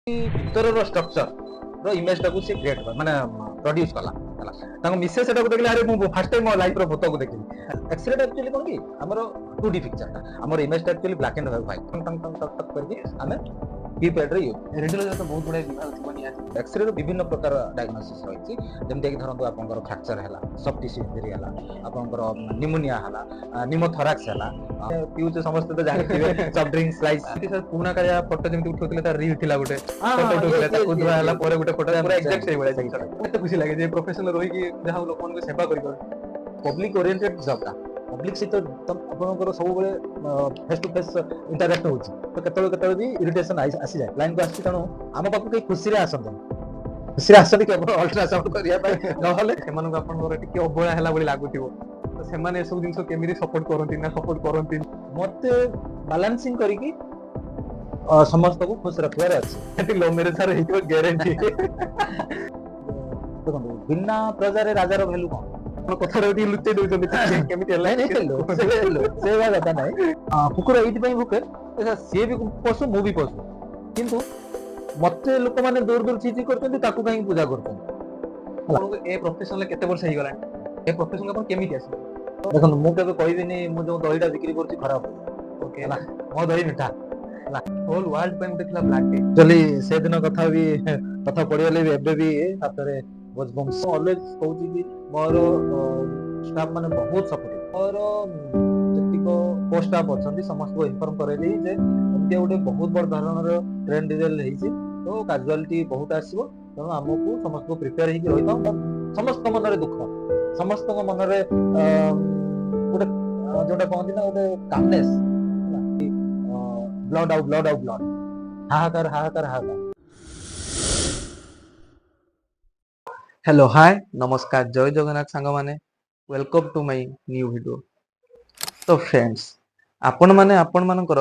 ଭିତରର ଷ୍ଟ୍ରକ୍ଚର ର ଇମେଜ ଟାକୁ ସେ କ୍ରିଏଟ ମାନେ ପ୍ରଡ୍ୟୁସ କଲା ହେଲା ତାଙ୍କ ମିସେସ୍ ସେଟାକୁ ଦେଖିଲେ ଆରେ ମୁଁ ଫାର୍ଷ୍ଟ ଟାଇମ ମୋ ଲାଇଫ ର ଭୂତକୁ ଦେଖିଲି ଏକ୍ସରେ ଟା ଆକ୍ଚୁଆଲି କଣ କି ଆମର 2D ପିକ୍ଚର ଟା ଆମର ଇମେଜ ଟା actually black and white talk talk କରିକି ଆମେ କିପ୍ୟାଡ୍ ରେ ୟୁଜ୍ ରେଡିଓଲୋଜି ତ ବହୁତ ଗୁଡ଼ାଏ ବିଭାଗ ଥିବ ନିହାତି ଏକ୍ସରେ ର ବିଭିନ୍ନ ପ୍ରକାର ଡାୟଗ୍ନୋସିସ୍ ରହିଛି ଯେମିତିକି ଧରନ୍ତୁ ଆପଣଙ୍କର ଫ୍ରାକ୍ଚର ହେଲା ସଫ୍ଟ ଟିସ୍ୟୁ ଇଞ୍ଜୁରି ହେଲା ଆପଣଙ୍କର ନିମୋନିଆ ହେଲା ନିମୋଥରାକ୍ସ ହେଲା ପିଉଛେ ସମସ୍ତେ ତ ଜାଣିଥିବେ ସଫ୍ଟ ଡ୍ରିଙ୍କ୍ସ ସ୍ଲାଇସ୍ ସାର୍ ପୁରୁଣା କାଳିଆ ଫଟୋ ଯେମିତି ଉଠଉଥିଲେ ତାର ରିଲ୍ ଥିଲା ଗୋଟେ ଫଟୋ ଉଠଉଥିଲେ ତାକୁ ଧୁଆ ହେଲା ପରେ ଗୋଟେ ଫଟୋ ପୁରା ଏକ୍ସାକ୍ଟ ସେଇଭଳିଆ ଜିନିଷଟା କେତେ ଖୁସି ଲାଗେ ଯେ ପ୍ରଫେସନାଲ ରହିକି ଯାହା ଲୋକମାନଙ୍କୁ ସେବା କରିପାରୁଛି ପବ୍ଲିକ ଓରିଏଣ୍ଟେଡ ଜବଟା ପବ୍ଲିକ ସହିତ ଆପଣଙ୍କର ସବୁବେଳେ ଫେସ୍ ଟୁ ଫେସ୍ ଇଣ୍ଟାରାକ୍ଟ ହେଉଛି ତ କେତେବେଳେ ବି ଇରିଟେସନ୍ ଆସିଯାଏ ଲାଇନ୍କୁ ଆସିଛି ତେଣୁ ଆମ ପାଖକୁ କେହି ଖୁସିରେ ଆସନ୍ତିନି ଖୁସିରେ ଆସନ୍ତି କେବଳ ଅଲ୍ଟ୍ରାସାଉଣ୍ଡ କରିବା ପାଇଁ ନହେଲେ ସେମାନଙ୍କୁ ଆପଣଙ୍କର ଟିକେ ଅବହେଳା ହେଲା ଭଳି ଲାଗୁଥିବ ତ ସେମାନେ ଏସବୁ ଜିନିଷ କେମିତି ସପୋର୍ଟ କରନ୍ତି ନା ସପୋର୍ଟ କରନ୍ତି ମତେ ବାଲାନ୍ସିଂ କରିକି ସମସ୍ତଙ୍କୁ ଖୁସି ରଖିବାର ଅଛି ସେଠି ଲଭ୍ ମ୍ୟାରେଜ ସାର୍ ହେଇଥିବ ଗ୍ୟାରେଣ୍ଟି ଦେଖନ୍ତୁ ବିନା ପ୍ରଜାରେ ରାଜାର ଭ୍ୟାଲୁ କଣ କଥାଟା ଟିକେ ଲୁଚେଇ ଦଉଛନ୍ତି କେମିତି ହେଲା ସେ କଥା ନାହିଁ କୁକୁର ଏଇଥିପାଇଁ ଭୁକେ ସିଏ ବି ପଶୁ ମୁଁ ବି ପଶୁ କିନ୍ତୁ ମତେ ଲୋକମାନେ ଦୂର ଦୂର ଚିଠି କରୁଛନ୍ତି ତାକୁ କାହିଁକି ପୂଜା କରୁଛନ୍ତି ଆପଣଙ୍କୁ ଏ ପ୍ରଫେସନରେ କେତେ ବର୍ଷ ହେଇଗଲାଣି ଏ ପ୍ରଫେସନ ଆପଣ କେମିତି ଆସିଲେ ଦେଖନ୍ତୁ ମୁଁ କେବେ କହିବିନି ମୁଁ ଯୋଉ ଦହିଟା ବିକ୍ରି କରୁଛି ଖରାପ ଓକେ ହେଲା ମୋ ଦହି ମିଠା ହେଲା ହୋଲ ୱାର୍ଲଡ ପାଇଁ ଗୋଟେ ଥିଲା ବ୍ଲାକ୍ ଟି ଆକ୍ଚୁଆଲି ସେଦିନ କଥା ପଡିଗଲେ ବି ଏବେ ବି ହାତରେ ଅଲୱେଜ କହୁଛି କି ମୋର ଷ୍ଟାଫ ମାନେ ବହୁତ ସପୋର୍ଟିଭ ମୋର ଯେତିକ ପୋଷ୍ଟ ଷ୍ଟାଫ ଅଛନ୍ତି ସମସ୍ତଙ୍କୁ ଇନଫର୍ମ କରେଇଦେଇ ଯେ ଏମିତି ଗୋଟେ ବହୁତ ବଡ ଧରଣର ଟ୍ରେନ୍ ଡିଜେଲ ହେଇଛି ତ କାଜୁଆଲିଟି ବହୁତ ଆସିବ ତେଣୁ ଆମକୁ ସମସ୍ତଙ୍କୁ ପ୍ରିପେୟାର ହେଇକି ରହିଥାଉ ସମସ୍ତଙ୍କ ମନରେ ଦୁଃଖ ସମସ୍ତଙ୍କ ମନରେ ଗୋଟେ ଯୋଉଟା କହନ୍ତି ନା ଗୋଟେ କାମନେସ୍ ବ୍ଲଡ ଆଉ ବ୍ଲଡ ହାହାକାର हेलो हाय नमस्कार जय जगन्नाथ सांग माने welcome to my new video तो फ्रेंड्स आपण मानकर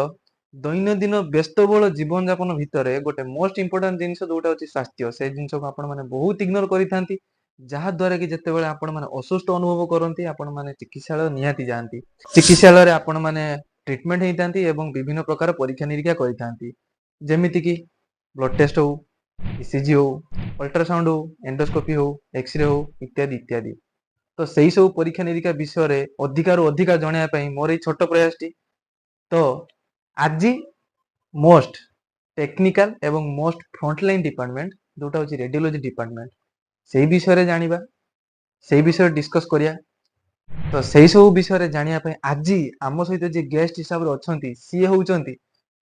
दैनंदिन व्यस्तबहुल जीवन यापन भितर गोटे मोस्ट इंपोर्टेंट जिनस जोटा अच्छी स्वास्थ्य से जिनस को आपण मैंने बहुत इग्नोर करी जहाद्वारा कि जिते आपण मैंने असुस्थ अनुभव करती आपण मैंने चिकित्सालय निहाती जाती चिकित्सालय आपण मैंने ट्रिटमेंट होता एवं विभिन्न प्रकार परीक्षा निरीक्षा करमिति कि ब्लड टेस्ट हो ईसीजी हो अल्ट्रासाउंड हो एंडोस्कोपी हो एक्सरे हो इत्यादि इत्यादि तो सही सब परीक्षा निरीक्षा विषय अधिकार अधिका जनवाई मोर ये छोट प्रयास टी तो आज मोस्ट टेक्निकल एवं मोस्ट फ्रंटलाइन डिपार्टमेंट जोटा हूँ रेडियोलॉजी डिपार्टमेंट से विषय जानिबा से विषय डिस्कस करिया तो सही सब विषय जानिया आज आम सहित जी गेस्ट हिसाब से अच्छा सी होती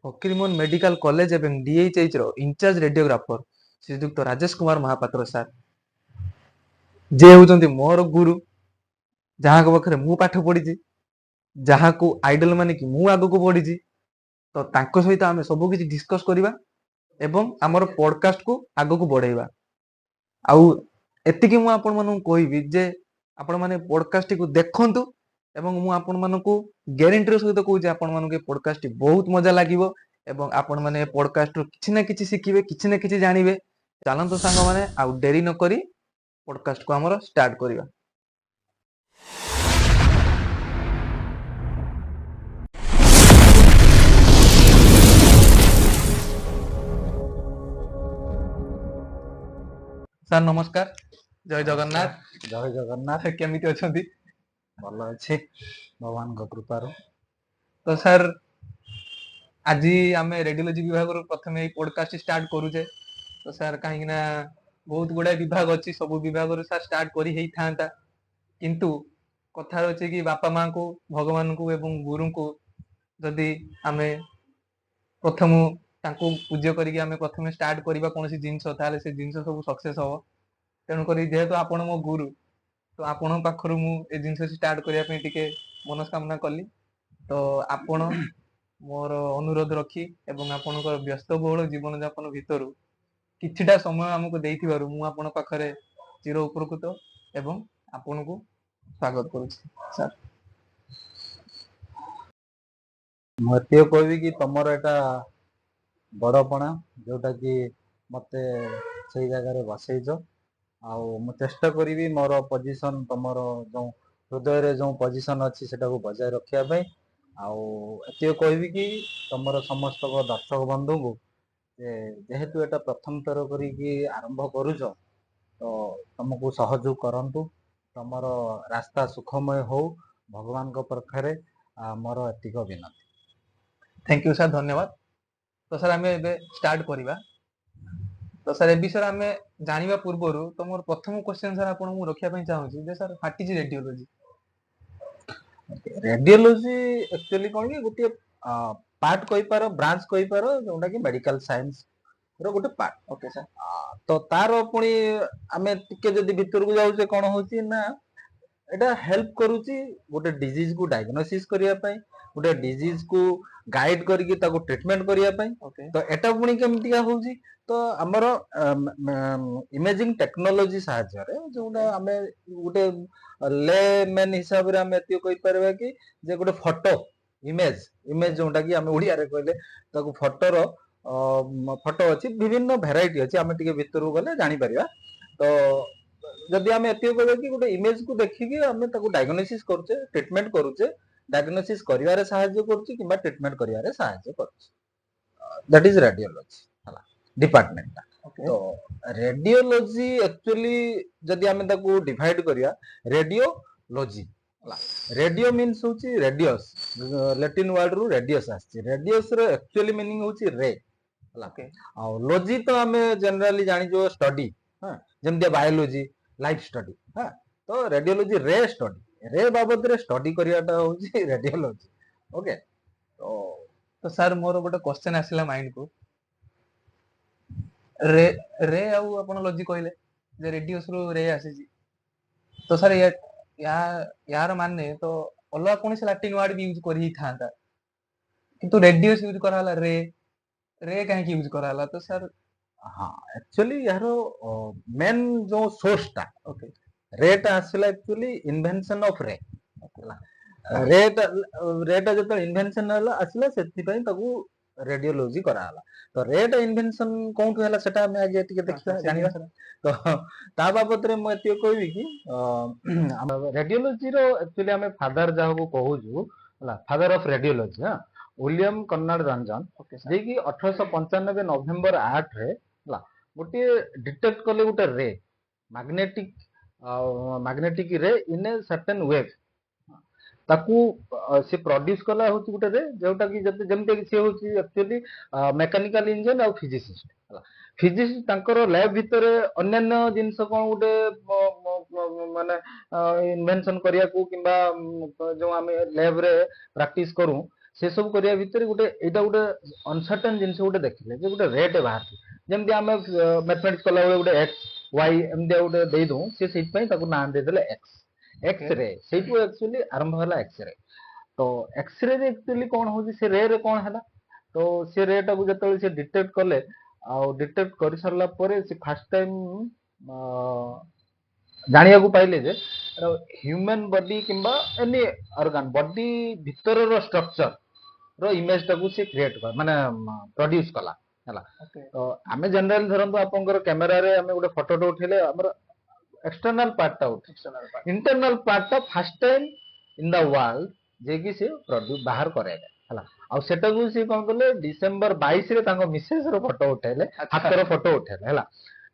फकीर मोहन मेडिकल कॉलेज एवं डीएचएच रो इंचार्ज रेडियोग्राफर श्रीजुक्त राजेश कुमार महापात्र सार जे होती मोर गुरु जहाँ पाखे मु पाठ पढ़ी जहाँ को आइडल माने कि मु आग को बढ़ी तो तांको सहित आम सब किसी डिस्कस करवा एवं आमर पॉडकास्ट को आग को बढ़ेवा आउ एतिकी मु आपण मानू कहबी जे आपण माने पॉडकास्ट को देखंतु एवं मु आपण मानू ग्यारंटी सहित कहूँ आपण मानू पॉडकास्ट बहुत मजा लागिवो एवं आपण माने पॉडकास्ट किछि ना किछि शिखिबे किछि ना किछि जानिबे चलंतु सांग माने आउ डेरी न करी पॉडकास्ट को हमर स्टार्ट करिवा सर नमस्कार जय जगन्नाथ केमिति अछंती भल अछि भगवान को कृपा तो सर आज आम रेडियोलॉजी विभाग प्रथम पॉडकास्ट स्टार्ट करूचे तो सर कहीं ना बहुत गुड़ाए विभाग अच्छी सब विभाग सर स्टार्ट करी था किंतु कथा अच्छे कि बापा माँ को भगवान को एवं गुरु को जदि आम प्रथम पूज्य करके आम प्रथम स्टार्ट करवा कौन जिनस ताले से जिनस सब सक्सेस हम तेणुक जेहेतु आपण मो गुरु तो आपण पाखर मुझे जिन स्टार्ट करने टी मनस्कामना कली तो आपण मोर अनुरोध रखी एवं आपणकर व्यस्तबहुल जीवन यापन भितर किछिटा समय आमको देइथिबारु मु आपण पाखरे चिर उपकृत एवं आपण को स्वागत करुछि सर मते कहबी कि तमर एटा बड़पणा जोटा कि मते से जगह बसईच आउ मु चेष्टा करी मोर पोजिशन तमर जो हृदय रे जो पोजिशन अच्छी सेटा को बजाय रखिया आउ एत कहबी कि तमर समस्त दर्शक बंधु को जेहेतु एटा प्रथम थर करी आरंभ करूछ तो तुमको सहयोग करंतु तुमर रास्ता सुखमय हो भगवान को पाखरे मोर एतिक विनती। थैंक यू सर, धन्यवाद। तो सर आमे एबे स्टार्ट करिबा। तो सर ए विषय आमे जानिबा पूर्वरु तो मोर प्रथम क्वेश्चन सर आपन मु रखिया पई चाहूची जे sir what is radiology? Radiology actually कोन कि गोटे पार्ट कहि पारो ब्रांच कहि पारो जोंटा कि मेडिकल साइंस रो गोटे पार्ट। Okay sir. तो तार पुणी आमे टिके जदी भितर को जाउ कोन होची ना एटा हेल्प करूची गोटे डिजीज को डायग्नोसिस करिया पई गोटे डिजीज को गाइड करके ताको ट्रीटमेंट करिया पई। ओके तो एटा पुणी केमतिया होची तो हमर इमेजिंग टेक्नोलॉजी सहायता रे जोटा हमें गोटे लेमैन हिसाब रे हमें एतियो कहि परबा कि जे गोटे फोटो इमेज जोटा कि हमें ओडिया रे कहले ताको फोटो रो फोटो अछि विभिन्न वैरायटी अछि हमें टिके भितर गले जानि परिबा। तो जदि हमें एतियो कहबा कि गोटे इमेज को देखि कि हमें ताको डायग्नोसिस करछे ट्रीटमेंट करूछे डायग्नोसिस करिवारे सहायता करछि किबा ट्रीटमेंट करिवारे सहायता करछि दैट इज रेडियोलॉजी हला डिपार्टमेंट। तो रेडियोलॉजी एक्चुअली जदि हमें ताको डिवाइड करिया रेडियोलॉजी हला रेडियो मीन्स होची रेडियस लैटिन वर्ड रू रेडियस आछि रेडियस रो एक्चुअली मीनिंग होची रे हला आ लॉजी तो हमें जनरली जानि जो स्टडी हां जेमते बायोलॉजी लाइफ स्टडी हां तो रेडियोलॉजी रे स्टडी रे बाबत रे स्टडी करियाटा होची रेडियोलॉजी। ओके तो सर मोर गोटे क्वेश्चन आसिला माइंड को रे रे आउ आपण लॉजी कहले जे रेडियस रो रे आसी तो सर यार माने तो अलग कौन से लैटिन वर्ड भी यूज करी थांता किंतु रेडियस यूज कराला रे काहे यूज कराला तो सर हाँ एक्चुअली यारो मेन जो सोर्स टा ओके रेट आसला एक्चुअली इन्वेंशन ऑफ रे रेट रेट जब इन्वेंशन आसला सेति पई ताकू रेडियोलॉजी कराला। तो रेट इन्वेंशन कोंठु हला सेटा हमें आगे टिके देखिबा जानिबा। तो ता बाबत रे म एतियो कहबी कि रेडियोलॉजी रो एक्चुअली हमें फादर जाहो को कहूजु हला फादर ऑफ रेडियोलॉजी हां विलियम कर्नाड रंजन जे कि 1895 नवंबर 8 रे हला गोटे डिटेक्ट करले गोटे रे मैग्नेटिक रे इन ए सर्टेन वेव ताकू से प्रोड्यूस कला होची गोटे रे जोटा कि जेमते कि से होची एक्चुअली मेकानिकल इंजीनियर और फिजिसिस्ट हला फिजिसिस्ट तांकर लैब भीतर अन्य जिंस कोन गोटे माने इन्वेंशन करिया को किबा जो हमें लैब रे प्रैक्टिस करू से सब करिया भीतर गोटे एटा गोटे अनसर्टेन जिंस गोटे देखले जे गोटे रेट बाहर जेमते हमें मैथमेटिक्स कला गोटे एक्स वाई एमते गोटे दे दू से सेट पई ताकू नाम दे देले एक्स-रे से एक्चुअली आरंभ होला एक्स-रे। तो एक्स-रे रे एक्चुअली कोन होजी से रे कोन हला तो से रे टा को जतले से डिटेक्ट करले आ डिटेक्ट करि सरला परे से फर्स्ट टाइम जानिया को पाइले जे ह्यूमन बॉडी किंबा एनी ऑर्गन बॉडी भीतर रो स्ट्रक्चर रो इमेज टा को से क्रिएट कर माने प्रोड्यूस कला हला। तो हमें जनरल धरंतु आपनकर कैमरा रे हमें गोटे फोटो उठेले हमर एक्सटर्नल पार्ट टा इंटरनल पार्ट टा first time in the world जे कि से प्रोड्यूस बाहर करेगा हला आ सेटा को से कोन करले डिसेंबर 22 रे तांको मिसेस रो फोटो उठेले हाथ रो फोटो उठेले हला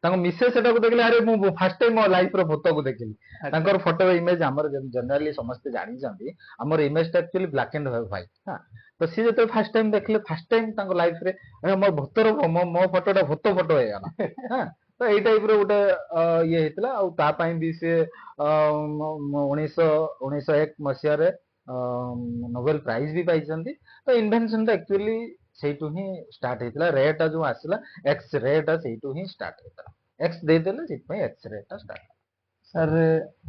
तांको मिसेस सेटा को देखले अरे मु फर्स्ट टाइम मो लाइफ रो फोटो को देखली तांकर फोटो इमेज हमर जनरली समस्त जानि जांदी हमर इमेज टा एक्चुअली ब्लैक एंड व्हाइट हां तो सी जते फर्स्ट टाइम देखले फर्स्ट टाइम तांको लाइफ रे अरे मोर भूतर मो फोटो टा फोटो हे गला हां तो एई टाइप रो गोटे ये हेतला आ ता पई भी से 1901 मसिया रे नोबेल प्राइज भी पाइछंती। तो इन्वेंशन टा एक्चुअली सेटू ही स्टार्ट हेतला रे टा जो आसला एक्स रे टा सेटू ही स्टार्ट हेतला एक्स दे देले सेट पई एक्स रे टा स्टार्ट। सर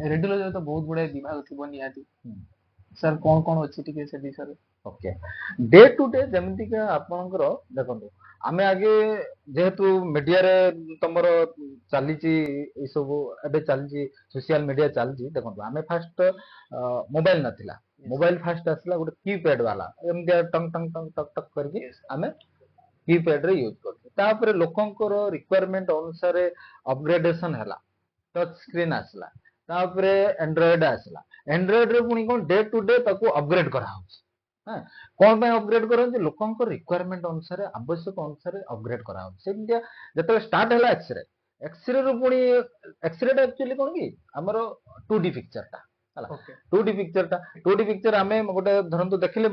रेडियोलॉजी तो बहुत बड़े विभाग थिबो नियाती सर कोन कोन अछि टिके से विषय ओके डे टू डे जेमति का आपनकर देखंतु आमे आगे जेहेतु मीडिया रे तमरो चलीची ए सब एबे चलीची सोशल मीडिया चलीची देखंतु आमे फर्स्ट मोबाइल नथिला मोबाइल फर्स्ट आसला गोटे कीपैड वाला एमदिया टंग टंग टंग टक टक करके आमे कीपैड रे यूज करथि तापर लोकंकर रिक्वायरमेंट अनुसार अपग्रेडेशन हला टच स्क्रीन आसला तापर एंड्रॉइड आसला एंड्रॉइड रे पुनी कोन डे टू डे ताको अपग्रेड करा होछि हां कोन पे अपग्रेड करन लोकंक रिक्वायरमेंट अनुसार आवश्यक अनुसार अपग्रेड करा हो सेमिया जते स्टार्ट हैला एक्सरे रो पुणी एक्सरे टा एक्चुअली कोन की हमरो 2D पिक्चर टा हला 2D पिक्चर आमे गोटे धरंतु देखले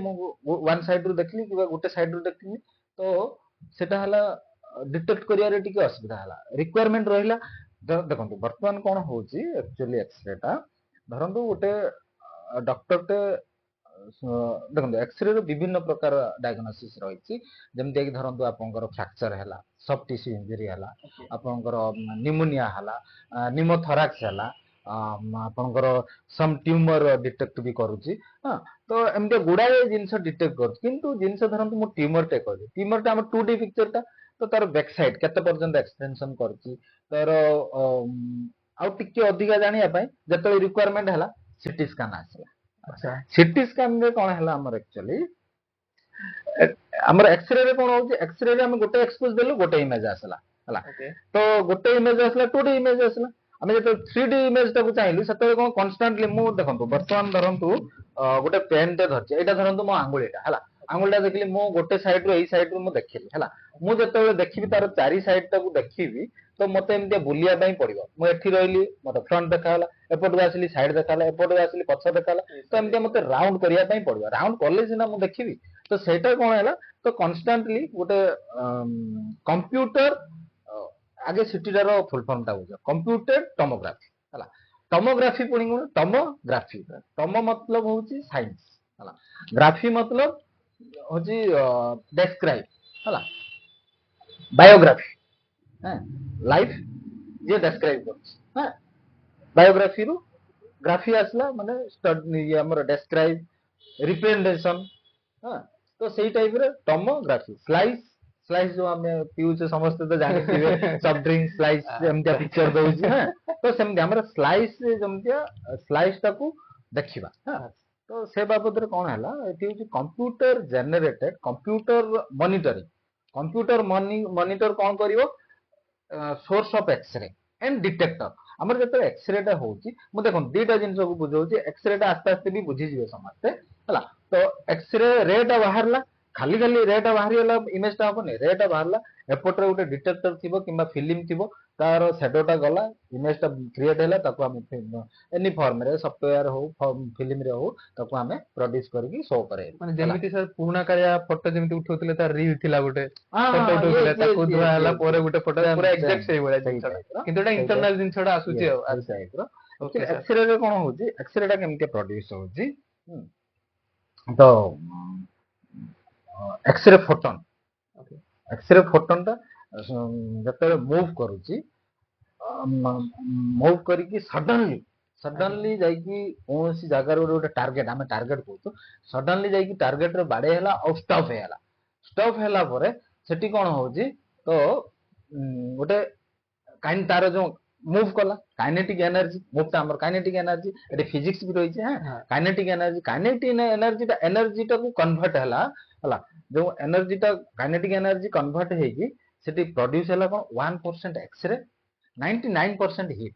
वन साइड रू देखली कि गोटे साइड रू देखली तो सेटा हला डिटेक्ट करिया रे टिके असुविधा हला रिक्वायरमेंट रहिला देखंतु वर्तमान कोन होची एक्चुअली एक्सरे टा धरंतु गोटे डॉक्टर टे देखो एक्सरे विभिन्न प्रकार डायग्नोसिस रही जमती कि धरतु आपंकर फ्रैक्चर है सफ्ट टिश्यू इंजरी है आपंकर निमोनिया है निमोथराक्स है आपंकर सम ट्यूमर डिटेक्ट भी करुच्ची हाँ तो एमती गुड़ाए जिनस डिटेक्ट करूँ जिनस धरतु मु ट्यूमर टे कहली ट्यूमर टा 2D पिक्चर टा तो तार बैक साइड केते पर्यंत एक्सटेंशन करुच्ची तार आउ टिके अधिका जानिया पई जतले रिक्वायरमेंट हैला सीटी स्कैन आसला अच्छा सीटी स्कैन रे कोन हैला हमर एक्चुअली हमर एक्सरे रे कोन होची एक्सरे रे हम गोटे एक्सपोज देलु गोटे इमेज आसला हला तो गोटे इमेज आसला 2D इमेज आसला हम जते 3D इमेज टाकू चाहलु सते कोन कांस्टेंटली मु देखंतु वर्तमान धरंतु गोटे पेन टे धरची एटा धरंतु मो आंगुलीटा हला आंगुलीटा देखली मो गोटे साइड रो एई साइड रो मु देखिली हला मु जते देखिबी तार चारि साइड टाकू देखिबी तो मते एमते बुलिया पई पड़िबो मु एठी रहली मते फ्रंट देखाला एपट आसली साइड देखाला एपट आसली पछ देखाला तो एमते मते राउंड करिया पई पड़िबो राउंड करले सिना मु देखिबी तो सेटा कोन हैला तो कांस्टेंटली गोटे कंप्यूटर आगे सिटीटार फुल फॉर्म टा बुझ कंप्यूटर टोमोग्राफी हला टोमोग्राफी पुणी कोन टोमोग्राफी टोमो मतलब होची साइंस हला ग्राफी मतलब होची डिस्क्राइब हला बायोग्राफी हां लाइफ जे डिस्क्राइब करछ हां बायोग्राफी रू ग्राफी आसला माने स्टडी ये हमर डिस्क्राइब रिप्रेजेंटेशन हां तो सेही टाइप रे टोमोग्राफी स्लाइस स्लाइस जो हमें पिउचे समस्त तो जानि थिबे सॉफ्ट ड्रिंक स्लाइस एमतिया पिक्चर दउची हां तो सेम हमर स्लाइस जमतिया स्लाइस टाकू देखिबा हां तो से बाबत रे कोन हला एटी होची computer generated computer monitoring computer monitor कोन करिवो source of X-ray and detector हमर जते एक्सरे टा होची मु देखो दीटा जिंस को बुझौची एक्सरे टा आस्ते आस्ते भी बुझी जिवे समस्ते हला तो एक्सरे रेट बाहरला खाली खाली रेट बाहरीला इमेज टा होने रेट बाहरला एपटरे गोटे डिटेक्टर थिबो किबा फिल्म थिबो तार शैडो टा गला इमेज टा क्रिएट हैला ताको हम एनी फॉर्म रे सॉफ्टवेयर हो फिल्म रे हो ताको हमें प्रोड्यूस करके शो करे माने जेमिति सर पुराना कालिया फोटो जेमिति उठौतले तार रील थिला गोटे फोटो उठौतले ताको दुआ हैला पोरे गोटे फोटो पूरा एग्जैक्ट सेही बोला जिंसटा किंतु एटा इंटरनल जिंसटा आसुची आ टाइप रो ओके एक्सरे रे कोन होची एक्सरे टा केमते प्रोड्यूस होची तो एक्सरे फोटोन एक्सरे फोटोन टा जते मूव करूची मूव करिकी सडनली जाईकी कोनसी जगह रे गोटे टारगेट हमें टारगेट कहतो सडनली जाईकी टारगेट रे बाडे हैला और स्टॉप हैला परे सेठी कोन होची तो गोटे काइन तार जो मूव कला काइनेटिक एनर्जी मूव ता हमर काइनेटिक एनर्जी एटे फिजिक्स भी रही है काइनेटिक एनर्जी टा को कन्वर्ट हला जो एनर्जी टा काइनेटिक एनर्जी कन्वर्ट हेगी सेठी प्रोड्यूस हला कोन 1% एक्सरे 99% हीट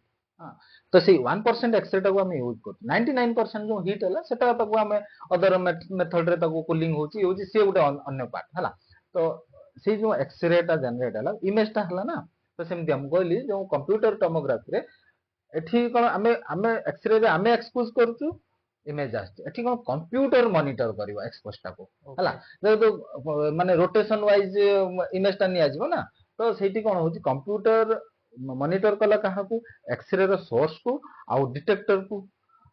तो से 1% एक्सरे टा को हम यूज करतो 99% जो हीट हला सेटा ता को हम अदर मेथड रे ता को कूलिंग होची होची से गोटे अन्य पार्ट हला तो से जो एक्सरे टा जनरेट हला इमेज टा हला ना तो सेमति हम कहली जो कंप्यूटर टोमोग्राफी रे एठी कोन हमें एक्सरे रे हमें एक्सपोज करछु इमेज आछी एठी कोन कंप्यूटर मॉनिटर करिवो एक्सपोज टा को हला तो माने रोटेशन वाइज इमेज टा नि आजिवो ना तो सेठी कोन होची कंप्यूटर मॉनिटर कला कहा को एक्सरे रो सोर्स को आ डिटेक्टर को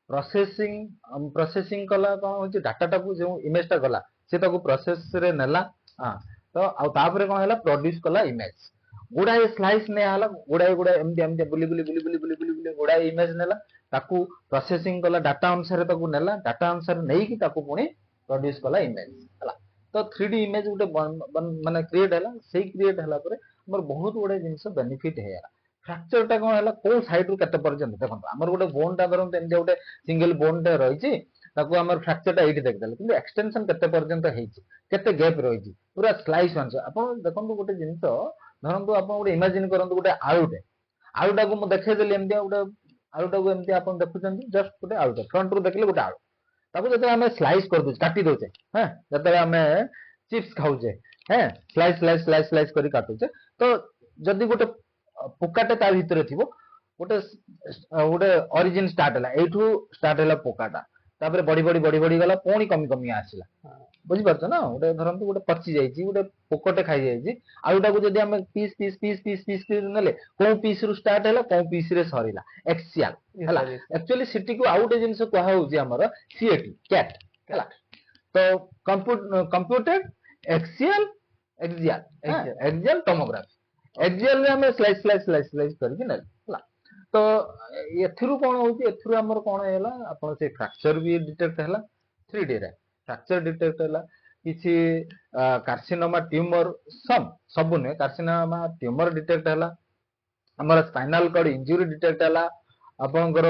प्रोसेसिंग कला कोन होची डाटा टा को जो इमेज टा गला से ता को प्रोसेस रे नेला हां तो आ तापरे कोन हैला प्रोड्यूस कला इमेज गुडाए स्लाइस ने हला गुडाए एमती बुली गुडाए इमेज नेला ताकू प्रोसेसिंग कला डाटा अनुसार ताकू नेला डाटा अनुसार नै कि ताकू पुणी प्रोड्यूस कला इमेज हला तो 3D इमेज गुटे माने क्रिएट हला सेही क्रिएट हला परे हमर बहुत गुडे जिंस बेनिफिट हेला फ्रैक्चर टा कोन हला को साइड रु केते पर्यंत देखो हमर गुटे बोन टा धरन एमती गुटे सिंगल बोन टा रहिची ताकू हमर फ्रैक्चर टा एठी देख देले किंतु एक्सटेंशन केते पर्यंत हेची केते गैप रहिची पूरा स्लाइस वांस आपण देखंतु गुटे जिंस धरंतु आपण गुटे इमेजिन करंतु गुटे आलूटा को मु देखे देली एमती गुटे आलूटा को एमती आपण देखुचंती जस्ट गुटे आलूटा फ्रंट रु देखले गुटे आलू ताको जते हमें स्लाइस कर दउचे काटी दउचे हैं जते हमें चिप्स खाउचे हैं स्लाइस स्लाइस स्लाइस स्लाइस करी काटुचे तो जदी गोटे पोकाटे ता भितरे थिबो गोटे गोटे ओरिजिन स्टार्ट हला एठू स्टार्ट हला पोकाटा तापर बड़ी बड़ी गला पुणी कमी कमी आसिला बुझी पारछ ना गोटे धरंतु गोटे पची जाईची गोटे पोकटे खाई जाईची आउटाको जदी हमें piece piece piece piece piece नेले को पीस रु स्टार्ट हला को पीस रे सरीला एक्सियल हला एक्चुअली सिटी को आउटे जिंस कहा होउची हमर सीएटी कैट हला तो computed axial axial tomography axial रे हमें स्लाइस स्लाइस स्लाइस स्लाइस करके नेले हला तो एथिरु कोन होउची एथिरु हमर कोन हैला अपन से फ्रैक्चर भी डिटेक्ट हैला 3D रे फ्रैक्चर डिटेक्ट हैला किछि कार्सिनोमा ट्यूमर सब ने कार्सिनोमा ट्यूमर डिटेक्ट हैला हमर स्पाइनल कॉर्ड इंजुरी डिटेक्ट हैला आपनकर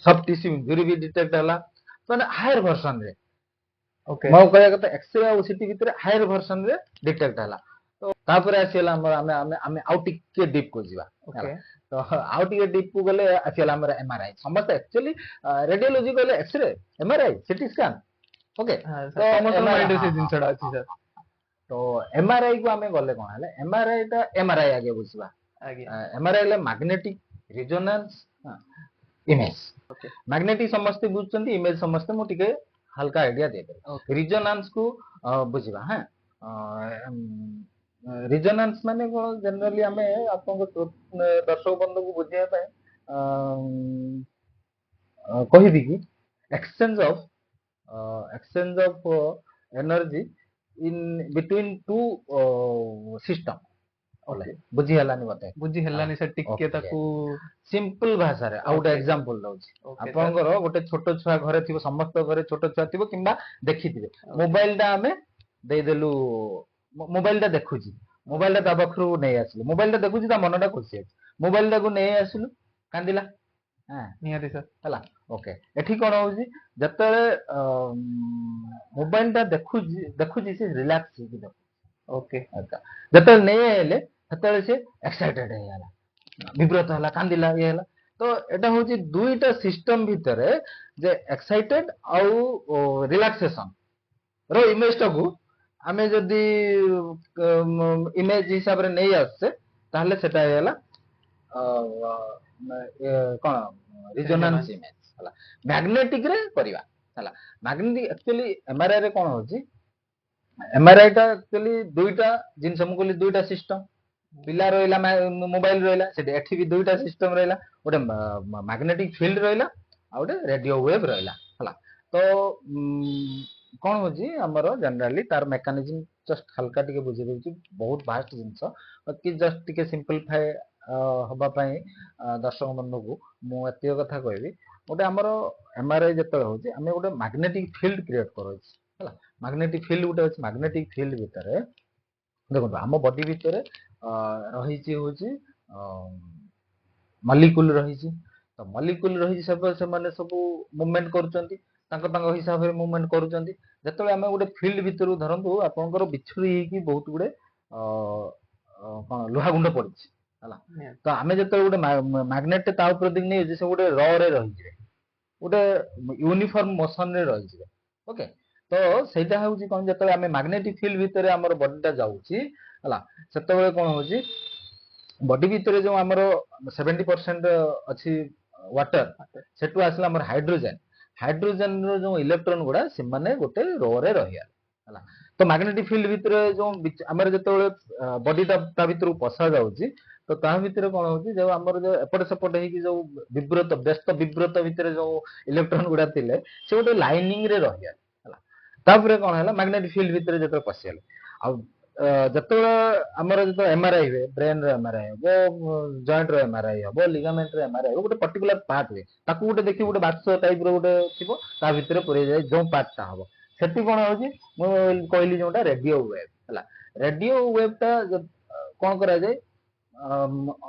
सब टिश्यू इंजुरी भी डिटेक्ट हैला माने हायर वर्जन रे ओके मो कहया कत एक्सरे और सीटी भीतर हायर वर्जन रे डिटेक्ट हैला तो तापर आसीला हमर हमें आउटिक के डीप को जीवा ओके तो आउटिक के डीप को गले आसीला हमर एमआरआई समस्त एक्चुअली रेडियोलॉजी गले x-ray MRI CT scan okay तो समस्त माइंड से जिनसडा अछि सर तो एमआरआई को हमें गले कोन हले एमआरआई आगे बुझिबा आगे एमआरआई ले magnetic resonance image okay magnetic समस्त बुझचंती इमेज समस्त मो टिके हल्का आइडिया दे दे रेजोनेंस को बुझिबा हां रेजोनेंस माने कोन जनरली हमें आपन को दर्शक बंधु को बुझिया पे कहि दी कि exchange of energy in between two system okay बुझी हलानी बते बुझी हलानी से टिके ताकू सिंपल भाषा रे आउट एग्जांपल दउची आपनकर गोटे छोटो छुआ घरे थिबो समस्त घरे छोटो छुआ थिबो किबा देखिथिबे मोबाइल टा हमें दे देलु मोबाइल टा देखुची मोबाइल टा बखरु नै आसिले मोबाइल टा देखुची ता मनटा खुशी अछि मोबाइल टा को नै आसिलु कांदिला हां निहाती सर हला ओके एठी कोन होउची जतले मोबाइल टा देखुची से रिलैक्स होगी ओके अच्छा जतले नै आले ततले से एक्साइटेड हे जाला विब्रत हला कांदिला ये हला तो एटा होची दुईटा सिस्टम भितरे जे एक्साइटेड आउ रिलैक्सेशन रो इमेज टा को आमे जदी इमेज हिसाब रे नै आछे ताहले सेटा हेला कोन रेजोनेंस इमेज हला मैग्नेटिक रे करिवा हला मैग्नेटिक एक्चुअली एमआरआई रे कोन होची एमआरआई टा एक्चुअली दुईटा जिन समकुली दुईटा सिस्टम पिला रहिला मोबाइल रहिला सेटे एठी भी दुईटा सिस्टम रहिला ओटे मैग्नेटिक फील्ड रहिला आ ओटे रेडियो वेव रहिला हला तो कोन होची हमर जनरली तार मेकानिज्म जस्ट हल्का टिके बुझि देउची बहुत वास्ट जिंस कि जस्ट टिके सिंपलीफाई हबा पई दर्शक बंधु को मु एतिय कथा कहबी ओटे हमर एमआरआई जतले होची हमें ओटे मैग्नेटिक फील्ड क्रिएट करछि हला मैग्नेटिक फील्ड ओटे अछि मैग्नेटिक फील्ड भितरे देखो हम बॉडी भितरे रहिछि होची मॉलिक्यूल रहिछि तो मॉलिक्यूल रहिछि सब से माने सब मूवमेंट करूचंती तांको हिसाब रे मूवमेंट करूचंती जतले हमें गोटे फील्ड भितरु धरंतु आपनकर बिछुरी की बहुत गुडे कोन लोहा गुंड पड़िछि हला तो हमें जतले गोटे मैग्नेट ता ऊपर दिख नै जे से गोटे र रे रहिछि गोटे यूनिफॉर्म मोशन रे रहिछि ओके तो सेटा होउची कोन जतले हमें मैग्नेटिक फील्ड भितरे हमर बॉडी टा जाउची हला सेतबेले कोन होउची बॉडी भितरे जो हमर 70% अछि वाटर सेटु आसला हमर हाइड्रोजन रो जो इलेक्ट्रॉन गुडा से माने गोटे रो रे रहिया हला तो मैग्नेटिक फील्ड भितरे जो हमर जतबेले बॉडी ता भितरु पसा जाउची तो ता भितरे कोन होउची जो हमर जो एपट सेपट हे कि जो विब्रत व्यस्त विब्रत भितरे जो इलेक्ट्रॉन गुडा थिले से गोटे लाइनिंग रे रहिया हला तापरे कोन हला मैग्नेटिक फील्ड भितरे जतो पसियल आ जतबेले हमर जतो एमआरआई हे ब्रेन रे एमआरआई वो जॉइंट रे एमआरआई हो लिगामेंट रे एमआरआई हो गोटे पर्टिकुलर पार्ट रे ताकू गोटे देखि गोटे बाक्स टाइप रो गोटे थिबो ता भितरे पुरे जाय जो पार्ट ता हबो सेति कोन होची मो कहली जोटा रेडियो वेव हला रेडियो वेव ता कोन करा जाय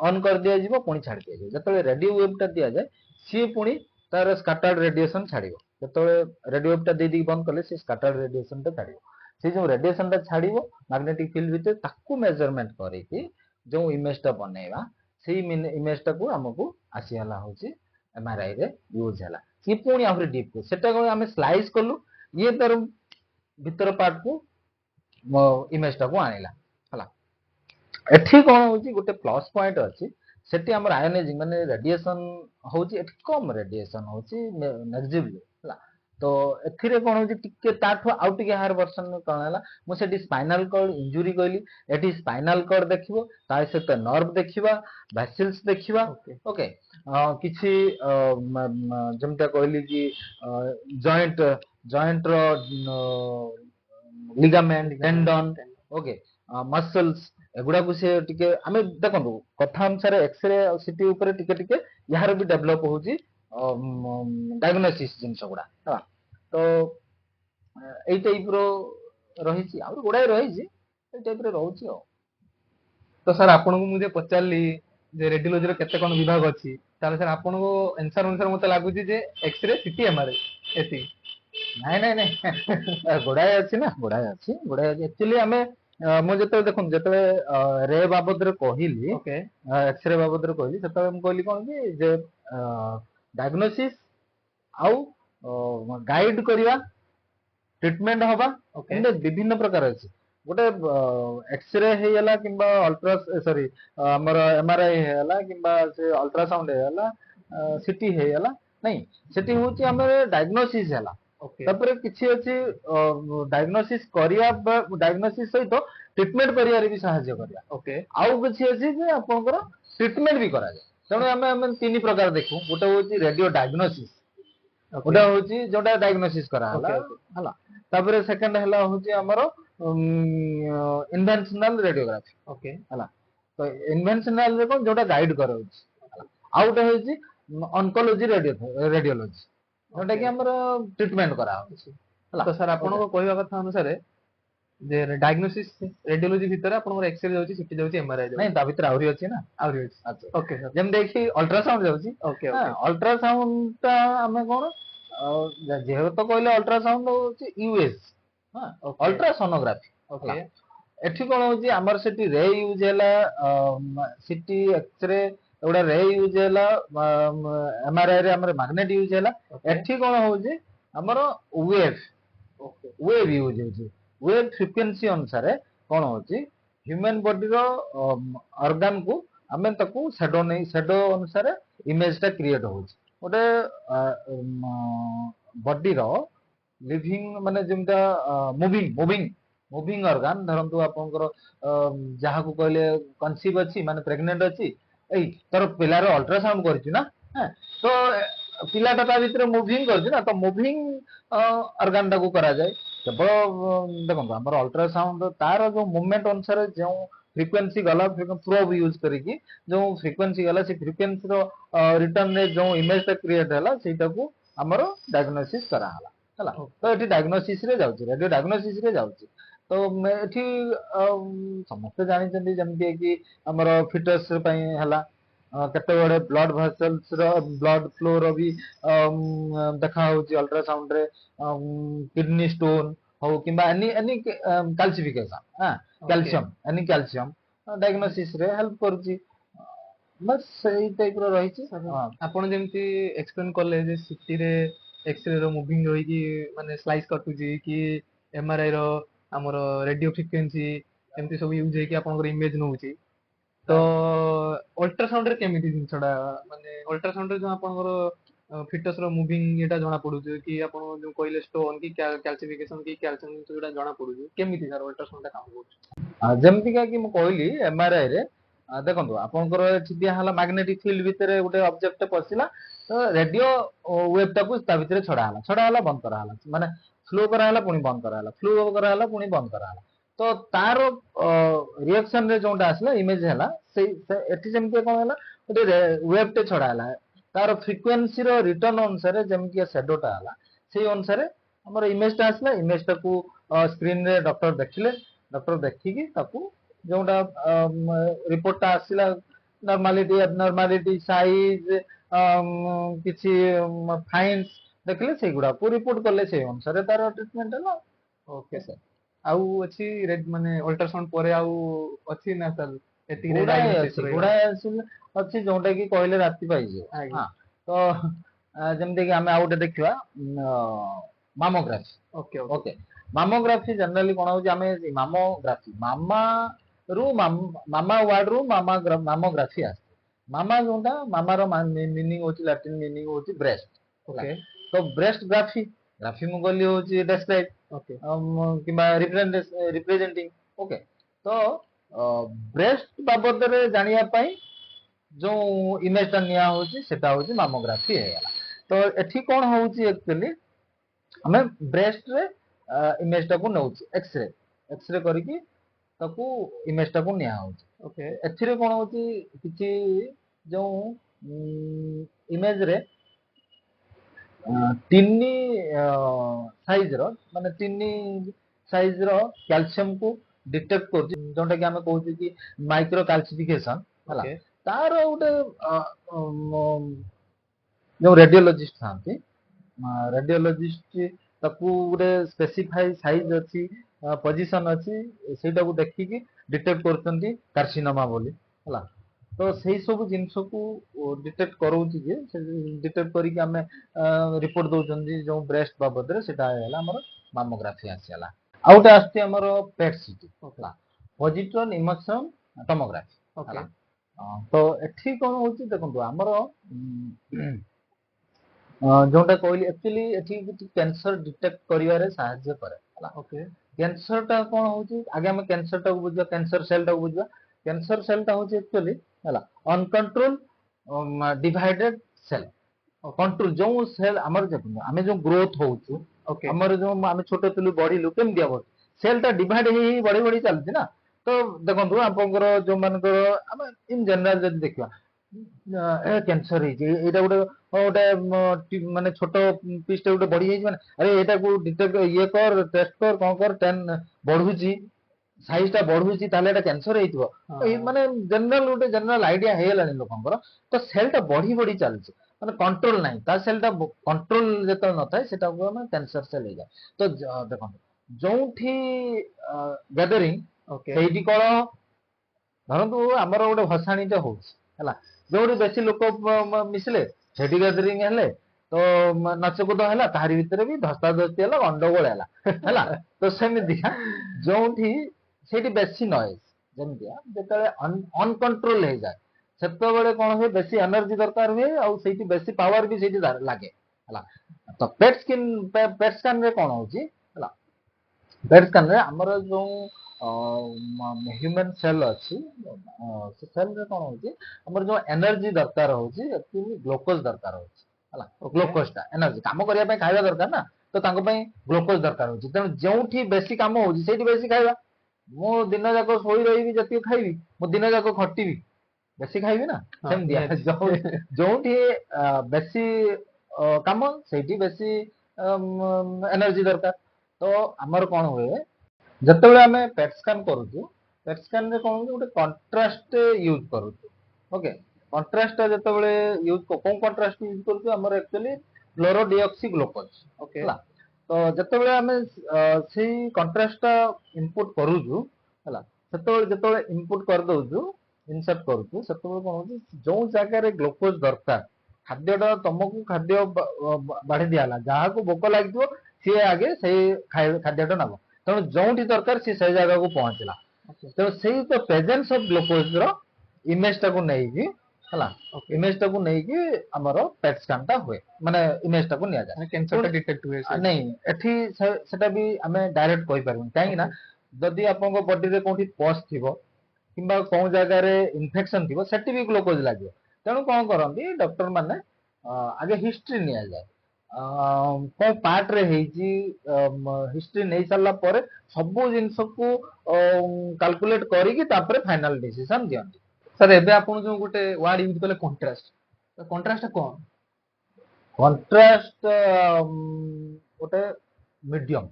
ऑन कर दिया जीवो पुणी छाड़ दिया जाय जतबेले रेडियो वेव ता दिया जाय सी पुणी तार स्कैटर्ड रेडिएशन छाड़िबो जतबेले रेडियो वेव ता दे दी बंद करले सी स्कैटर्ड रेडिएशन ता छाड़िबो से जो रेडिएशन ता छाड़िबो मैग्नेटिक फील्ड भितर ताकू मेजरमेंट करे कि जो इमेज ता बनेबा सेही इमेज ता को हमकु आसी हला होची एमआरआई रे यूज हला ये पुणी आहुरी डीप को सेटा को आमे स्लाइस कलु ये तार भीतर पार्ट को इमेज टा को आनिला हला एठी कोन होची गोटे प्लस पॉइंट अछि सेठी हमर आयोनाइजिंग माने रेडिएशन होची एठी कम रेडिएशन होची नेग्लिजिबल हला तो एथिरे कोन होची टिके ताठो आउट के हायर वर्जन कोन हला मु सेठी स्पाइनल कॉर्ड इंजुरी कहली एठी स्पाइनल कॉर्ड देखिबो ताय सहित नर्व देखिबा वेसल्स देखिबा ओके किछि जमता कहली कि जॉइंट जॉइंट रो लिगामेंट टेंडन ओके मसल्स एगुड़ा को से टिके आमे देखंतु कथा अनुसार एक्सरे और सीटी ऊपर टिके टिके यार भी डेवलप होची डायग्नोसिस जिंस गुड़ा हा तो एई टाइप रो रहिची और गुड़ा रहिची एई टाइप रो रहउची हो तो सर आपन को मुझे पचारली जे रेडियोलॉजी रो केते कोन विभाग अछि ताले सर आपन को आंसर अनुसार मते लागुची जे एक्सरे सीटी एमआरआई एती नहीं नहीं नहीं गुड़ाए अच्छी ना गुड़ाए अच्छी एक्चुअली आमे मु जते देखुन जते रे बाबद रे कहली ओके एक्सरे बाबद रे कहली सेते हम कहली कोन कि जे डायग्नोसिस आउ गाइड करिया ट्रीटमेंट हवा ओके विभिन्न प्रकार अछि गोटे एक्सरे हेयला किंबा अल्ट्रा सॉरी हमर एमआरआई हेयला किंबा से अल्ट्रासाउंड हेयला सीटी हेयला नहीं सेटी होची हमर डायग्नोसिस हेला तापर किछि अछि डायग्नोसिस करिया डायग्नोसिस सहित ट्रीटमेंट करिया रे भी सहायता करिया ओके आउ किछि अछि जे आपनकर ट्रीटमेंट भी करा जाय तणे हमें तीन प्रकार देखु गोटे होची रेडियो डायग्नोसिस गोटे होची जोटा डायग्नोसिस करा हला हला तापर सेकंड हला होची हमर इन्वेंशनल रेडियोग्राफी ओके हला तो इन्वेंशनल रे कोन जोटा गाइड करउची आउ गोटे होची ऑन्कोलॉजी रेडियोलॉजी जोटा कि हमर ट्रीटमेंट करा होची हला तो सर आपन को कहवा कथा अनुसार जे डायग्नोसिस रेडियोलॉजी भीतर आपन एक्सरे जाउची सीटी जाउची एमआरआई नहीं ता भीतर आउरी अछि ना आउरी अछि अच्छा ओके सर जेम देखि अल्ट्रासाउंड जाउची ओके हां ओके अल्ट्रासाउंड ता हमें कोन जेहे तो कहले अल्ट्रासाउंड होची यूएस हां अल्ट्रासोनोग्राफी ओके एठी कोन होची हमर सेठी रे यूज हैला सीटी एक्सरे एउडा रे यूज हैला एमआरआई रे हमर मैग्नेट यूज हैला एठी कोन होची हमर वेव ओके वेव यूज होची वेव फ्रीक्वेंसी अनुसार कोन होची ह्यूमन बॉडी रो ऑर्गन को हमें तको शैडो अनुसार इमेज टा क्रिएट होची गोटे बॉडी रो लिविंग माने जेमता मुविंग ऑर्गन धरंतु आपनकर जहा को कहले कंसीव अछि माने प्रेग्नेंट अछि एई तर पिलार अल्ट्रासाउंड करछि ना तो पिलाटा ता भीतर मुविंग करछि ना तो मुविंग ऑर्गन टा को करा जाय केवल देखो हमर अल्ट्रासाउंड तार जो मूवमेंट अनुसार जो फ्रीक्वेंसी गला प्रोब यूज करिकी जो फ्रीक्वेंसी गला से फ्रीक्वेंसी रो रिटर्न रे जो इमेज टा क्रिएट हला सेटा को हमर डायग्नोसिस करा हला हला तो एठी डायग्नोसिस रे जाउची रेडियो डायग्नोसिस रे जाउची तो एठी समस्त जानि चंदी जमती कि हमर फिटस पई हला केते बडे ब्लड वेसल्स रो ब्लड फ्लो रो भी देखा होची अल्ट्रासाउंड रे किडनी स्टोन हो किंबा एनी कैल्सिफिकेशन हां कैल्शियम एनी कैल्शियम डायग्नोसिस रे हेल्प करूची बस सही टाइप रो रहिची आपण जेमती एक्सप्लेन करले जे सीटी रे एक्सरे रो मूविंग होई कि माने स्लाइस कटुची कि एमआरआई रो हमर रेडियो फ्रीक्वेंसी एमती सब यूज हे कि आपण इमेज नउची तो अल्ट्रासाउंड रे केमिति जिंसडा माने अल्ट्रासाउंड रे जो आपण फिटस रो मूविंग एटा जणा पडुची कि आपण जो कहले स्टोन कि कैल्सिफिकेशन कि कैल्शियम जोटा जणा पडुची केमिति सर अल्ट्रासाउंड टा काम होची जेमति का कि म कहली एमआरआई रे देखंतु आपनकर एठी दिया हला मैग्नेटिक फील्ड भीतर गोटे ऑब्जेक्ट पसिला तो रेडियो वेव टा को ता भीतर छडा हला बंद करा हला माने फ्लो करा हला पुनी बंद करा हला फ्लो करा हला पुनी बंद करा हला तो तार रिएक्शन रे जोंटा आसला इमेज हला से एठी जेमति कोन हला गोटे वेव टे छडा हला तार फ्रीक्वेंसी रो रिटर्न अनुसार जेमति शैडो टा हला से अनुसार हमर इमेज टा आसला इमेज टा को स्क्रीन रे डॉक्टर देखि कि ताकू जोंटा रिपोर्ट टा आसिला नॉर्मलिटी एबनॉर्मलिटी साइज किछि फाइंड्स देखले से गुडा को रिपोर्ट करले से अनुसार तार ट्रीटमेंट हला ओके सर आउ अछि रेड माने अल्ट्रासाउंड परे आउ अछि ना सर एति रे गुडा डायग्नोसिस अछि जोंटा कि कहले राति पाइ जे हां तो ଯେମିତି କି ଆମେ ଆଉ ଗୋଟେ ଦେଖିବା mammography. Okay okay, mammography generally କଣ ହଉଛି, ଆମେ ମାମୋଗ୍ରାଫି ମାମା ୱାର୍ଡ ରୁ ମାମୋଗ୍ରାଫି ଆସେ। ମାମା ଯୋଉଟା, ମାମାର ମିନିଂ ହଉଛି, ଲାଟିନ ମିନିଂ ହଉଛି ବ୍ରେଷ୍ଟ। ଓକେ ତ ବ୍ରେଷ୍ଟ ଗ୍ରାଫି, ଗ୍ରାଫି ମୁଁ କହିଲି ହଉଛି ଡେସ୍କ୍ରାଇବ ଓକେ କିମ୍ବା ରିପ୍ରେଜେଣ୍ଟିଂ। ଓକେ, ତ ବ୍ରେଷ୍ଟ ବାବଦରେ ଜାଣିବା ପାଇଁ ଯୋଉ ଇମେଜ ଟା ନିଆ ହଉଛି ସେଟା ହଉଛି ମାମୋଗ୍ରାଫି ହେଇଗଲା। ତ ଏଠି କଣ ହଉଛି ଆକ୍ଚୁଆଲି, ଆମେ ବ୍ରେଷ୍ଟ ରେ ଇମେଜ ଟାକୁ ନଉଛୁ, ଏକ୍ସରେ କରିକି ତାକୁ ଇମେଜ ଟାକୁ ନିଆ ହଉଛି। ଓକେ ଏଥିରେ କଣ ହଉଛି, କିଛି ଯୋଉ ଇମେଜ ରେ ତିନି ସାଇଜ ର, ମାନେ ତିନି ସାଇଜ ର କ୍ୟାଲସିୟମ କୁ ଡିଟେକ୍ଟ କରୁଛି, ଯୋଉଟା କି ଆମେ କହୁଛେ କି ମାଇକ୍ରୋ କାଲସିଫିକେସନ ହେଲା। ଓକେ ତାର ଗୋଟେ ଯୋଉ ରେଡିଓଲୋଜିଷ୍ଟ ଥାନ୍ତି, ରେଡିଓଲୋଜିଷ୍ଟ ତାକୁ ଗୋଟେ ସ୍ପେସିଫାଇ ସାଇଜ ଅଛି, ପୋଜିସନ ଅଛି, ସେଇଟାକୁ ଦେଖିକି ଡିଟେକ୍ଟ କରୁଛନ୍ତି କାର୍ସିନୋମା ବୋଲି ହେଲା। ତ ସେଇ ସବୁ ଜିନିଷକୁ ଡିଟେକ୍ଟ କରଉଛି, ଯେ ଡିଟେକ୍ଟ କରିକି ଆମେ ରିପୋର୍ଟ ଦଉଛନ୍ତି ଯୋଉ ବ୍ରେଷ୍ଟ ବାବଦରେ, ସେଟା ହେଲା ଆମର ମାମୋଗ୍ରାଫି ଆସିଗଲା। ଆଉ ଗୋଟେ ଆସୁଛି ଆମର ପେଟ୍ ସିଟି ହେଲା, ପଜିଟ୍ରନ୍ ଇମର୍ସନ ଟୋମୋଗ୍ରାଫି ହେଲା। ତ ଏଠି କଣ ହଉଛି ଦେଖନ୍ତୁ, ଆମର ଯୋଉଟା କହିଲି ଆକ୍ଚୁଆଲି ଏଠି କ୍ୟାନ୍ସର ଡିଟେକ୍ଟ କରିବାରେ ସାହାଯ୍ୟ କରେ ହେଲା। ଓକେ କ୍ୟାନ୍ସର ଟା କଣ ହଉଛି, ଆगे ଆମେ କ୍ୟାନ୍ସର ଟାକୁ ବୁଝିବା, କ୍ୟାନ୍ସର ସେଲ୍ ଟାକୁ ବୁଝିବା। କ୍ୟାନ୍ସର ସେଲ୍ ଟା ହଉଛି ଆକ୍ଚୁଆଲି ହେଲା ଅନକଣ୍ଟ୍ରୋଲ ଡିଭାଇଡେଡ ସେଲ୍। କଣ୍ଟ୍ରୋଲ ଯୋଉ ସେଲ୍ ଆମର, ଦେଖନ୍ତୁ ଆମେ ଯୋଉ ଗ୍ରୋଥ ହଉଛୁ, ଓକେ ଆମର ଯୋଉ ଆମେ ଛୋଟ ଥିଲୁ ବଢିଲୁ, କେମିତି ହବ, ସେଲ୍ ଟା ଡିଭାଇଡ ହେଇ ହେଇ ବଢି ବଢି ଚାଲୁଛି ନା। ତ ଦେଖନ୍ତୁ ଆପଣଙ୍କର ଯୋଉମାନଙ୍କର, ଆମେ ଇନ ଜେନେରାଲ ଯଦି ଦେଖିବା, କ୍ୟାନ୍ସର ହେଇଛି, ଏଇଟା ଗୋଟେ ମାନେ ଛୋଟ ପିସ୍ ଟା ଗୋଟେ ବଢି ଯାଇଛି, ମାନେ ଆରେ ଏଇଟାକୁ ଡିଟେକ୍ଟ ଇଏ କର, ଟେଷ୍ଟ କର, କଣ କର, ବଢୁଛି, ସାଇଜ ଟା ବଢୁଛି, ତାହେଲେ ଏଟା କ୍ୟାନ୍ସର ହେଇଥିବ। ମାନେ ଜେନେରାଲ ଗୋଟେ ଜେନେରାଲ ଆଇଡିଆ ହେଇଗଲାଣି ଲୋକଙ୍କର। ତ ସେଲ୍ ଟା ବଢି ବଢି ଚାଲିଛି, ମାନେ କଣ୍ଟ୍ରୋଲ ନାହିଁ, ତା ସେଲ୍ ଟା କଣ୍ଟ୍ରୋଲ ଯେତେବେଳେ ନଥାଏ, ସେଟାକୁ ଆମେ କ୍ୟାନ୍ସର ସେଲ୍ ହେଇଯାଏ। ତ ଦେଖନ୍ତୁ, ଯୋଉଠି ଗ୍ୟାଦରିଂ ସେଇଠି କଣ, ଧରନ୍ତୁ ଆମର ଗୋଟେ ଭସାଣିଟେ ହଉଛି ହେଲା, ଯୋଉଠି ବେଶୀ ଲୋକ ମିଶିଲେ ସେଠି ଗ୍ୟାଦରିଂ ହେଲେ, ତ ନାଚକୁଦ ହେଲା, ତାହାରି ଭିତରେ ବି ଧସ୍ତାଧସ୍ତି ହେଲା, ଗଣ୍ଡଗୋଳ ହେଲା ହେଲା। ତ ସେମିତିକା ଯୋଉଠି ସେଇଠି ବେଶୀ ନଏଜ, ଯେମିତିଆ ଯେତେବେଳେ ଅନକଣ୍ଟ୍ରୋଲ ହେଇଯାଏ, ସେତେବେଳେ କଣ ହୁଏ, ବେଶୀ ଏନର୍ଜି ଦରକାର ହୁଏ, ଆଉ ସେଇଠି ବେଶୀ ପାୱାର ବି ସେଇଠି ଲାଗେ ହେଲା। ତ ପେଟ୍ ସ୍କାନ ରେ କଣ ହଉଛି ହେଲା, ପେଟ୍ ସ୍କାନ ରେ ଆମର ଯୋଉ ହ୍ୟୁମାନ ସେଲ୍ ଅଛି, ସେ ସେଲ୍ ରେ କଣ ହଉଛି, ଆମର ଯୋଉ ଏନର୍ଜି ଦରକାର ହଉଛି, ଆକ୍ଚୁଆଲି ଗ୍ଲୁକୋଜ ଦରକାର ହଉଛି ହେଲା। ଗ୍ଲୁକୋଜ ଟା ଏନର୍ଜି, କାମ କରିବା ପାଇଁ ଖାଇବା ଦରକାର ନା, ତ ତାଙ୍କ ପାଇଁ ଗ୍ଲୁକୋଜ ଦରକାର ହଉଛି। ତେଣୁ ଯୋଉଠି ବେଶୀ କାମ ହଉଛି ସେଇଠି ବେଶୀ ଖାଇବା। ମୁଁ ଦିନ ଯାକ ଶୋଇ ରହିବି, ଯେତିକି ଖାଇବି, ମୁଁ ଦିନ ଯାକ ଖଟିବି, ବେଶୀ ଖାଇବି ନା। ସେମିତିଆ ଯୋଉଠି ବେଶୀ କାମ, ସେଇଠି ବେଶୀ ଏନର୍ଜି ଦରକାର। ତ ଆମର କଣ ହୁଏ, ଯେତେବେଳେ ଆମେ ପେଟ୍ ସ୍କାନ କରୁଛୁ, ପେଟ୍ ସ୍କାନ ରେ କଣ ହଉଛି, ଗୋଟେ କଣ୍ଟ୍ରାଷ୍ଟ ୟୁଜ କରୁଛୁ। ଓକେ, କଣ୍ଟ୍ରାଷ୍ଟ ଟା ଯେତେବେଳେ ୟୁଜ, କୋଉ କଣ୍ଟ୍ରାଷ୍ଟ ୟୁଜ କରୁଛୁ, ଆମର ଆକ୍ଚୁଆଲି ଫ୍ଲୋରୋ ଡିଅକ୍ସି ଗ୍ଲୁକୋଜ ହେଲା। ତ ଯେତେବେଳେ ଆମେ ସେଇ କଣ୍ଟ୍ରାଷ୍ଟ ଟା ଇନପୁଟ କରୁଛୁ ହେଲା, ଯେତେବେଳେ ଇନପୁଟ କରିଦଉଛୁ, ଇନସର୍ଟ କରୁଛୁ, ସେତେବେଳେ କଣ ହଉଛି, ଯୋଉ ଜାଗାରେ ଗ୍ଲୁକୋଜ ଦରକାର, ଖାଦ୍ୟଟା ତମକୁ ଖାଦ୍ୟ ବାଢି ଦିଆହେଲା, ଯାହାକୁ ଭୋକ ଲାଗିଥିବ ସିଏ ଆଗେ ସେଇ ଖାଦ୍ୟଟା ନବ। ତେଣୁ ଯୋଉଠି ଦରକାର ସିଏ ସେଇ ଜାଗାକୁ ପହଞ୍ଚିଲା। ତେଣୁ ସେଇ ତ ପ୍ରେଜେନ୍ସ ଅଫ ଗ୍ଲୁକୋଜ ର ଇମେଜ ଟାକୁ ନେଇକି ହେଲା, ଇମେଜ ଟାକୁ ନେଇକି ଆମର ପେଟ୍ ସ୍କାନ ଟା ହୁଏ, ମାନେ ଇମେଜ ଟାକୁ ନିଆଯାଏ, କ୍ୟାନ୍ସର ଡିଟେକ୍ଟ ହୁଏ। ନାଇଁ, ଏଠି ସେଟା ବି ଆମେ ଡାଇରେକ୍ଟ କହିପାରିବୁନି, କାହିଁକି ନା ଯଦି ଆପଣଙ୍କ ବଡିରେ କୋଉଠି ପସ୍ ଥିବ କିମ୍ବା କୋଉ ଜାଗାରେ ଇନଫେକ୍ସନ ଥିବ, ସେଠି ବି ଗ୍ଲୁକୋଜ ଲାଗିବ। ତେଣୁ କଣ କରନ୍ତି ଡକ୍ଟର ମାନେ, ଆଗେ ହିଷ୍ଟ୍ରି ନିଆଯାଏ, କୋଉ ପାର୍ଟ ରେ ହେଇଛି, ହିଷ୍ଟ୍ରି ନେଇ ସାରିଲା ପରେ ସବୁ ଜିନିଷକୁ କାଲକୁଲେଟ କରିକି ତାପରେ ଫାଇନାଲ ଡିସିସନ ଦିଅନ୍ତି। ସାର୍ ଏବେ ଆପଣ ଯୋଉ ଗୋଟେ ୱାର୍ଡ ୟୁଜ କଲେ କଣ୍ଟ୍ରାଷ୍ଟ, କଣ୍ଟ୍ରାଷ୍ଟ କଣ? କଣ୍ଟ୍ରାଷ୍ଟ ଗୋଟେ ମିଡିୟମ,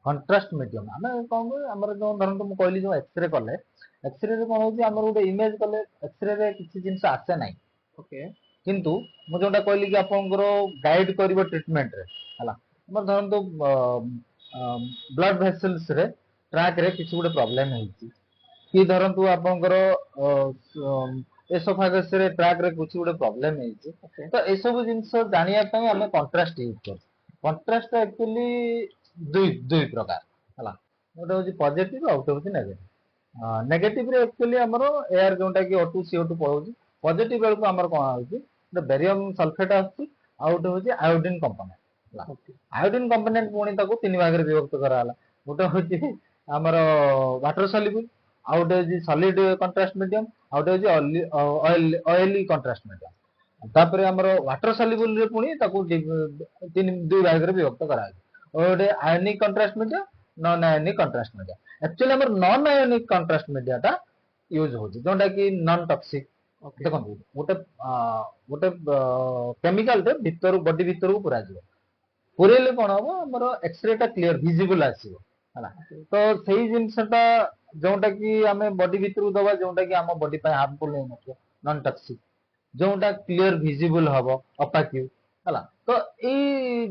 କଣ୍ଟ୍ରାଷ୍ଟ ମିଡିୟମ। ଆମେ କଣ କରୁ, ଆମର ଯୋଉ ଧରନ୍ତୁ ମୁଁ କହିଲି ଯୋଉ ଏକ୍ସରେ କଲେ, ଏକ୍ସରେ ରେ କଣ ହଉଛି, ଆମର ଗୋଟେ ଇମେଜ କଲେ ଏକ୍ସରେ ରେ କିଛି ଜିନିଷ ଆସେ ନାହିଁ। ଓକେ, କିନ୍ତୁ ମୁଁ ଯୋଉଟା କହିଲି କି ଆପଣଙ୍କର ଗାଇଡ କରିବ ଟ୍ରିଟମେଣ୍ଟରେ ହେଲା, ଆମର ଧରନ୍ତୁ ବ୍ଲଡ ଭେସେଲ୍ସ ରେ, ଟ୍ରାକ୍ ରେ କିଛି ଗୋଟେ ପ୍ରୋବ୍ଲେମ ହେଇଛି, କି ଧରନ୍ତୁ ଆପଣଙ୍କର एसोफागस रे ट्रैक रे कुछ गोटे प्रॉब्लम है तो ए सब जिंस जानिया पई हमें कंट्रास्ट यूज कर कंट्रास्ट एक्चुअली दुई दुई प्रकार हला गोटे होची पॉजिटिव आउट होची नेगेटिव नेगेटिव रे एक्चुअली हमर एयर जोंटा कि O2 CO2 पळौची पॉजिटिव बेल को हमर कोन होची द बेरियम सल्फेट आछि आउट होची आयोडीन कंपोनेंट आयोडीन कंपोनेंट पुणी ताको तीन भाग रे विभक्त करा हला गोटे होची हमर वाटर सॉल्युबल आउट होची सॉलिड कंट्रास्ट मीडियम आउट होची ऑयली कंट्रास्ट मीडियम तापर हमर वाटर सॉल्युबल रे पुणी ताको तीन दुई भाग रे विभक्त करा गोटे ionic contrast medium non ionic contrast media actually हमर नॉन आयनिक कंट्रास्ट मीडिया टा यूज होची जोंटा कि नॉन टॉक्सिक देखो गोटे गोटे केमिकल टे भीतर बॉडी भीतर को पुरा जिवो पुरेले कोन हो हमर एक्सरे टा क्लियर विजिबल आसीबो हला तो सेही जिंसटा जोंटा कि हमें बॉडी भीतर को दबा जोंटा कि हम बॉडी पे हार्मफुल नै नथो नॉन टॉक्सिक जोंटा क्लियर विजिबल हबो अपाक्यू हला तो ई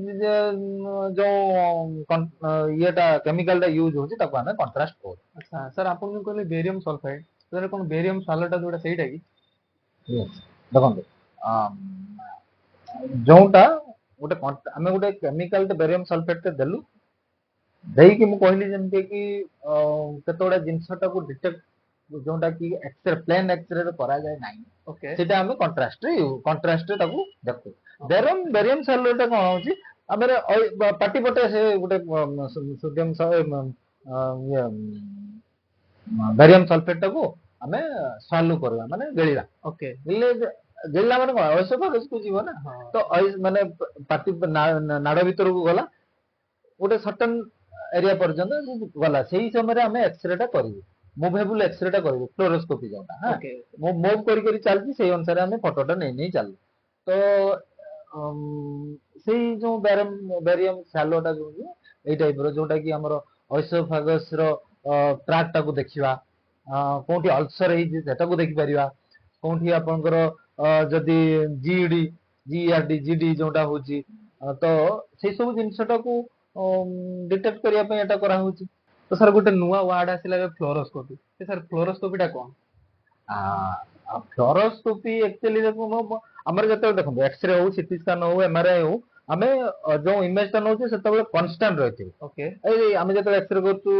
जो येटा केमिकल टा यूज होची ताको हमें कंट्रास्ट को अच्छा सर आपन जो कहले बेरियम सल्फाइड सर कोन बेरियम सालटा जोटा सेटा की देखो जोंटा गोटे हमें गोटे केमिकल बेरियम सल्फेट के देलु देई कि मु कहली जेमते कि केतोडा जिंसटा को डिटेक्ट जोंटा कि एक्सरे प्लेन एक्सरे रे करा जाय नाही ओके सेटा हमें कंट्रास्ट रे ताको देखो बेरियम सल्फेट कोन होची हमरे पाटी पटे से गोटे सोडियम ये बेरियम सल्फेट को हमें सालू करवा माने गळिला ओके गळिला माने कोन औषध को जीव ना तो माने पाटी नाड़ भीतर को गला गोटे सर्टेन एरिया पर्यंत गला सेही समय हमें एक्सरे टा करिवो मूवेबल एक्सरे टा करिवो फ्लोरोस्कोपी जोटा हां मूव करी चलती सेही अनुसार हमें फोटोटा नहीं चल तो सेही जो बेरियम सैलोटा जो एई टाइप रो जोटा कि हमर ऑइसोफागस रो ट्रैक टा को देखिबा कोठी अल्सर हे सेटा को देखि परिबा कोठी आपनकर जदी जीईडी जीडी जोटा होची तो से सब जिंसटा को डिटेक्ट करिया पे एटा करा होची तो सर गोटे नुवा वर्ड आसिला फ्लोरोस्कोपी से सर फ्लोरोस्कोपी टा कोन फ्लोरोस्कोपी एक्चुअली देखो हमर जते देखो एक्सरे हो सीटी स्कैन हो एमआरआई हो हमें जो इमेज ता नोचे सेतबे कांस्टेंट रहती ओके ए हमें जते एक्सरे करतु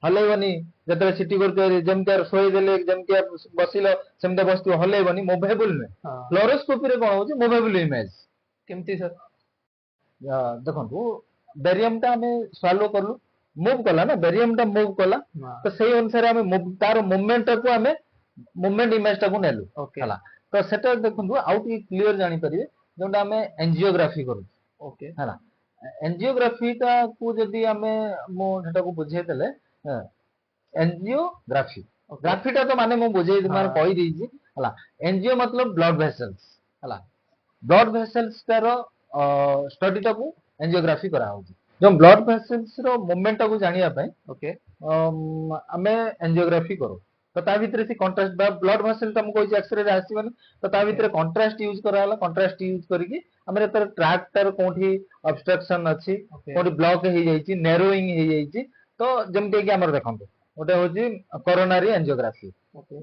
हलेबनी जते सिटी करतु जेमते सोई देले जेमते बसिलो सेमते बस्तु हलेबनी मूवेबल ने फ्लोरोस्कोपी रे कोन होची मूवेबल इमेज केमती सर देखो बेरियम टा हमें स्वालो करलु मूव कला ना बेरियम टा मूव कला तो सेही अनुसार हमें तार मूवमेंट को हमें मूवमेंट इमेज टा को नेलु हला तो सेटा देखंतु आउट क्लियर जानि परिबे जोंटा हमें एंजियोग्राफी करू ओके हला एंजियोग्राफी टा को जदी हमें मो सेटा को बुझे देले एंजियोग्राफी ग्राफी टा तो माने मो बुझे माने कहि दीजी हला एंजियो मतलब ब्लड वेसल्स हला ब्लड वेसल्स तार स्टडी टा को एंजियोग्राफी करा होची जो ब्लड वेसल्स रो मूवमेंट को जानिया पय ओके हमें एंजियोग्राफी करू तो ता भीतर से कंट्रास्ट ब्लड वेसल तुम कोइ एक्सरे रे आसीबनी तो ता भीतर कंट्रास्ट यूज करा हला कंट्रास्ट यूज करके हमरे तर ट्रैक तर कोठी ऑब्स्ट्रक्शन अछि कोठी ब्लॉक हे जाईची नैरोइंग हे जाईची तो जेमते कि हमर देखंतो ओटे होची कोरोनरी एंजियोग्राफी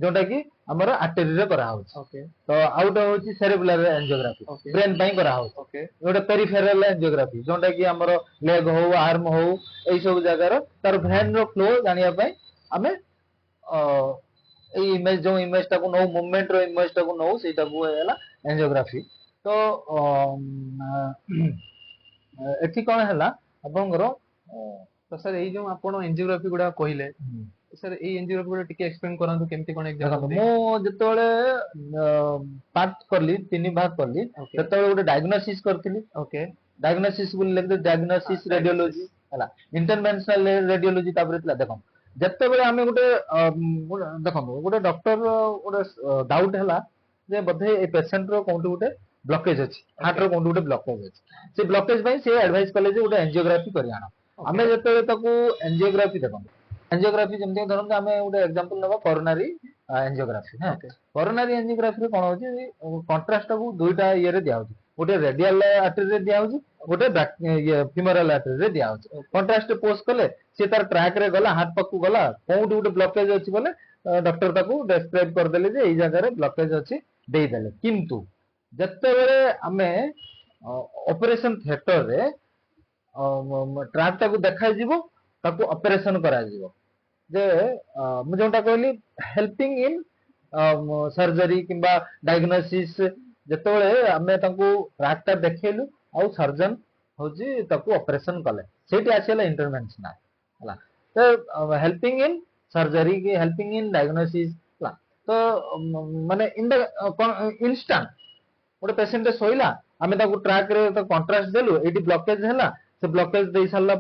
जोटा कि हमर आर्टरी रे करा होची तो आउट होची सेरेब्रल एंजियोग्राफी ब्रेन पई करा होची ओटे पेरिफेरल एंजियोग्राफी जोटा कि हमर लेग हो आर्म हो एई सब जगह रो तर वेन रो फ्लो जानिया पई हमें इमेज जो इमेज टा को नो मूवमेंट रो इमेज टा को नो सेटा को हैला एंजियोग्राफी तो एठी कोन हैला आपनकर तो सर एई जो आपण एंजियोग्राफी गुडा कहिले सर एई एंजियोग्राफी गुडा टिके एक्सप्लेन करंतु केमती कोन एग्जांपल मो जतोले पार्ट करली तीन भाग करली जतोले गोटे डायग्नोसिस करथिली ओके डायग्नोसिस बोल लेके डायग्नोसिस रेडियोलॉजी हैला इंटरवेंशनल रेडियोलॉजी तापर तला देखो जत्ते बेले हमें गोटे देखो गोटे डॉक्टर गोटे डाउट हैला जे बधे ए पेशेंट रो कोंटू गोटे ब्लॉकेज अछि हार्ट रो कोंटू गोटे ब्लॉकेज अछि से ब्लॉकेज भाई से एडवाइस कले जे गोटे एंजियोग्राफी करि आना हमें जत्ते ताकू एंजियोग्राफी देखो एंजियोग्राफी जेमते धरन हमें गोटे एग्जांपल नबा कोरोनरी एंजियोग्राफी हां कोरोनरी एंजियोग्राफी रे कोन होची कंट्रास्ट को दुईटा ये रे दिया होची गोटे रेडियल आर्टरी रे दिया होची गोटे ये फीमोरल आर्टरी रे दिया होची कंट्रास्ट पोस्ट कले से तार ट्रैक रे गला हाथ पक्कू गला कोउठी गोटे ब्लॉकेज अछि बोले डॉक्टर ताकू डिस्क्राइब कर देले जे एई जगह रे ब्लॉकेज अछि देई देले किंतु जत्ते बेले आमे ऑपरेशन थिएटर रे ट्रैक ताकू देखाई जीवो ताकू ऑपरेशन करा जीवो जे मु जोंटा कहली हेल्पिंग इन सर्जरी किंबा डायग्नोसिस जेतबेले आमे ताकू ट्रैक ता देखेलु आउ सर्जन होजी ताकू ऑपरेशन कले सेठी आसेला इंटरवेंशनल हला तो हेल्पिंग इन सर्जरी की हेल्पिंग इन डायग्नोसिस हला तो माने इन द इंस्टेंट गोटे पेशेंट सोइला आमे ताकू ट्रैक रे तो कंट्रास्ट देलु एटी ब्लॉकेज हैला से ब्लॉकेज दे सारला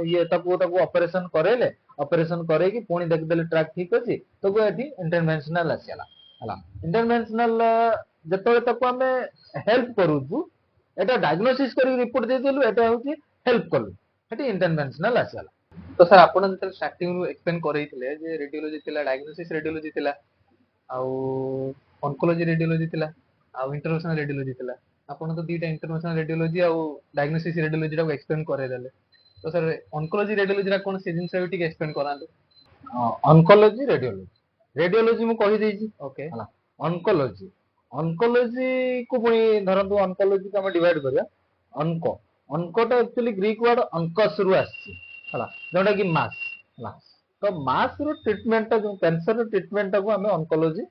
ये ताकू ऑपरेशन करेले ऑपरेशन करे कि पुणी देख देले ट्रैक ठीक अछि तो को एटी इंटरवेंशनल आसेला हला इंटरवेंशनल जतबे ताकू आमे हेल्प करूछु एटा डायग्नोसिस करी रिपोर्ट दे देलु एटा होची हेल्प कलु एटी इंटरवेंशनल आसेला तो सर आपण जते स्टार्टिंग रु एक्सप्लेन करैथिले जे रेडियोलॉजी थिला डायग्नोसिस रेडियोलॉजी थिला आउ ऑन्कोलॉजी रेडियोलॉजी थिला आउ इंटरनेशनल रेडियोलॉजी थिला आपण तो दीटा इंटरनेशनल रेडियोलॉजी आउ डायग्नोसिस रेडियोलॉजी रा एक्सप्लेन करे देले तो सर ऑन्कोलॉजी रेडियोलॉजी रा कोन से जिंस बिटिक एक्सप्लेन करांतु ऑन्कोलॉजी रेडियोलॉजी रेडियोलॉजी मु कहि देछि ओके हला ऑन्कोलॉजी ऑन्कोलॉजी को पुणी धरंतु ऑन्कोलॉजी को हम डिवाइड करिया ऑन्को ऑन्को टा एक्चुअली ग्रीक वर्ड ऑन्कस रु आछि हला जोटा कि मास हला तो मास रो ट्रीटमेंट जो कैंसर रो ट्रीटमेंट को हमें ऑन्कोलॉजी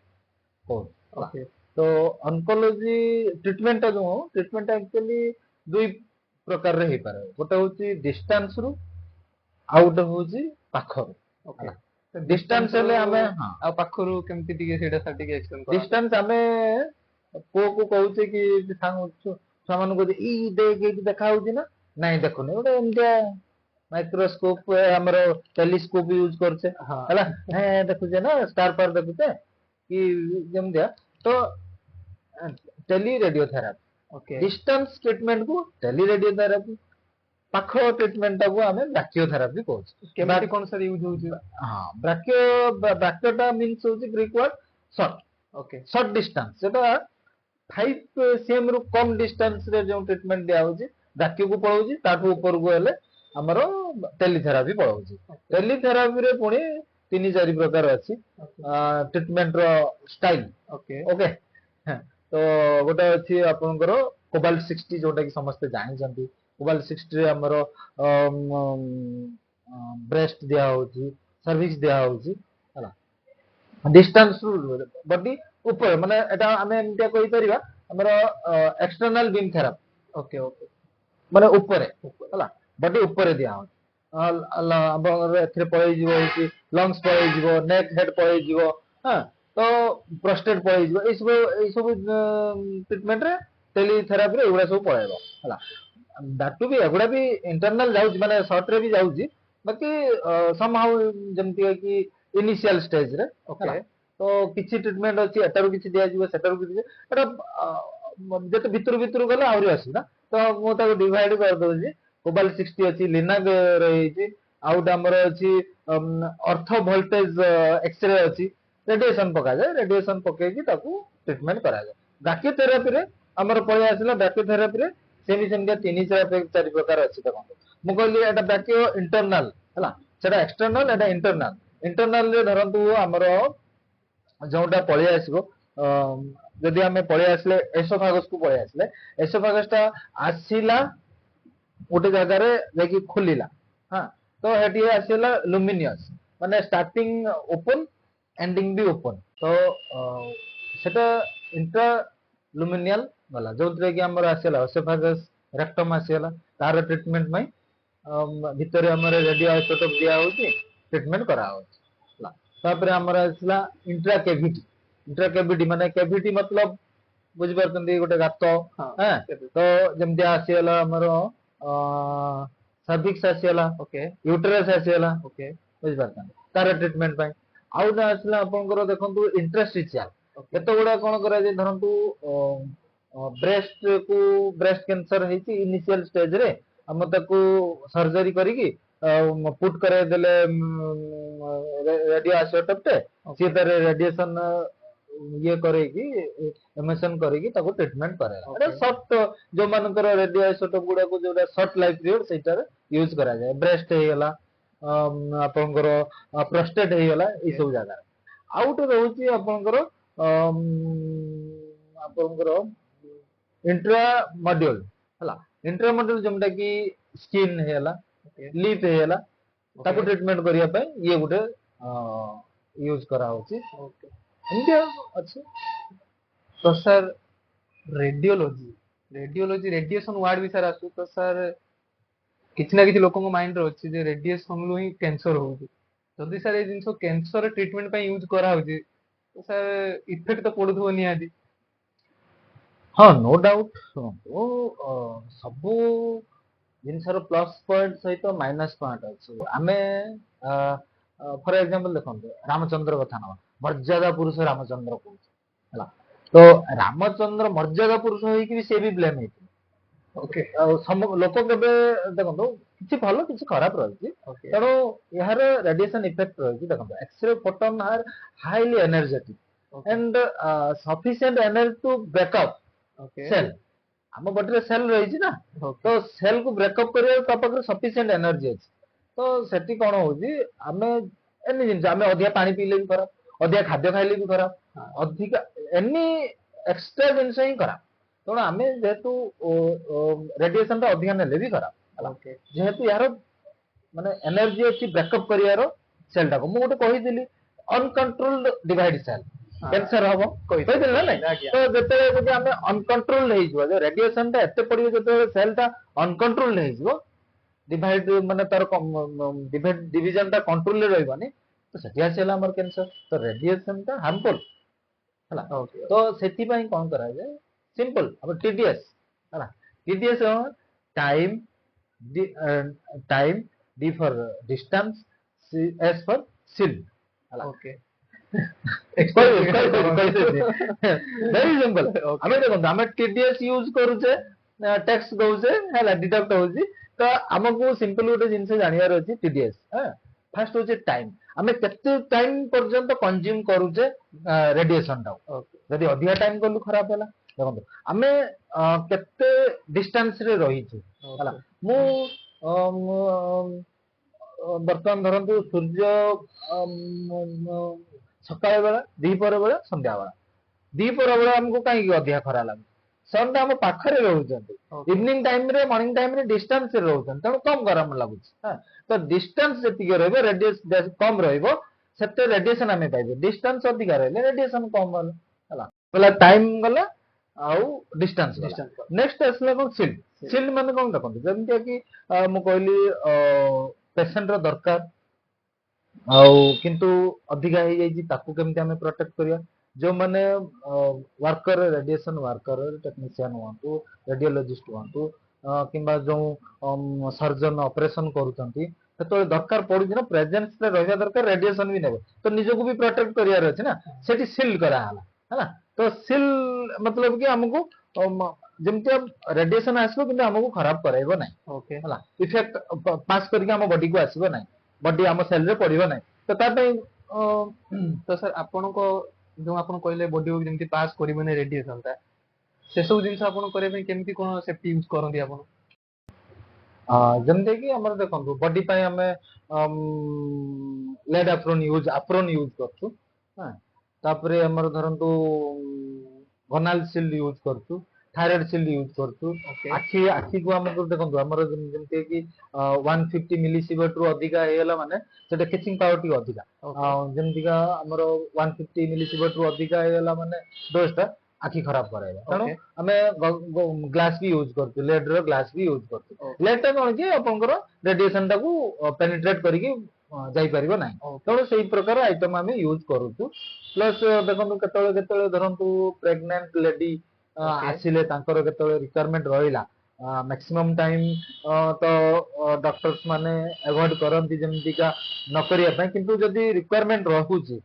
को ओके तो ऑन्कोलॉजी ट्रीटमेंट जो ट्रीटमेंट एक्चुअली दुई प्रकार रे हे पारे गोटे होची डिस्टेंस रु आउट होची पाखर ओके डिस्टेंस हेले हमें हां आ पाखरु केमति टिके सेटा सा टिके एक्सप्लेन करा डिस्टेंस हमें को कहूचे कि सांग सामान को ई देख के देखा होची ना नहीं देखो नहीं ओटे इंडिया माइक्रोस्कोप हमरो टेलीस्कोप यूज करछे हला हे देखु जे ना स्टार पर देखु जे कि जम दिया तो tele radiotherapy okay distance treatment को टेली रेडियोथेरापी पाखो ट्रीटमेंट को हमें ब्रैकियोथेरापी कहू केमति कोन सर यूज होची हां ब्रैकियोटा मींस होची Greek word short okay short distance सेटा 5 cm रु कम डिस्टेंस रे जो ट्रीटमेंट दिया होची ब्रैकियो को पळौची ताठू ऊपर को हेले हमरो टेलीथेरापी पळौची टेलीथेरापी रे पुणी 3-4 प्रकार अछि ट्रीटमेंट रो स्टाइल ओके ओके तो गोटे अछि आपनकर कोबाल्ट 60 जोटा कि समस्त जानि जंती कोबाल्ट 60 रे हमरो ब्रेस्ट दिया होची सर्विक्स दिया होची हला डिस्टेंस बॉडी ऊपर माने एटा हमें इंडिया कोइ परिबा हमरो external beam therapy okay okay माने ऊपर हला बॉडी ऊपर दिया हो अल्लाह एथरे पळै जीवो होची लंग्स पळै जीवो नेक हेड पळै जीवो हां तो प्रोस्टेट पळै जीवो ए सब ट्रीटमेंट रे टेलीथेरापी रे एगुडा सब पळैबो हला दाटू भी एगुडा भी इंटरनल जाउची माने शॉर्ट रे भी जाउची बाकी सम हाउ जेमति कि इनिशियल स्टेज रे ओके तो किछि ट्रीटमेंट अछि एटारो किछि दिया जीवो सेटारो किछि एटा जते भितर भितर गले आउरी आसी ना तो मो ताको डिवाइड कर दउची कोबाल्ट 60 अछि लिनाग रहिछि आउट हमर अछि अर्थ वोल्टेज एक्सरे अछि रेडिएशन पका जाय रेडिएशन पके कि ताको ट्रीटमेंट करा जाय ब्रैकियोथेरापी रे हमर पळे आसिला ब्रैकियोथेरापी रे सेमी सेम 3-4 प्रकार अछि देखो मु कहली एटा ब्रैकियो इंटरनल हला सेटा एक्सटर्नल एटा इंटरनल इंटरनल रे धरंतु हमर जोटा पळे आसीबो जदि हमें पळे आसले एसोफागस को पळे आसले एसोफागस ता आसीला गोटे जगह रे जेकी खुलिला हां तो हेटी आसीला लुमिनियस माने स्टार्टिंग ओपन एंडिंग भी ओपन तो सेटा इंट्रा लुमिनियल वाला जोतरे कि हमर आसीला एसोफागस रेक्टम आसीला तार ट्रीटमेंट में भितरे हमर रेडियो आइसोटोप दिया होची ट्रीटमेंट करा होची तापर हमर आसीला इंट्रा कैविटी माने कैविटी मतलब बुझ परतंदी गोटे गात हां तो जेमति आसीला हमर सर्विक्स आसीला ओके यूटेरस आसीला ओके बुझ परतंदी तार ट्रीटमेंट पय आउ ना आसीला आपनकर देखंतु इंटरस्टिशियल केतो गुडा कोन करा जे धरंतु ब्रेस्ट कैंसर हेची इनिशियल स्टेज रे हम ताको सर्जरी करी की पुट करे देले रेडियो आइसोटोप टे सी तारे रेडिएशन ये करेगी एमिशन करेगी ताको ट्रीटमेंट करेगा Okay. शॉर्ट जो मानकर रेडियो आइसोटोप गुडा को जोटा शॉर्ट लाइफ पीरियड सेटार यूज करा जाए ब्रेस्ट हेगला आपनकर प्रोस्टेट हेगला ई सब जगह आउट रहउची आपनकर आपनकर इंट्रा मॉड्यूल हला इंट्रा मॉड्यूल जमटा कि स्किन हेगला लिप हेगला ताको ट्रीटमेंट करिया पे ये गुटे यूज करा होची इंडिया अच्छे तो सर रेडियोलोजी रेडिएशन वार्ड विषय आसु तो सर किसी ना किसी लोक माइंड अच्छी जे रेडिएशन ही कैंसर होउची जदि सर ये जिनस कैंसर ट्रीटमेंट पे यूज करा होची तो सर इफेक्ट तो पडुथबो निहादी हाँ नो डाउट सब जिनसर प्लस पॉइंट सहित माइनस पॉइंट अच्छे आमे फॉर एग्जांपल देखंतु रामचंद्र कथा नवा मर्यादा पुरुष रामचंद्र कहूँ तो रामचंद्र मर्यादा पुरुष होइकी भी से भी ब्लेम हेति ओके लोक केबे देखंतु किछि भलो किछि खराब रहछि तेणु यार रेडिएशन इफेक्ट रहछि देखंतु x-ray photon are highly energetic and sufficient energy to backup cell ଆମ ବଡିରେ ସେଲ ରହିଛି ନା ତ ସେଲ କୁ ବ୍ରେକଅପ୍ କରିବା ତା ପାଖରେ ସଫିସିଏଣ୍ଟ ଏନର୍ଜି ଅଛି ତ ସେଠି କଣ ହଉଛି ଆମେ ଏନି ଜିନିଷ ଆମେ ଅଧିକା ପାଣି ପିଇଲେ ବି ଖରାପ ଅଧିକା ଖାଦ୍ୟ ଖାଇଲେ ବି ଖରାପ ଅଧିକା ଏନି ଏକ୍ସଟ୍ରା ଜିନିଷ ହିଁ ଖରାପ ତେଣୁ ଆମେ ଯେହେତୁ ରେଡିଏସନ ଟା ଅଧିକା ନେଲେ ବି ଖରାପ ହେଲା ଯେହେତୁ ଏହାର ମାନେ ଏନର୍ଜି ଅଛି ବ୍ରେକଅପ୍ କରିବାର ସେଲ ଟାକୁ ମୁଁ ଗୋଟେ କହିଥିଲି ଅନକଣ୍ଟ୍ରୋଲ୍ଡ ଡିଭାଇଡ ସେଲ कैंसर हम कहते ना नहीं तो जते जदि हम अनकंट्रोल्ड हे जिवो जो रेडिएशन ता एते पडियो जते सेल ता अनकंट्रोल्ड हे जिवो डिवाइड माने तार डिवीजन ता कंट्रोल ले रहबनी तो सेठी आसेला हमर कैंसर तो रेडिएशन ता हार्मफुल हला तो सेठी पई कोन करा जाय सिंपल अब टीडीएस हला TDS time D for distance S for सिल हला ओके वेरी सिंपल हमें देखो हमें टीडीएस यूज करूचे टैक्स दउचे हैला डिडक्ट होची तो हमको सिंपल गोटे जिंस जानियार अछि टीडीएस फर्स्ट होचे टाइम हमें केते टाइम पर्यंत कंज्यूम करूचे रेडिएशन टा यदि अधिका टाइम करलु खराब हैला देखो हमें केते डिस्टेंस रे रही छु हैला मु बर्तमान धरंतु सूर्य सकाळ बेला दीपर बेला संध्या बेला दीपर बेला हमको कहीं अधिका खरा लाग सन टा हम पाखरे रहउछन इवनिंग टाइम रे मॉर्निंग टाइम रे डिस्टेंस रे रहउछन तण कम गरम लागुछ तो डिस्टेंस जति रहबो रेडिएशन कम रहबो सेते रेडिएशन हमें पाइबो डिस्टेंस अधिका रहले रेडिएशन कम होला पहला टाइम गला आउ डिस्टेंस नेक्स्ट असला को सील्ड माने कोन देखंत जेमति कि मु कहली पेशेंट रो दरकार किंतु अधिका हो जाइए ताकू केमती आमे प्रोटेक्ट करिया जो माने वर्कर रेडिएशन वर्कर टेक्नीशियन हुआंतु रेडियोलॉजिस्ट हुआंतु किंबा जो सर्जन ऑपरेशन करूचंती तो दरकार पड़ुछि ना प्रेजेंस रे रहबा दरकार रेडिएशन भी नेबे तो निजो को भी प्रोटेक्ट करियार अछि ना सेठी सील करा हला तो सील मतलब कि हमको जेमति रेडिएशन आसबो किंतु हमको खराब कराइबो नै ओके हला इफेक्ट पास करके हम बॉडी को आसीबो नै बॉडी हम सेल रे पड़िबो नै तो ता पे तो सर आपण को जो आपण कहले बॉडी को जेमति पास करिबो नै रेडिएशन ता से सब जिंस आपण करे पे केमति कोन सेफ्टी यूज करंदी आपण जमते कि हमर देखंतु बॉडी पय हमें लेड एप्रोन यूज करछु हां तापरे हमर धरंतु गोनाल शील्ड यूज करछु थायराइड शील्ड यूज करछु आखी को हमर देखंतु हमर जमते कि 150 मिलीसीवर्ट रु अधिका हेला माने सेटा कैचिंग पावर टी अधिका जेमतिका हमर 150 मिलीसीवर्ट रु अधिका हेला माने डोजटा आखी खराब कराइबा तणो हमें ग्लास भी यूज करछु लेड रो ग्लास भी यूज करछु लेड ता कोन कि आपनकर रेडिएशन टा को पेनिट्रेट करिकि जाई परिबो नै तणो सेही प्रकार आइटम हमें यूज करूछु प्लस देखंतु केतळे धरंतु प्रेग्नेंट लेडी आसिले तांकर केतळे रिक्वायरमेंट रहिला मैक्सिमम टाइम तो डॉक्टर्स माने अवॉइड करंती जेमतिका न करिया पय किंतु जदी रिक्वायरमेंट रहूची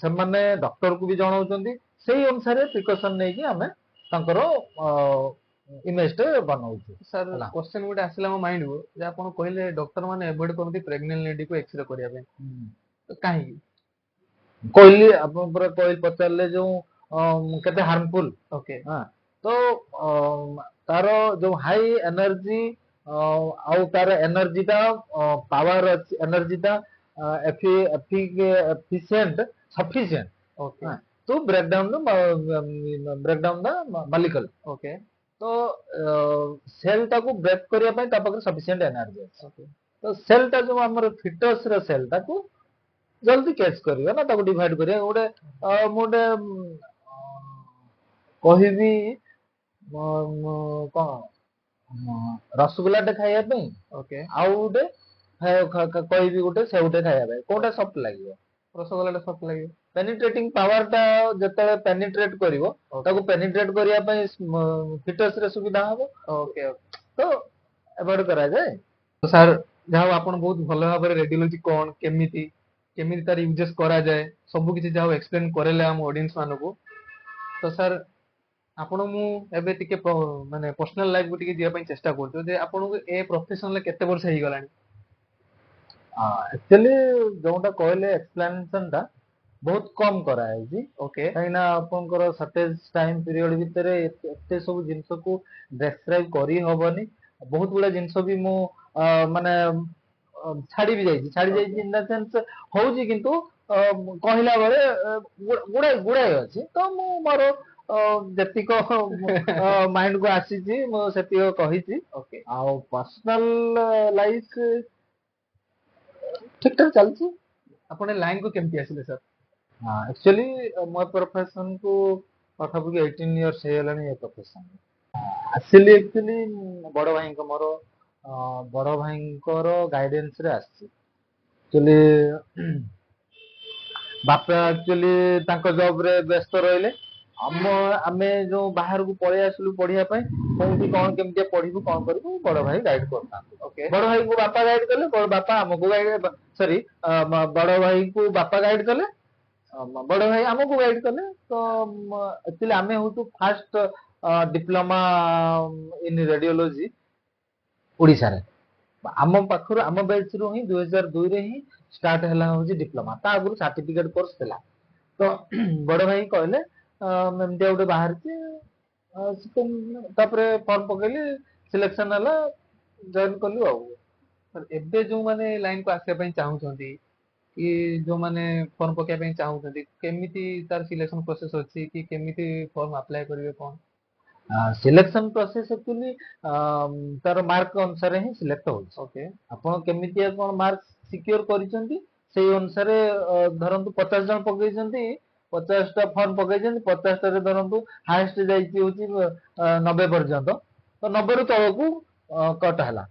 से माने डॉक्टर को भी जणाउचंती सेही अनुसार प्रिकॉशन नै कि हमें तांकर इमेज टे बनाउछु सर क्वेश्चन गुटे आसिला मो माइंड को जे आपण कहले डॉक्टर माने अवॉइड करंती प्रेग्नेंट लेडी को एक्सरे करिया पे तो काहे କହିଲି ଆପଣ ପୁରା କହିଲି ପଚାରିଲେ ଯୋଉ କେତେ ହାର୍ମଫୁଲ ଓକେ ତ ତାର ଯୋଉ ହାଇ ଏନର୍ଜି ଆଉ ତାର ଏନର୍ଜିଟା ପାୱାର ଅଛି ଏନର୍ଜିଟା efficient sufficient okay to break down the molecule okay ତ ସେଲ୍ ଟାକୁ ବ୍ରେକ୍ କରିବା ପାଇଁ ତା ପାଖରେ ସଫିସିଏଣ୍ଟ ଏନର୍ଜି ଅଛି ଓକେ ତ ସେଲ୍ ଟା ଯୋଉ ଆମର ଫିଟସ୍ ର ସେଲ୍ ଟାକୁ ଜଲ୍ଦି କ୍ୟାଚ୍ କରିବେ ନା ତାକୁ ଡିଭାଇଡ୍ କରିବା ଗୋଟେ ମୁଁ ଗୋଟେ କହିବି କଣ ରସଗୋଲାଟେ ଖାଇବା ପାଇଁ ଓକେ ଆଉ ଗୋଟେ କହିବି ଗୋଟେ ସେଉଟେ ଖାଇବା ପାଇଁ କୋଉଟା ସଫ୍ଟ ଲାଗିବ ରସଗୋଲାଟା ସଫ୍ଟ ଲାଗିବ ପେନିଟ୍ରେଟିଂ ପାୱାର ଟା ଯେତେବେଳେ ପେନିଟ୍ରେଟ୍ କରିବ ତାକୁ ପେନିଟ୍ରେଟ୍ କରିବା ପାଇଁ ଫିଟସ୍ ରେ ସୁବିଧା ହବ ଓକେ ତ ଏଭଏଡ୍ କରାଯାଏ ତ ସାର୍ ଯାହା ହଉ ଆପଣ ବହୁତ ଭଲ ଭାବରେ ରେଡିଓଲୋଜି କଣ କେମିତି କେମିତି ତାର ୟୁଜେସ୍ କରାଯାଏ ସବୁ କିଛି ଯାହା ଏକ୍ସପ୍ଲେନ କରେଇଲେ ଆମ ଅଡିଏନ୍ସ ମାନଙ୍କୁ ତ ସାର୍ ଆପଣ ମୁଁ ଏବେ ଟିକେ ମାନେ ପର୍ସନାଲ ଲାଇଫକୁ ଟିକେ ଯିବା ପାଇଁ ଚେଷ୍ଟା କରୁଛୁ ଯେ ଆପଣଙ୍କୁ ଏ ପ୍ରଫେସନରେ କେତେ ବର୍ଷ ହେଇଗଲାଣି ଆକ୍ଚୁଆଲି ଯୋଉଟା କହିଲେ ଏକ୍ସପ୍ଲାନେସନ ଟା ବହୁତ କମ କରାଯାଇଛି ଓକେ କାହିଁକିନା ଆପଣଙ୍କର ସର୍ଟେଜ ଟାଇମ ପିରିୟଡ ଭିତରେ ଏତେ ସବୁ ଜିନିଷକୁ ଡେସ୍କ୍ରାଇବ କରି ହବନି ବହୁତ ଗୁଡା ଜିନିଷ ବି ମୁଁ ମାନେ ଛାଡି ଯାଇଛି ଇନ ଦ ସେନ୍ସ ହଉଛି କିନ୍ତୁ କହିଲା ବେଳେ ଗୁଡାଏ ଅଛି ତ ମୁଁ ମୋର ଯେତିକ ମାଇଣ୍ଡ କୁ ଆସିଛି ମୁଁ ସେତିକ କହିଛି ଓକେ ଆଉ ପର୍ସନାଲ ଲାଇଫ ଠିକ ଠାକ ଚାଲିଛି ଆପଣ ଏ ଲାଇନ କୁ କେମିତି ଆସିଲେ ସାର୍ ଆକ୍ଚୁଆଲି ମୋ ପ୍ରଫେସନ କୁ ପାଖାପାଖି 18 ଇୟର୍ସ ହେଇଗଲାଣି ଏ ପ୍ରଫେସନ ଆସିଲି ଆକ୍ଚୁଆଲି ବଡ ଭାଇଙ୍କ ମୋର ବଡ ଭାଇଙ୍କର ଗାଇଡେନ୍ସ ରେ ଆସିଛି ଆକ୍ଚୁଆଲି ବାପା ଆକ୍ଚୁଆଲି ତାଙ୍କ ଜବ ରେ ବ୍ୟସ୍ତ ରହିଲେ ଆମେ ଯୋଉ ବାହାରକୁ ପଳେଇ ଆସିଲୁ ପଢିବା ପାଇଁ କୋଉଠି କଣ କେମିତି ପଢିବୁ କଣ କରିବୁ ବଡ ଭାଇ ଗାଇଡ କରିଥାନ୍ତି ଓକେ ବଡ ଭାଇକୁ ବାପା ଗାଇଡ କଲେ ବାପା ଆମକୁ ଗାଇଡ ସରି ବଡ ଭାଇକୁ ବାପା ଗାଇଡ କଲେ ବଡ ଭାଇ ଆମକୁ ଗାଇଡ କଲେ ତ ଆକ୍ଚୁଆଲି ଆମେ ହଉଛୁ ଫାଷ୍ଟ ଡିପ୍ଲୋମା ଇନ୍ ରେଡିଓଲୋଜି ଓଡିଶାରେ ଆମ ପାଖରୁ ଆମ ବ୍ୟାଚ ରୁ ହିଁ 2002 ରେ ହିଁ ଷ୍ଟାର୍ଟ ହେଲା ହଉଛି ଡିପ୍ଲୋମା ତା ଆଗରୁ ସାର୍ଟିଫିକେଟ କୋର୍ସ ଥିଲା ତ ବଡ ଭାଇ କହିଲେ ଏମିତିଆ ଗୋଟେ ବାହାରିଛି ତାପରେ ଫର୍ମ ପକେଇଲି ସିଲେକ୍ସନ ହେଲା ଜଏନ କଲୁ ଆଉ ଏବେ ଯୋଉମାନେ ଲାଇନକୁ ଆସିବା ପାଇଁ ଚାହୁଁଛନ୍ତି କି ଯୋଉମାନେ ଫର୍ମ ପକେଇବା ପାଇଁ ଚାହୁଁଛନ୍ତି କେମିତି ତାର ସିଲେକ୍ସନ ପ୍ରୋସେସ ଅଛି କି କେମିତି ଫର୍ମ ଆପ୍ଲାଏ କରିବେ କଣ ସିଲେକ୍ସନ ପ୍ରୋସେସ ଆକ୍ଚୁଆଲି ତାର ମାର୍କ ଅନୁସାରେ ହିଁ ସିଲେକ୍ଟ ହଉଛି ଓକେ ଆପଣ କେମିତିଆ କଣ ମାର୍କ ସିକ୍ୟୁର କରିଛନ୍ତି ସେଇ ଅନୁସାରେ ଧରନ୍ତୁ 50 ଜଣ ପକେଇଛନ୍ତି 50ଟା ଫର୍ମ ପକେଇଛନ୍ତି 50ଟାରେ ଧରନ୍ତୁ ହାଏଷ୍ଟ ଯାଇଛି ହଉଛି 90 ପର୍ଯ୍ୟନ୍ତ ତ 90 ରୁ ତଳକୁ କଟ ହେଲା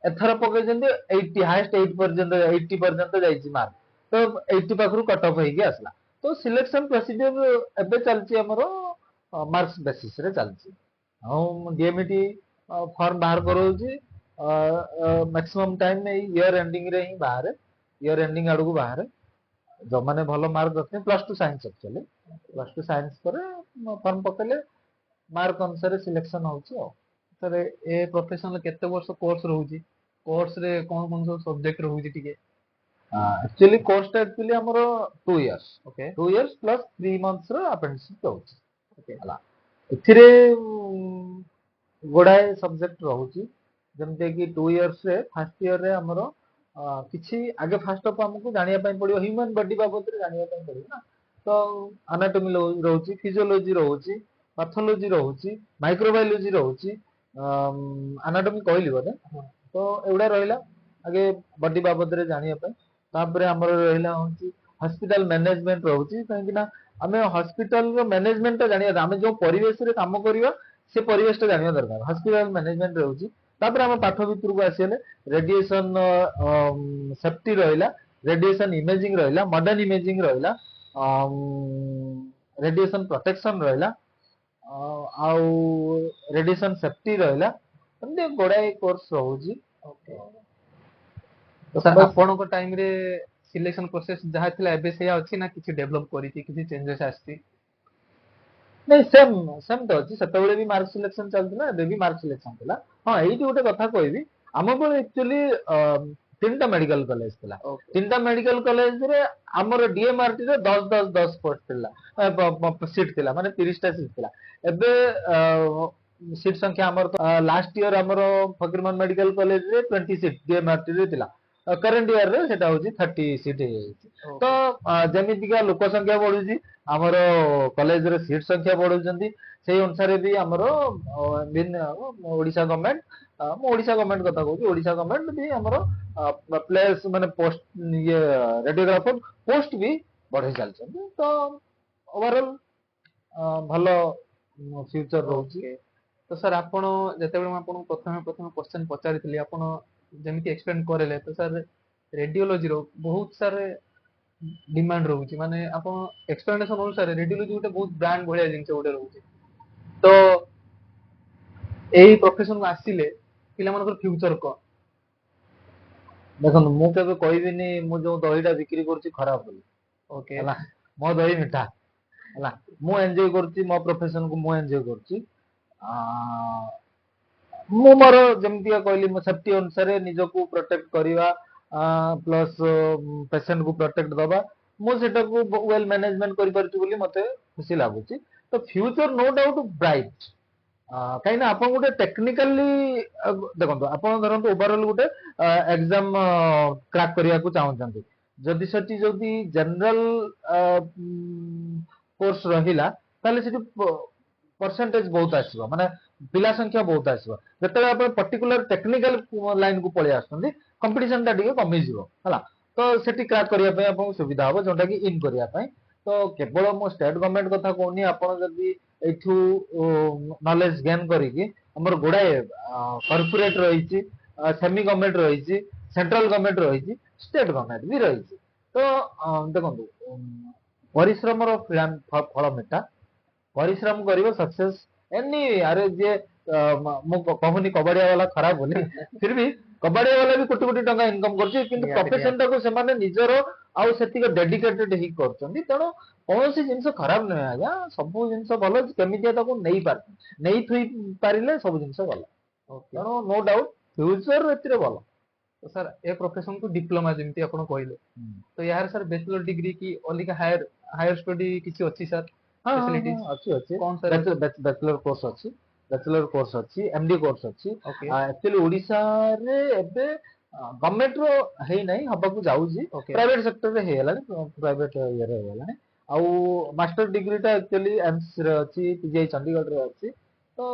ଏଥର ପକେଇଛନ୍ତି 80 ହାଏଷ୍ଟ 80 ପର୍ଯ୍ୟନ୍ତ ଯାଇଛି ମାର୍କ ତ 80 ପାଖରୁ କଟ ଅଫ୍ ହେଇକି ଆସିଲା ତ ସିଲେକ୍ସନ ପ୍ରୋସିଡିୟର ଏବେ ଚାଲିଛି ଆମର ମାର୍କସ ବେସିସ ରେ ଚାଲିଛି ଆଉ ଡିଏମଇଟି ଫର୍ମ ବାହାର କରାଉଛି ମ୍ୟାକ୍ସିମମ୍ ଟାଇମ ଏଇ ଇୟର ଏଣ୍ଡିଂ ରେ ହିଁ ବାହାରେ ଇୟର ଏଣ୍ଡିଂ ଆଡକୁ ବାହାରେ ଯୋଉମାନେ ଭଲ ମାର୍କ ରଖିଛନ୍ତି +2 ସାଇନ୍ସ ଆକ୍ଚୁଆଲି +2 ସାଇନ୍ସ ପରେ ଫର୍ମ ପକେଇଲେ ମାର୍କ ଅନୁସାରେ ସିଲେକ୍ସନ ହଉଛି ଆଉ ସାର୍ ଏ ପ୍ରଫେସନରେ କେତେ ବର୍ଷ କୋର୍ସ ରହୁଛି କୋର୍ସରେ କଣ କଣ ସବୁ ସବଜେକ୍ଟ ରହୁଛି ଟିକେ ଆକ୍ଚୁଆଲି କୋର୍ସଟା ଆକ୍ଚୁଆଲି ଆମର 2 years okay 2 years plus 3 months ର ଆପେଣ୍ଡିସିପ ରହୁଛି ଓକେ ହେଲା ଏଥିରେ ଗୁଡାଏ ସବଜେକ୍ଟ ରହୁଛି ଯେମିତି କି 2 ଇୟର୍ସ ରେ ଫାର୍ଷ୍ଟ ଇୟର ରେ ଆମର କିଛି ଆଗେ ଫାର୍ଷ୍ଟ ଅଫ୍ ଆମକୁ ଜାଣିବା ପାଇଁ ପଡିବ ହ୍ୟୁମାନ ବଡି ବାବଦରେ ଜାଣିବା ପାଇଁ ପଡିବ ନା ତ ଆନାଟୋମି ରହୁଛି ଫିଜିଓଲୋଜି ରହୁଛି ପାଥୋଲୋଜି ରହୁଛି ମାଇକ୍ରୋବାୟୋଲୋଜି ରହୁଛି ଆନାଟୋମି କହିଲି ବୋଧେ ତ ଏଗୁଡା ରହିଲା ଆଗେ ବଡି ବାବଦରେ ଜାଣିବା ପାଇଁ ତାପରେ ଆମର ରହିଲା ହଉଛି ହସ୍ପିଟାଲ ମ୍ୟାନେଜମେଣ୍ଟ ରହୁଛି କାହିଁକି ନା ଆମେ ହସ୍ପିଟାଲର ମ୍ୟାନେଜମେଣ୍ଟ ଟା ଜାଣିବା ଆମେ ଯୋଉ ପରିବେଶରେ କାମ କରିବା ସେ ପରିବେଶଟା ଜାଣିବା ଦରକାର ହସ୍ପିଟାଲ ମ୍ୟାନେଜମେଣ୍ଟ ରହୁଛି ତାପରେ ଆମ ପାଠ ଭିତରକୁ ଆସିଗଲେ ରେଡିଏସନ ସେଫ୍ଟି ରହିଲା ରେଡିଏସନ ଇମେଜିଂ ରହିଲା ମଡର୍ନ ଇମେଜିଂ ରହିଲା ରେଡିଏସନ ପ୍ରୋଟେକ୍ସନ ରହିଲା ଆଉ ରେଡିଏସନ ସେଫ୍ଟି ରହିଲା ଏମିତି ଗୁଡାଏ କୋର୍ସ ରହୁଛି ତ ସାର୍ ଆପଣଙ୍କ ଟାଇମରେ ସିଲେକ୍ସନ ପ୍ରୋସେସ ଯାହା ଥିଲା ଏବେ ସେଇଆ ଅଛି ନା କିଛି ଡେଭଲପ କରିଛି କିଛି ଚେଞ୍ଜେସ ଆସିଛି ନାଇଁ ସେମ ତ ଅଛି ସେତେବେଳେ ବି ମାର୍କ ସିଲେକ୍ସନ ଚାଲିଥିଲା ଏବେ ବି ମାର୍କ ସିଲେକ୍ସନ ଥିଲା ହଁ ଏଇଠି ଗୋଟେ କଥା କହିବି ଆମ ବେଳେ ଆକ୍ଚୁଆଲି तीन मेडिकल कॉलेज थिला ओके तीन मेडिकल कॉलेज रे हमर डीएमआरटी रे 10 पोस्ट थिला सीट थिला माने 30 टा सीट थिला एबे सीट संख्या हमर लास्ट ईयर हमर फकीरमोहन मेडिकल कॉलेज रे 20 सीट डीएमआरटी रे थिला करंट ईयर रे सेटा होची 30 सीट हे तो जेमितिका लोक संख्या बढ़ुची हमर कॉलेज रे सीट संख्या बढ़ुचंती सेही अनुसार भी हमर ओडिशा गवर्नमेंट ओडिशा गवर्नमेंट कथा कहूँ ओडिशा गवर्नमेंट भी हमर प्लेस माने पोस्ट ये रेडियोग्राफर पोस्ट भी बढ़े चलछन तो ओवरऑल भलो फ्यूचर रहउची तो सर आपण जेतेबेले मैं आपण प्रथमे प्रथमे क्वेश्चन पचारिथिली आपण जेमिति एक्सप्लेन करले तो सर रेडियोलॉजी रो बहुत सारे डिमांड रहउची माने आपण एक्सप्लेनेशन अनुसार रेडियोलॉजी गोटे बहुत ब्रांड भलिया जिंस गोटे रहउची तो एही प्रोफेशन को आसिले पिला मानकर फ्यूचर को देखो मु केबे कहबिनी मु जो दहीटा बिक्री करछि खराब बोली ओके हला मो दही मिठा हला मु एन्जॉय करछि मो प्रोफेशन को मु एन्जॉय करछि मु मोर जेमति कहली मु सेफ्टी अनुसार निजको प्रोटेक्ट करिवा प्लस पेशेंट को प्रोटेक्ट दबा मु सेटा को वेल मैनेजमेंट करि परछि बोली मते खुशी लागुछि तो फ्यूचर नो डाउट ब्राइट कहीं ना आपन गोटे टेक्निकली देखो आपन धरंतु ओवरऑल गोटे एग्जाम क्रैक करिया को चाहउछंती जदि सटी जदि जनरल कोर्स रहिला ताले सेठी परसेंटेज बहुत आसीबो माने पिला संख्या बहुत आसीबो जतले आपण पर्टिकुलर टेक्निकल लाइन को पळे आछंती कंपटीशन ता डिगे कमी जिवो हला तो सेठी क्रैक करिया पय आपन सुविधा होबो जोंटा कि इन करिया पय तो केवल मो स्टेट गवर्नमेंट कथा कहनी आपण जदि एठू नॉलेज गेन करिकि हमर गुडाए कॉर्पोरेट रहिछि सेमी गवर्नमेंट रहिछि सेंट्रल गवर्नमेंट रहिछि स्टेट गवर्नमेंट भी रहिछि तो देखंतु परिश्रम रो फल मिठा परिश्रम करिवो सक्सेस एनी अरे जे मु कहूनी कबड्डी वाला खराब बोली फिर भी कबड्डी वाला भी कोटी कोटी टंका इनकम करछि किंतु प्रोफेशन टाको से माने निजरो आउ सेतिक डेडिकेटेड ही करछन्ती तेनो कौनसी जिंस खराब नै आया सब जिंस भलो केमितिया ताको नै थुई पारिले सब जिंस भलो तेनो नो डाउट फ्यूचर एतिरे भलो तो सर ए प्रोफेशन को डिप्लोमा जेमति आपण कहले तो यार सर बैचलर डिग्री की ओलिका हायर स्टडी किछि अछि सर फैसिलिटीज अच्छी अच्छी कौन सर बैचलर कोर्स अच्छी एमडी कोर्स अच्छी ओके एक्चुअली ओडिसा रे एबे गवर्नमेंट रो हेई नै हबा को जाउजी प्राइवेट सेक्टर रे हेला प्राइवेट ये रे हेला आउ मास्टर डिग्री टा एक्चुअली एम्स रे अछि पीजीआई चंडीगढ़ रे अछि तो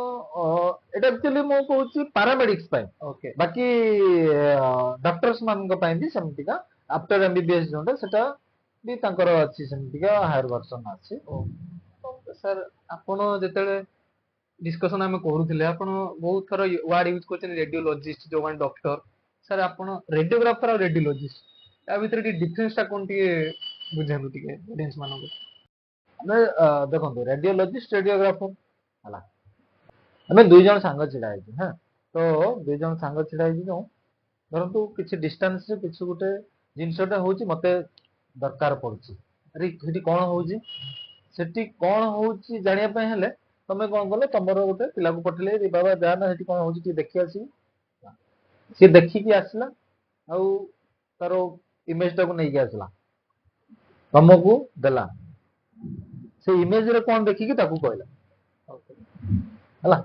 एटा एक्चुअली मो कहूची पैरामेडिक्स पय ओके बाकी डॉक्टर्स मान को पय भी समतिका आफ्टर एमबीबीएस जोंडा सेटा भी तांकर अछि समतिका हायर वर्जन अछि सर आपण जेतेले डिस्कशन आम करूथिले आपण बहुत थर वर्ड यूज करछन रेडियोलॉजिस्ट जो वन डॉक्टर सर आपण रेडियोग्राफर और रेडियोलॉजिस्ट या भीतर डिफरेंस ता कोन टिके बुझाबु टिके ऑडियंस मानको हमें देखो रेडियोलॉजिस्ट रेडियोग्राफर हला हमें दुई जन सांग छिड़ा है हां तो दुई जन सांग छिड़ा है जो परंतु किछि डिस्टेंस से किछि गुटे जिंसटा होची मते दरकार पड़छि अरे हेटी कोन होची सेटी कोन होची जानिया पय हेले तमे कोन गले तमरो गुटे पिला को पठले रे बाबा जा ना हेटी कोन होची ती देखि आसी से देखि कि आसला आ तारो इमेज टा को नै कि आसला तमको देला से इमेज रे कोन देखि कि ताकू कहला हला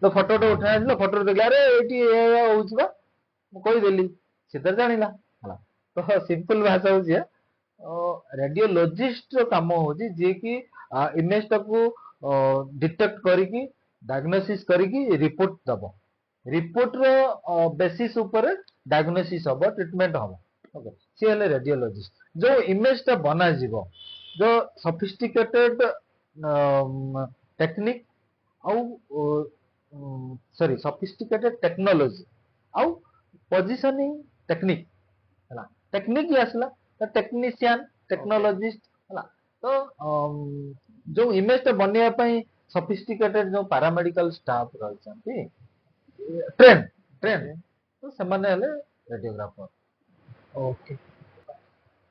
तो फोटो तो उठा आइलो फोटो देखला अरे एटी ए होची बा मु कहि देली से तर जानिला हला तो सिंपल भाषा होची रेडियोलॉजिस्ट रो काम होची जे कि इमेज टाको डिटेक्ट करिकि डायग्नोसिस करिकि रिपोर्ट दबो रिपोर्ट रो बेसिस ऊपर डायग्नोसिस हबो ट्रीटमेंट हबो ओके से हले रेडियोलॉजिस्ट जो इमेज टा बना जीवो जो सोफिस्टिकेटेड टेक्निक आउ सॉरी सोफिस्टिकेटेड टेक्नोलॉजी आउ पोजिशनिंग टेक्निक हला टेक्निक ही आसला तो टेक्नीशियन टेक्नोलॉजिस्ट हला तो जो इमेज टा बनिया पई सोफिस्टिकेटेड जो पैरामेडिकल स्टाफ रहछंती ट्रेन तो समाने हले रेडियोग्राफर ओके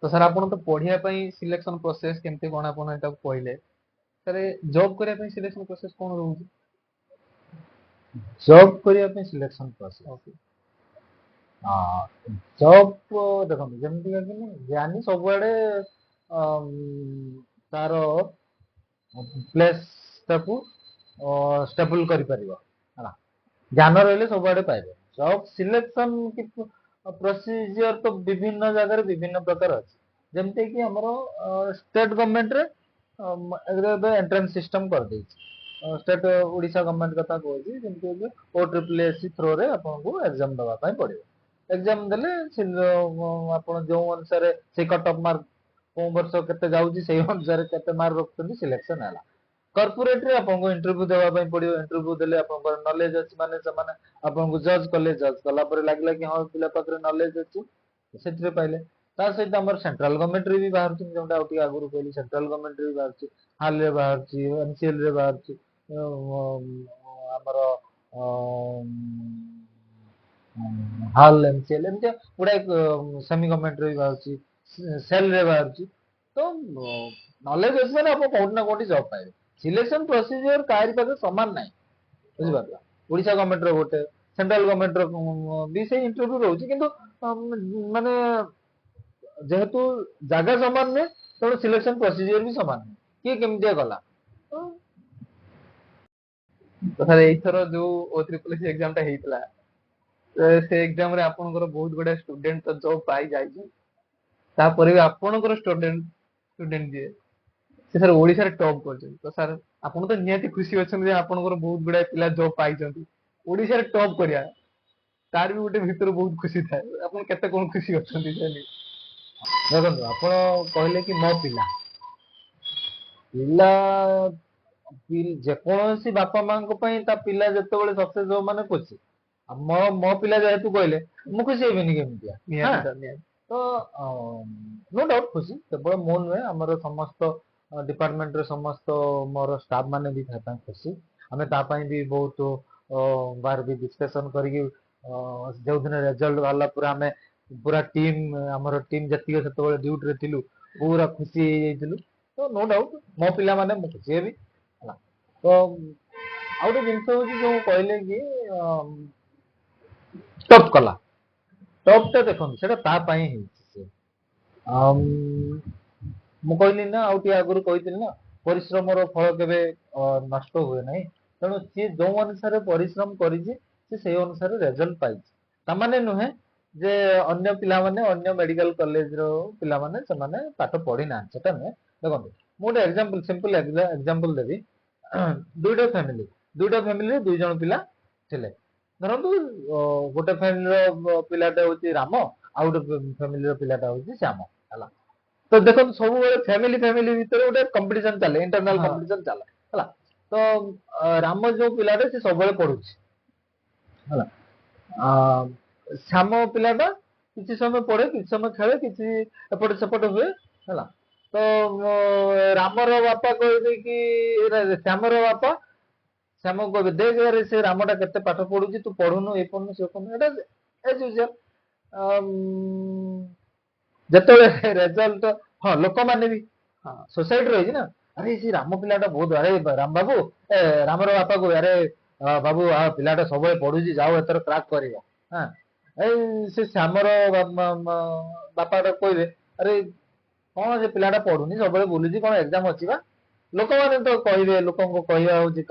तो सर आपण तो पढिया पई सिलेक्शन प्रोसेस केमते कोन आपण एटा कहले सर जॉब करिया पई सिलेक्शन प्रोसेस कोन रहउची जॉब करिया पई सिलेक्शन प्रोसेस ओके ଜବ୍ ଦେଖନ୍ତୁ ଯେମିତି କି ଜ୍ଞାନୀ ସବୁଆଡେ ତାର ପ୍ଲେସ୍ ଟାକୁ ଷ୍ଟେବୁଲ କରିପାରିବ ହେଲା, ଜ୍ଞାନ ରହିଲେ ସବୁଆଡେ ପାଇବେ। ଜବ୍ ସିଲେକ୍ସନ କି ପ୍ରୋସିଜିଅର ତ ବିଭିନ୍ନ ଜାଗାରେ ବିଭିନ୍ନ ପ୍ରକାର ଅଛି। ଯେମିତି କି ଆମର ଷ୍ଟେଟ୍ ଗଭର୍ଣ୍ଣମେଣ୍ଟରେ ଏବେ ଏଣ୍ଟ୍ରାନ୍ସ ସିଷ୍ଟମ କରିଦେଇଛି। ଷ୍ଟେଟ୍ ଓଡ଼ିଶା ଗଭର୍ଣ୍ଣମେଣ୍ଟ କଥା କହୁଛି, ଯେମିତି OSSC ଥ୍ରୋରେ ଆପଣଙ୍କୁ ଏକ୍ଜାମ ଦେବା ପାଇଁ ପଡିବ। ଏକ୍ଜାମ ଦେଲେ ଆପଣ ଯୋଉ ଅନୁସାରେ ସେଇ କଟ୍ ଅଫ୍ ମାର୍କ କୋଉ ବର୍ଷ କେତେ ଯାଉଛି ସେଇ ଅନୁସାରେ କେତେ ମାର୍କ ରଖୁଛନ୍ତି ସିଲେକ୍ସନ ହେଲା। କର୍ପୋରେଟରେ ଆପଣଙ୍କୁ ଇଣ୍ଟରଭ୍ୟୁ ଦେବା ପାଇଁ ପଡିବ। ଇଣ୍ଟରଭ୍ୟୁ ଦେଲେ ଆପଣଙ୍କର ନଲେଜ ଅଛି ମାନେ ସେମାନେ ଆପଣଙ୍କୁ ଜଜ୍ କଲେ, ଜଜ୍ କଲା ପରେ ଲାଗିଲା କି ହଁ ପିଲା ପାଖରେ ନଲେଜ ଅଛି, ସେଥିରେ ପାଇଲେ। ତା ସହିତ ଆମର ସେଣ୍ଟ୍ରାଲ ଗଭର୍ଣ୍ଣମେଣ୍ଟରେ ବି ବାହାରୁଛି, ଯୋଉଟା ଆଉ ଟିକେ ଆଗରୁ କହିଲି ସେଣ୍ଟ୍ରାଲ ଗଭର୍ଣ୍ଣମେଣ୍ଟରେ ବି ବାହାରୁଛି, ହାଲରେ ବାହାରୁଛି, MCL ରେ ବାହାରୁଛି, ଆମର ହାଲ MCL ଏମିତି ଗୁଡାଏ ସେମି ଗଭର୍ଣ୍ଣମେଣ୍ଟରେ ବି ବାହାରୁଛି, ସେଲ୍ ରେ ବାହାରୁଛି। ତ ନଲେଜ ଅଛି ମାନେ ଆପଣ କୋଉଠି ନା କୋଉଠି ଜବ୍ ପାଇବେ। ସିଲେକ୍ସନ ପ୍ରୋସିଜିଅର କାହାରି ପାଖରେ ସମାନ ନାହିଁ, ବୁଝିପାରିଲ। ଓଡ଼ିଶା ଗଭର୍ଣ୍ଣମେଣ୍ଟର ଗୋଟେ, ସେଣ୍ଟ୍ରାଲ ଗଭର୍ଣ୍ଣମେଣ୍ଟର ବି ସେଇ ଇଣ୍ଟରଭ୍ୟୁ ରହୁଛି, କିନ୍ତୁ ମାନେ ଯେହେତୁ ଜାଗା ସମାନ ନୁହେଁ ତେଣୁ ସିଲେକ୍ସନ ପ୍ରୋସିଜିଅର ବି ସମାନ ନୁହେଁ, କିଏ କେମିତିଆ ଗଲା। ତଥାପି ଏଇଥର ଯୋଉ OSSC ଏକ୍ଜାମ ଟା ହେଇଥିଲା, ସେ ଏକ୍ଜାମ ରେ ଆପଣଙ୍କର ବହୁତ ଗୁଡାଏ ଷ୍ଟୁଡେଣ୍ଟ ତ ଜବ୍ ପାଇ ଯାଇଛନ୍ତି, ତାପରେ ବି ଆପଣଙ୍କର ଷ୍ଟୁଡେଣ୍ଟ ଯିଏ ସେ ସାର୍ ଓଡିଶାରେ ଟପ୍ କରିଛନ୍ତି। ତ ସାର୍ ଆପଣ ତ ନିହାତି ଖୁସି ଅଛନ୍ତି ଯେ ଆପଣଙ୍କର ବହୁତ ଗୁଡାଏ ପିଲା ଜବ୍ ପାଇଛନ୍ତି। ଓଡିଶାରେ ଟପ୍ କରିବା ତାର ବି ଗୋଟେ ଭିତରେ ବହୁତ ଖୁସି ଥାଏ। ଆପଣ କେତେ କଣ ଖୁସି ଅଛନ୍ତି ସେ ନେଇ? ଦେଖନ୍ତୁ ଆପଣ କହିଲେ କି ମୋ ପିଲା ଯେକୌଣସି ବାପା ମାଙ୍କ ପାଇଁ ତା ପିଲା ଯେତେବେଳେ ସକ୍ସେସ୍ ହବ ମାନେ ଖୁସି। ମୋ ପିଲା ଯେହେତୁ କହିଲେ ମୁଁ ଖୁସି ହେବିନି କେମିତିଆ? ନିହାତି ସାର୍, ନିହାତି। ତ ନୋ ଡାଉଟ୍ ଖୁସି। କେବଳ ମୁଁ ନୁହେଁ, ଆମର ସମସ୍ତ ଡିପାର୍ଟମେଣ୍ଟରେ ସମସ୍ତ ମୋର ଷ୍ଟାଫ୍ ମାନେ ବି ତା ପାଇଁ ଖୁସି। ଆମେ ତା ପାଇଁ ବି ବହୁତ ବାର ବି ଡିସ୍କସନ୍ କରିକି ଯୋଉଦିନ ରେଜଲ୍ଟ ବାହାରିଲା ପୁରା ଟିମ୍, ଆମର ଟିମ୍ ଯେତିକି ସେତେବେଳେ ଡ୍ୟୁଟିରେ ଥିଲୁ ପୁରା ଖୁସି ହେଇଯାଇଥିଲୁ। ତ ନୋ ଡାଉଟ୍ ମୋ ପିଲାମାନେ ମୁଁ ଖୁସି ହେବି ହେଲା। ତ ଆଉ ଗୋଟେ ଜିନିଷ ହଉଛି ଯୋଉ କହିଲେ କି ଟପ୍ କଲା, ଟପ୍ ଟା ଦେଖନ୍ତୁ ସେଟା ତା ପାଇଁ ହେଇଛି। ସେ ମୁଁ କହିଲି ନା, ଆଉ ଟିକେ ଆଗରୁ କହିଥିଲି ନା, ପରିଶ୍ରମର ଫଳ କେବେ ନଷ୍ଟ ହୁଏ ନାହିଁ। ତେଣୁ ସିଏ ଯୋଉ ଅନୁସାରେ ପରିଶ୍ରମ କରିଛି ସେ ସେଇ ଅନୁସାରେ ରେଜଲ୍ଟ ପାଇଛି। ତାମାନେ ନୁହେଁ ଯେ ଅନ୍ୟ ପିଲାମାନେ, ଅନ୍ୟ ମେଡିକାଲ କଲେଜର ପିଲାମାନେ ସେମାନେ ପାଠ ପଢି ନାହାନ୍ତି, ସେଟା ନୁହେଁ। ଦେଖନ୍ତୁ ମୁଁ ଗୋଟେ ସିମ୍ପଲ ଏକ୍ସାମ୍ପଲ ଦେବି। ଦୁଇଟା ଫ୍ୟାମିଲିରେ 2 ଜଣ ପିଲା ଥିଲେ। ଧରନ୍ତୁ ଗୋଟେ ଫ୍ୟାମିଲିର ପିଲାଟା ହଉଛି ରାମ, ଆଉ ଗୋଟେ ଫ୍ୟାମିଲିର ପିଲାଟା ହଉଛି ଶ୍ୟାମ ହେଲା। ତ ଦେଖନ୍ତୁ ସବୁବେଳେ ଫ୍ୟାମିଲି ଭିତରେ ଗୋଟେ କମ୍ପିଟିସନ ଚାଲେ, ଇଣ୍ଟରନାଲ କମ୍ପିଟିସନ ଚାଲେ ହେଲା। ତ ରାମ ଯୋଉ ପିଲାଟା ସେ ସବୁବେଳେ ପଢୁଛି ହେଲା। ଶ୍ୟାମ ପିଲାଟା କିଛି ସମୟ ପଢେ, କିଛି ସମୟ ଖେଳେ, କିଛି ଏପଟ ସେପଟ ହୁଏ ହେଲା। ତ ରାମର ବାପା କହିବେ କି ଶ୍ୟାମର ବାପା ଶ୍ୟାମକୁ କହିବେ ଦେଖ ସେ ରାମଟା କେତେ ପାଠ ପଢୁଛି, ତୁ ପଢୁନୁ, ଏଇ ପଢୁନୁ ସେ ପଢୁନୁ। ଏଟା ଯେତେବେଳେ ରେଜଲ୍ଟ, ହଁ ଲୋକମାନେ ବି ସୋସାଇଟି ରହିଛି ନା, ଆରେ ସେ ରାମ ପିଲାଟା ବହୁତ, ଆରେ ରାମ ବାବୁ ରାମର ବାପା କୁ, ଆରେ ବାବୁ ପିଲାଟା ସବୁବେଳେ ପଢୁଛି, ଯାଉ ଏଥର କ୍ରାକ୍ କରିବ। ଏଇ ସେ ଶ୍ୟାମର ବାପାଟା କହିବେ ଆରେ କଣ ସେ ପିଲାଟା ପଢୁନି, ସବୁବେଳେ ବୁଲୁଛି, କଣ ଏକ୍ଜାମ ଅଛି ବା। ଲୋକମାନେ ତ କହିବେ, ଲୋକଙ୍କ କହିବା ହଉଛି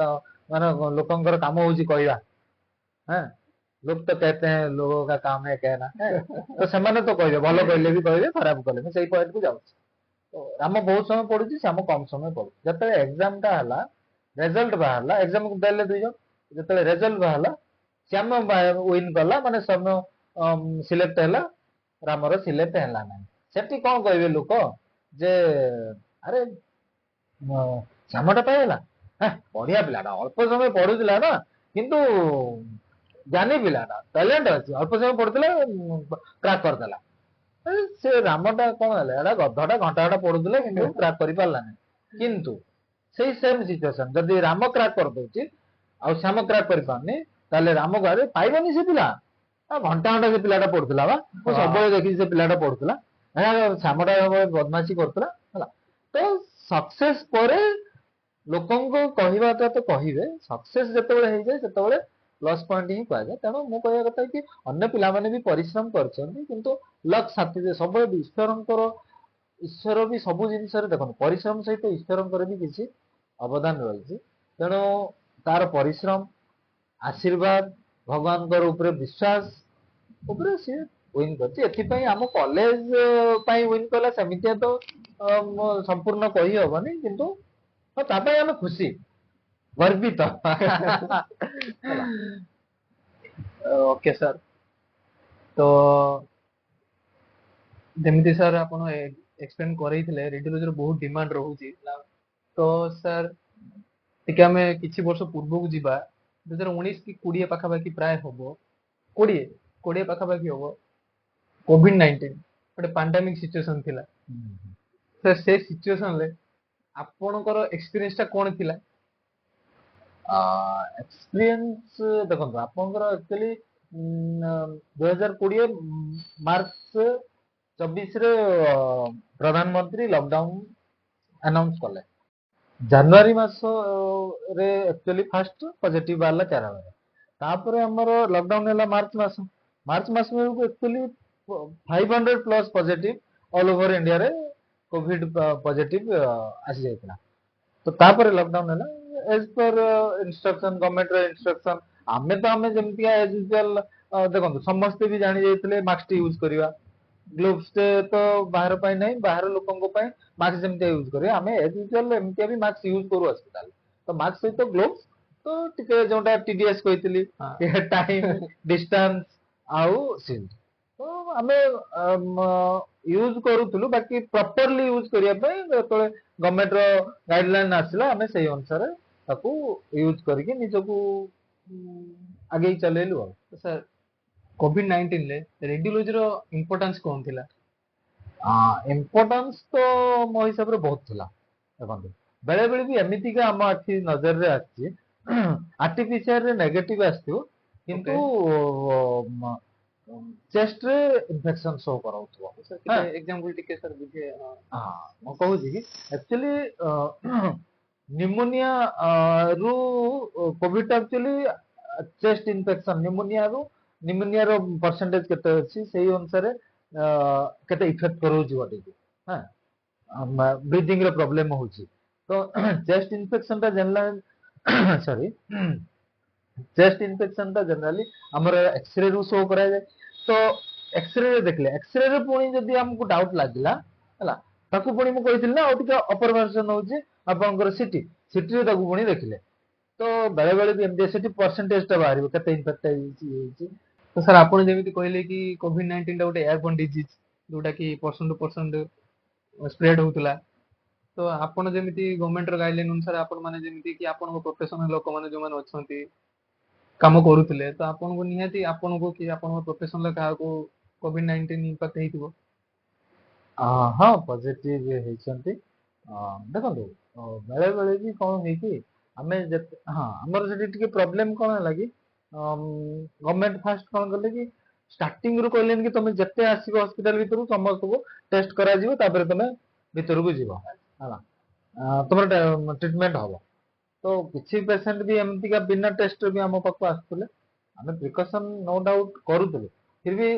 ମାନେ ଲୋକଙ୍କର କାମ ହଉଛି କହିବା। ଲୋକ ତ कहते हैं लोगों का काम है कहना। ତ ସେମାନେ ତ କହିବେ, ଭଲ କହିଲେ ବି କହିବେ, ଖରାପ କଲେ ବି। ସେଇ ପଏଣ୍ଟକୁ ଯାଉଛି। ରାମ ବହୁତ ସମୟ ପଢୁଛି, ଶ୍ୟାମ କମ ସମୟ ପଢୁଛି। ଯେତେବେଳେ ଏକ୍ଜାମ ଟା ହେଲା, ରେଜଲ୍ଟ ବାହାରିଲା, ଏକ୍ଜାମ ଦେଲେ 2 ଜଣ, ଯେତେବେଳେ ରେଜଲ୍ଟ ବାହାରିଲା ଶ୍ୟାମ ୱିନ୍ କଲା, ମାନେ ଶ୍ୟାମ ସିଲେକ୍ଟ ହେଲା, ରାମର ସିଲେକ୍ଟ ହେଲା ନାହିଁ। ସେଠି କଣ କହିବେ ଲୋକ ଯେ ଆରେ ଶ୍ୟାମଟା ପାଇଗଲା, ବଢିଆ ପିଲାଟା, ଅଳ୍ପ ସମୟ ପଢୁଥିଲା ନା, କିନ୍ତୁ ଜ୍ଞାନୀ ପିଲାଟା, ଟ୍ୟାଲେଣ୍ଟ ଅଛି, ଅଳ୍ପ ସମୟ ପଢୁଥିଲା କ୍ରାକ୍ କରିଦେଲା। ସେ ରାମଟା କଣ ହେଲା, ଏଟା ଗଧଟା ଘଣ୍ଟା ପଢୁଥିଲା କିନ୍ତୁ କ୍ରାକ୍ କରିପାରିଲାନି। କିନ୍ତୁ ସେଇ ସେମ୍ ସିଚୁଏସନ ଯଦି ରାମ କ୍ରାକ୍ କରିଦଉଛି ଆଉ ଶ୍ୟାମ କ୍ରାକ୍ କରିପାରୁନି, ତାହେଲେ ରାମ ଗାଁରେ ପାଇବନି ସେ ପିଲା। ଘଣ୍ଟା ସେ ପିଲାଟା ପଢୁଥିଲା ବା, ମୁଁ ସବୁବେଳେ ଦେଖିଛି ସେ ପିଲାଟା ପଢୁଥିଲା, ଶ୍ୟାମଟା ବଦମାସି କରୁଥିଲା ହେଲା। ତ ସକ୍ସେସ୍ ପରେ ଲୋକଙ୍କ କହିବାଟା ତ କହିବେ, ସକ୍ସେସ୍ ଯେତେବେଳେ ହେଇଯାଏ ସେତେବେଳେ ପ୍ଲସ୍ ପଏଣ୍ଟ ହିଁ କୁହାଯାଏ। ତେଣୁ ମୁଁ କହିବା କଥା କି ଅନ୍ୟ ପିଲାମାନେ ବି ପରିଶ୍ରମ କରିଛନ୍ତି, କିନ୍ତୁ ଲକ୍ ସାଥି ସବୁବେଳେ ବି ଈଶ୍ୱର ବି ସବୁ ଜିନିଷରେ ଦେଖନ୍ତୁ, ପରିଶ୍ରମ ସହିତ ଈଶ୍ୱରଙ୍କର ବି କିଛି ଅବଦାନ ରହିଛି। ତେଣୁ ତାର ପରିଶ୍ରମ, ଆଶୀର୍ବାଦ, ଭଗବାନଙ୍କର ଉପରେ ବିଶ୍ୱାସ ଉପରେ ସିଏ ୱିନ୍ କରିଛି। ଏଥିପାଇଁ ଆମ କଲେଜ ପାଇଁ ୱିନ୍ କଲା ସେମିତିଆ ତ ସମ୍ପୂର୍ଣ୍ଣ କହିହବନି, କିନ୍ତୁ ତା ପାଇଁ ଆମେ ଖୁସି, ଗର୍ବିତ। ଓକେ ସାର୍, ତ ଯେମିତି ସାର୍ ଆପଣ ଏକ୍ସପ୍ଲେନ କରେଇଥିଲେ ରେଡିଓଲୋଜିର ବହୁତ ଡିମାଣ୍ଡ ରହୁଛି, ତ ସାର୍ ଟିକେ ଆମେ କିଛି ବର୍ଷ ପୂର୍ବକୁ ଯିବା। 2019 କି 20 ପାଖାପାଖି ପ୍ରାୟ ହବ, 20 ପାଖାପାଖି ହବ, କୋଭିଡ-19 ଗୋଟେ ପାଣ୍ଡାମିକ ସିଚୁଏସନ ଥିଲା। ସାର୍ ସେ ସିଚୁଏସନରେ ଆପଣଙ୍କର ଏକ୍ସପିରିଏନ୍ସ ଟା କଣ ଥିଲା? ଏକ୍ସପିରିଏନ୍ସ ଦେଖନ୍ତୁ, ଆପଣଙ୍କର ଆକ୍ଚୁଆଲି 2020 ମାର୍ଚ୍ଚ 24ରେ ପ୍ରଧାନମନ୍ତ୍ରୀ ଲକଡାଉନ ଆନାଉନ୍ସ କଲେ। ଜାନୁଆରୀ ମାସରେ ଆକ୍ଚୁଆଲି ଫାଷ୍ଟ ପଜିଟିଭ ବାହାରିଲା ଚାରିଜଣ। ତାପରେ ଆମର ଲକଡାଉନ ହେଲା ମାର୍ଚ୍ଚ ମାସ ବେଳକୁ actually 500 plus positive all over ଇଣ୍ଡିଆରେ କୋଭିଡ ପଜିଟିଭ ଆସିଯାଇଥିଲା। ତ ତାପରେ ଲକଡାଉନ ହେଲା ଏଜ୍ ପର ଇନଷ୍ଟ୍ରକ୍ସନ, ଗଭର୍ଣ୍ଣମେଣ୍ଟର ଇନଷ୍ଟ୍ରକ୍ସନ। ଆମେ ଯେମିତି ଏଜ୍ ୟୁଜୁଆଲ ଦେଖନ୍ତୁ, ସମସ୍ତେ ବି ଜାଣି ଯାଇଥିଲେ ମାସ୍କ ୟୁଜ କରିବା, ଗ୍ଲୋଭ୍ସ ତ ବାହାର ପାଇଁ ନାହିଁ, ବାହାର ଲୋକଙ୍କ ପାଇଁ ମାସ୍କ ଯେମିତି ୟୁଜ କରିବା, ଆମେ ଏଜ୍ ୟୁଜୁଆଲ ଏମିତିଆ ବି ମାସ୍କ ୟୁଜ କରୁ ହସ୍ପିଟାଲ। ତ ମାସ୍କ ସହିତ ଗ୍ଲୋଭ୍ସ, ତ ଟିକେ ଯୋଉଟା TDS କହିଥିଲି, ଟାଇମ, ଡିଷ୍ଟାନ୍ସ ଆଉ ସିଲ୍, ତ ଆମେ ୟୁଜ କରୁଥିଲୁ। ବାକି ପ୍ରପରଲି ୟୁଜ କରିବା ପାଇଁ ଯେତେବେଳେ ଗଭର୍ଣ୍ଣମେଣ୍ଟର ଗାଇଡଲାଇନ ଆସିଲା, ଆମେ ସେଇ ଅନୁସାରେ ତାକୁ ୟୁଜ କରିକି ନିଜକୁ ଆଗେଇ ଚଲେଇଲୁ। ଆଉ ସାର୍ କୋଭିଡ-19ରେ ରେଡିଓଲୋଜିର ଇମ୍ପୋର୍ଟାନ୍ସ କଣ ଥିଲା? ଇମ୍ପୋର୍ଟାନ୍ସ ତ ମୋ ହିସାବରେ ବହୁତ ଥିଲା। ଦେଖନ୍ତୁ, ବେଳେ ବେଳେ ବି ଏମିତିକା ଆମ ଆଖି ନଜରରେ ଆସିଛି, ଆର୍ଟିଫିସିଆରରେ ନେଗେଟିଭ ଆସିଥିବ, କିନ୍ତୁ ଚେଷ୍ଟରେ ଇନଫେକ୍ସନ ଶୋ କରାଉଥିବ। ଏକ୍ସାମ୍ପଲ ଟିକେ ସାର୍ ବୁଝେ। ମୁଁ କହୁଛି କି ଆକ୍ଚୁଆଲି ନିମୋନିଆ ରୁ କୋଭିଡ ଆକ୍ଚୁଆଲି ଚେଷ୍ଟ ଇନଫେକ୍ସନ, ନିମୋନିଆର ପରସେଣ୍ଟେଜ କେତେ ଅଛି, ସେଇ ଅନୁସାରେ କେତେ ଇଫେକ୍ଟ କରଉଛି ବଡିକୁ, ବ୍ରିଦିଂ ର ପ୍ରୋବ୍ଲେମ ହଉଛି। ତ ଚେଷ୍ଟ ଇନଫେକ୍ସନ ଟା ଜେନେରାଲି ଆମର ଏକ୍ସରେ ରୁ ଶୋ କରାଯାଏ। ତ ଏକ୍ସରେ ଦେଖିଲେ, ଏକ୍ସରେ ରେ ପୁଣି ଯଦି ଆମକୁ ଡାଉଟ ଲାଗିଲା ହେଲା, ତାକୁ ପୁଣି ମୁଁ କହିଥିଲି ନା ଆଉ ଟିକେ ଅପର ଭର୍ସନ ହଉଛି ଆପଣଙ୍କର ସିଟିରେ ତାକୁ ପୁଣି ଦେଖିଲେ, ତ ବେଳେ ବେଳେ ବି ଏମିତି ସେଠି ପରସେଣ୍ଟେଜ ଟା ବାହାରିବ କେତେ ଇନଫେକ୍ଟ ହେଇଛି। ତ ସାର୍ ଆପଣ ଯେମିତି କହିଲେ କି କୋଭିଡ-19 ଟା ଗୋଟେ ଏୟାରବର୍ନ ଡିଜିଜ, ଯୋଉଟା କି ପର୍ସନ ଟୁ ପର୍ସନ ସ୍ପ୍ରେଡ ହଉଥିଲା। ତ ଆପଣ ଯେମିତି ଗଭର୍ଣ୍ଣମେଣ୍ଟର ଗାଇଡଲାଇନ ଅନୁସାରେ ଆପଣ ମାନେ ଯେମିତି କି ଆପଣଙ୍କ ପ୍ରଫେସନାଲ ଲୋକମାନେ ଯୋଉମାନେ ଅଛନ୍ତି କାମ କରୁଥିଲେ, ତ ଆପଣଙ୍କୁ ନିହାତି ଆପଣଙ୍କୁ କି ଆପଣଙ୍କ ପ୍ରଫେସନାଲ କାହାକୁ କୋଭିଡ-19 ଇମ୍ପାକ୍ଟ ହେଇଥିବ? ହଁ, ପଜିଟିଭ ହେଇଛନ୍ତି। ଦେଖନ୍ତୁ, ବେଳେ ବେଳେ ବି କଣ ହେଇକି ଆମେ ଆମର ସେଠି ଟିକେ ପ୍ରୋବ୍ଲେମ କଣ ହେଲା କି, ଗଭର୍ଣ୍ଣମେଣ୍ଟ ଫାଷ୍ଟ କଣ କଲେ କି ଷ୍ଟାର୍ଟିଂ ରୁ କହିଲେନି କି ତମେ ଯେତେ ଆସିବ ହସ୍ପିଟାଲ ଭିତରକୁ ସମସ୍ତଙ୍କୁ ଟେଷ୍ଟ କରାଯିବ, ତାପରେ ତମେ ଭିତରକୁ ଯିବ ହେଲା, ତମର ଟ୍ରିଟମେଣ୍ଟ ହବ। ତ କିଛି ପେସେଣ୍ଟ ବି ଏମିତିକା ବିନା ଟେଷ୍ଟରେ ବି ଆମ ପାଖକୁ ଆସୁଥିଲେ। ଆମେ ପ୍ରିକସନ ନୋ ଡାଉଟ କରୁଥିଲୁ, ଫିର ବି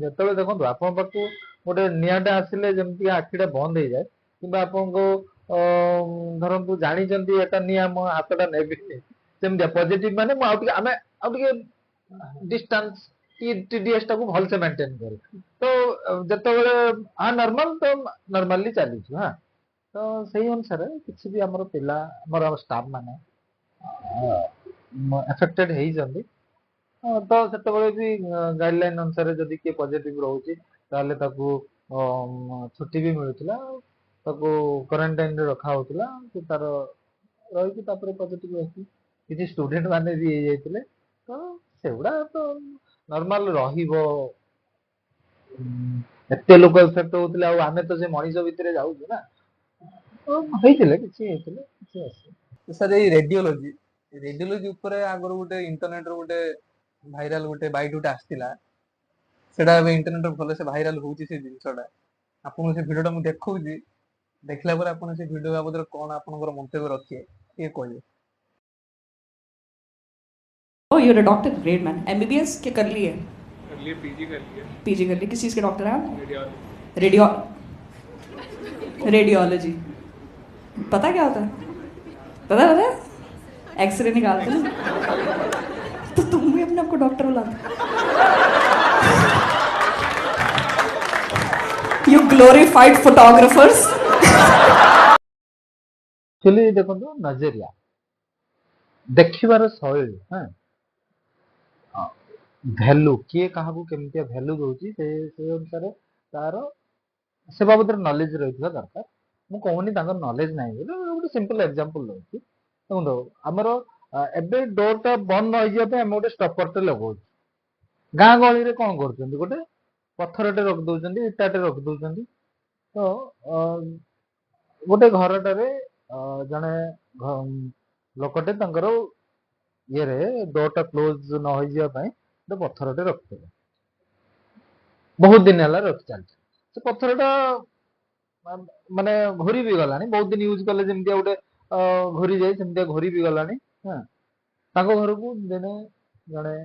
ଯେତେବେଳେ ଦେଖନ୍ତୁ ଆପଣଙ୍କ ପାଖକୁ ଗୋଟେ ନିଆଁଟା ଆସିଲେ ଯେମିତି ଆଖିଟା ବନ୍ଦ ହେଇଯାଏ, କିମ୍ବା ଆପଣଙ୍କୁ ଧରନ୍ତୁ ଜାଣିଛନ୍ତି ଏଟା ନିଆଁ, ମୋ ହାତଟା ନେବିନି, ସେମିତିଆ ପଜିଟିଭ ମାନେ ମୁଁ ଆମେ ଆଉ ଟିକେ ଡିଷ୍ଟାନ୍ସ TDS ଟାକୁ ଭଲସେ ମେଣ୍ଟେନ କରୁ। ତ ଯେତେବେଳେ ନର୍ମାଲ, ତ ନର୍ମାଲି ଚାଲିଛୁ। ତ ସେଇ ଅନୁସାରେ କିଛି ବି ଆମର ପିଲା, ଆମର ଷ୍ଟାଫ ମାନେ ଏଫେକ୍ଟେଡ ହେଇଛନ୍ତି। ତ ସେତେବେଳେ ବି ଗାଇଡଲାଇନ ଅନୁସାରେ ଯଦି କିଏ ପଜିଟିଭ ରହୁଛି, ତାହେଲେ ତାକୁ ଛୁଟି ବି ମିଳୁଥିଲା, ତାକୁ କ୍ୱାରେଣ୍ଟାଇନରେ ରଖା ହଉଥିଲା, ସେ ତାର ରହିକି ତାପରେ ପଜିଟିଭ ଆସି କିଛି ଷ୍ଟୁଡେଣ୍ଟ ମାନେ ବି ହେଇଯାଇଥିଲେ। ତ ସେଗୁଡା ତ ନର୍ମାଲ ରହିବ, ଏତେ ଲୋକ ଏଫେକ୍ଟ ହଉଥିଲେ, ଆଉ ଆମେ ତ ସେ ମଣିଷ ଭିତରେ ଯାଉଛୁ ନା, ହେଇଥିଲେ କିଛି ଆସେ। ସାର୍ ଏଇ ରେଡିଓଲୋଜି ଉପରେ ଆଗରୁ ଗୋଟେ ଇଣ୍ଟରନେଟ ର ଗୋଟେ ଭାଇରାଲ ଗୋଟେ ବାଇଟ ଗୋଟେ ଆସିଥିଲା, ସେଟା ଏବେ ଇଣ୍ଟରନେଟ ଭଲସେ ଭାଇରାଲ ହଉଛି ସେ ଜିନିଷଟା। ଆପଣଙ୍କୁ ସେ ଭିଡିଓଟା ମୁଁ ଦେଖଉଛି, ଦେଖିଲା ପରେ ଆପଣ ସେ ଭିଡିଓ ବାବଦରେ କଣ ଆପଣଙ୍କର ମନ୍ତବ୍ୟ ରଖିବେ ଟିକେ କହିବେ? Oh, you're a doctor, great man. MBBS क्या कर ली है? कर लिए, पीजी कर लिए। पीजी कर ली, किस चीज़ के डॉक्टर हैं आप? रेडियोलॉजी। रेडियोलॉजी पता क्या होता है? पता है? एक्सरे निकालते हैं। तो तुम भी अपने आपको डॉक्टर बुलाते? You glorified photographers. एक्चुअली देखो नजरिया देखिबार शैली हाँ भैल्यू किए क्या भैल्यू दूसरी से अनुसार तार से बाबद नॉलेज रही दरकार मु कहूनी नॉलेज ना गोटे सिंपल एग्जांपल दूसरी देखो आमर एबे डोर टा बंद न होइए आम गोटे स्टपर लगो गाँ गहली कौन कर गोटे पत्थरटे रखिदौं इटाटे रखिदौं तो गोटे घरटारे जड़े लोकटे ये डोर टा क्लोज न हो गोटे पत्थरटे रखिथे बहुत दिन है रखी चलती से पत्थरटा माने घोरी भी गला बहुत दिन यूज कले जमी गोटे घोरी जाए घोरी भी गला हाँ घर को दिने जड़े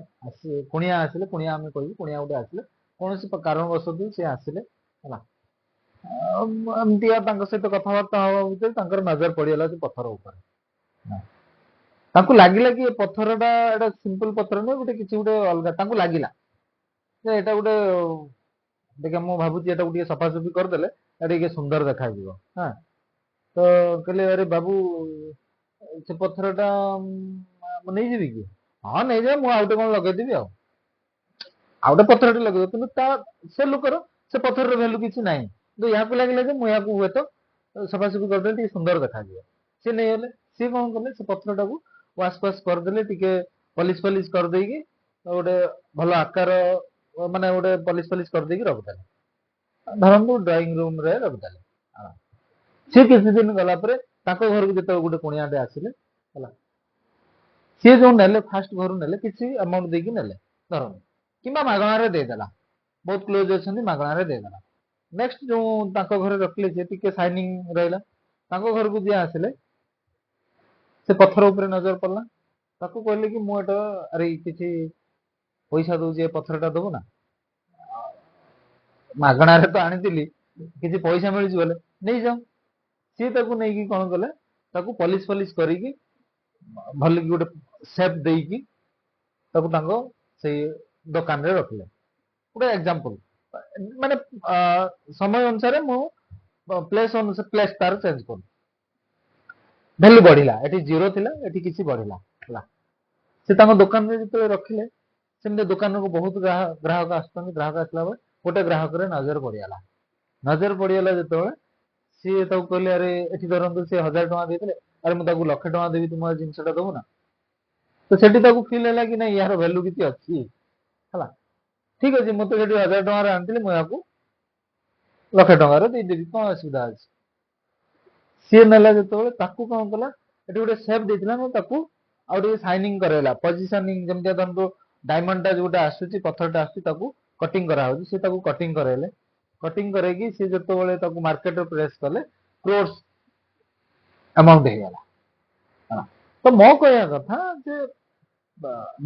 कुणिया आसिले कुणिया आम कह कुणिया गोटे आसिले कौन कारणवश सी आसिले सहित कथबार्ता हवा भर नजर पड़गला से पत्थर उपर लगे कि पत्थरटा एटा सिंपल पत्थर नुहे गोटे किसी गोटे अलग लगे एटा गोटे देखिए मुझे भावुँ ये गोटे सफासफी करदे ये सुंदर देखा हाँ तो कहले अरे बाबू से पत्थरटा नहीं जी कि हाँ नहीं जाए मुझे आउटे कौन लगेदेवी आउटे पत्थरटे लगे कि से लोकर से पत्थर भैल्यू किसी ना तो यहाँ लगे मुझे हुए तो सफासफी करदे सुंदर देखा सी नहीं गले सी कौन कले से पत्थरटा को वाश फाश करदे टे पलिश फलिश करदे गोटे भल आकार माने गोटे पलिश फलिश करदे रखिदे धरतु ड्राइंग रूम रे रखिदे सी किसी दिन गला घर को जो गोटे कुणियाटे आसिले सी जो ने फास्ट घर ने किसी अमाउंट देकी ने धर कि मागणार देदेला बहुत क्लोज अच्छा मागणार देदेला नेक्स्ट जो घर रखिले सी टे साइनिंग रहा घर को जी आसिले से पत्थर उपर नजर पड़ा कहले कि मुझे अरे किसी पैसा दूसरी पत्थरटा दबू ना मागणार तो आनी किसी पैसा मिल गले नहीं जाओ सी नहीं कौन कले पलिश फलिश कर भल कि गोटे सेप देकी से दुकान रे रखले गोटे एग्जांपल माने समय अनुसार मु प्लेस अनुसार प्लेस तार चेंज कर भैल्यू बढ़िला एटी जीरो थिला एटी किसी बढ़िला से दुकान में जो रखिले सेमती दुकान को बहुत ग्राहक आसुच्च ग्राहक आसला गोटे ग्राहक नजर पड़गला जो सी कहले अरे ये धरतु सी 1000 टଙ୍କା देते अरे मुझे 1,00,000 टଙ୍କା देवी तुम जिनसा दबू ना तो सेठी फिल है कि नहीं यार भैल्यू किसी अच्छी है ठीक अच्छे मुझे 1000 टଙ୍କା आनी मुझे 1,00,000 टଙ୍କାର ଦେଇଦେବି कौन असुविधा अच्छे सी नेला जो कौन कला ये गोटे सेप देता आउटे साइनिंग कराला पोजिशनिंग जमी धरतु डायमंड टा जो आसूँ पत्थरटा आसूँ कटिंग कराऊँ सी कटिंग कराइले कटिंग करके सी जो मार्केट प्रेस कले क्रोर्स अमाउंट होगा तो मो कह कथा जे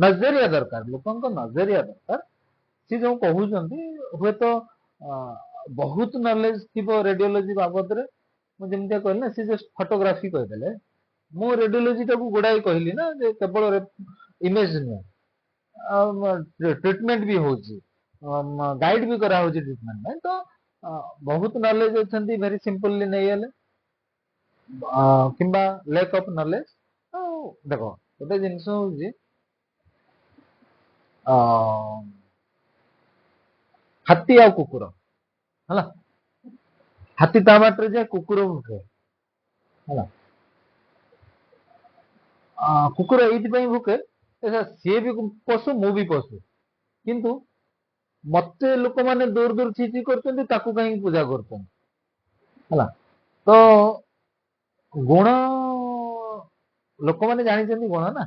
नजरिया दरकार लोक नजरिया दरकार सी जो कहते हुए तो बहुत नॉलेज थी रेडियोलॉजी बाबद जमी कहली सी जस्ट फोटोग्राफी कहीदे मु रेडियोलॉजी टाक गुड़ाई कहली ना केवल इमेज नुहे ट्रीटमेंट भी होची गाइड भी करा होची ट्रीटमेंट में तो बहुत नॉलेज अच्छा वेरी सिंपली नहीं गले किंबा लैक ऑफ नॉलेज देख गोटे जिनस हूँ हाथी आ कुकुर है हाथी ता बाटर जाए कुकुर भुके है कुकुर ये भुके सी भी पशु मु भी पशु किंतु मत लोक मैंने दूर दूर छी कर कहीं पूजा कर तो गुण लोक मैंने जानी गुण ना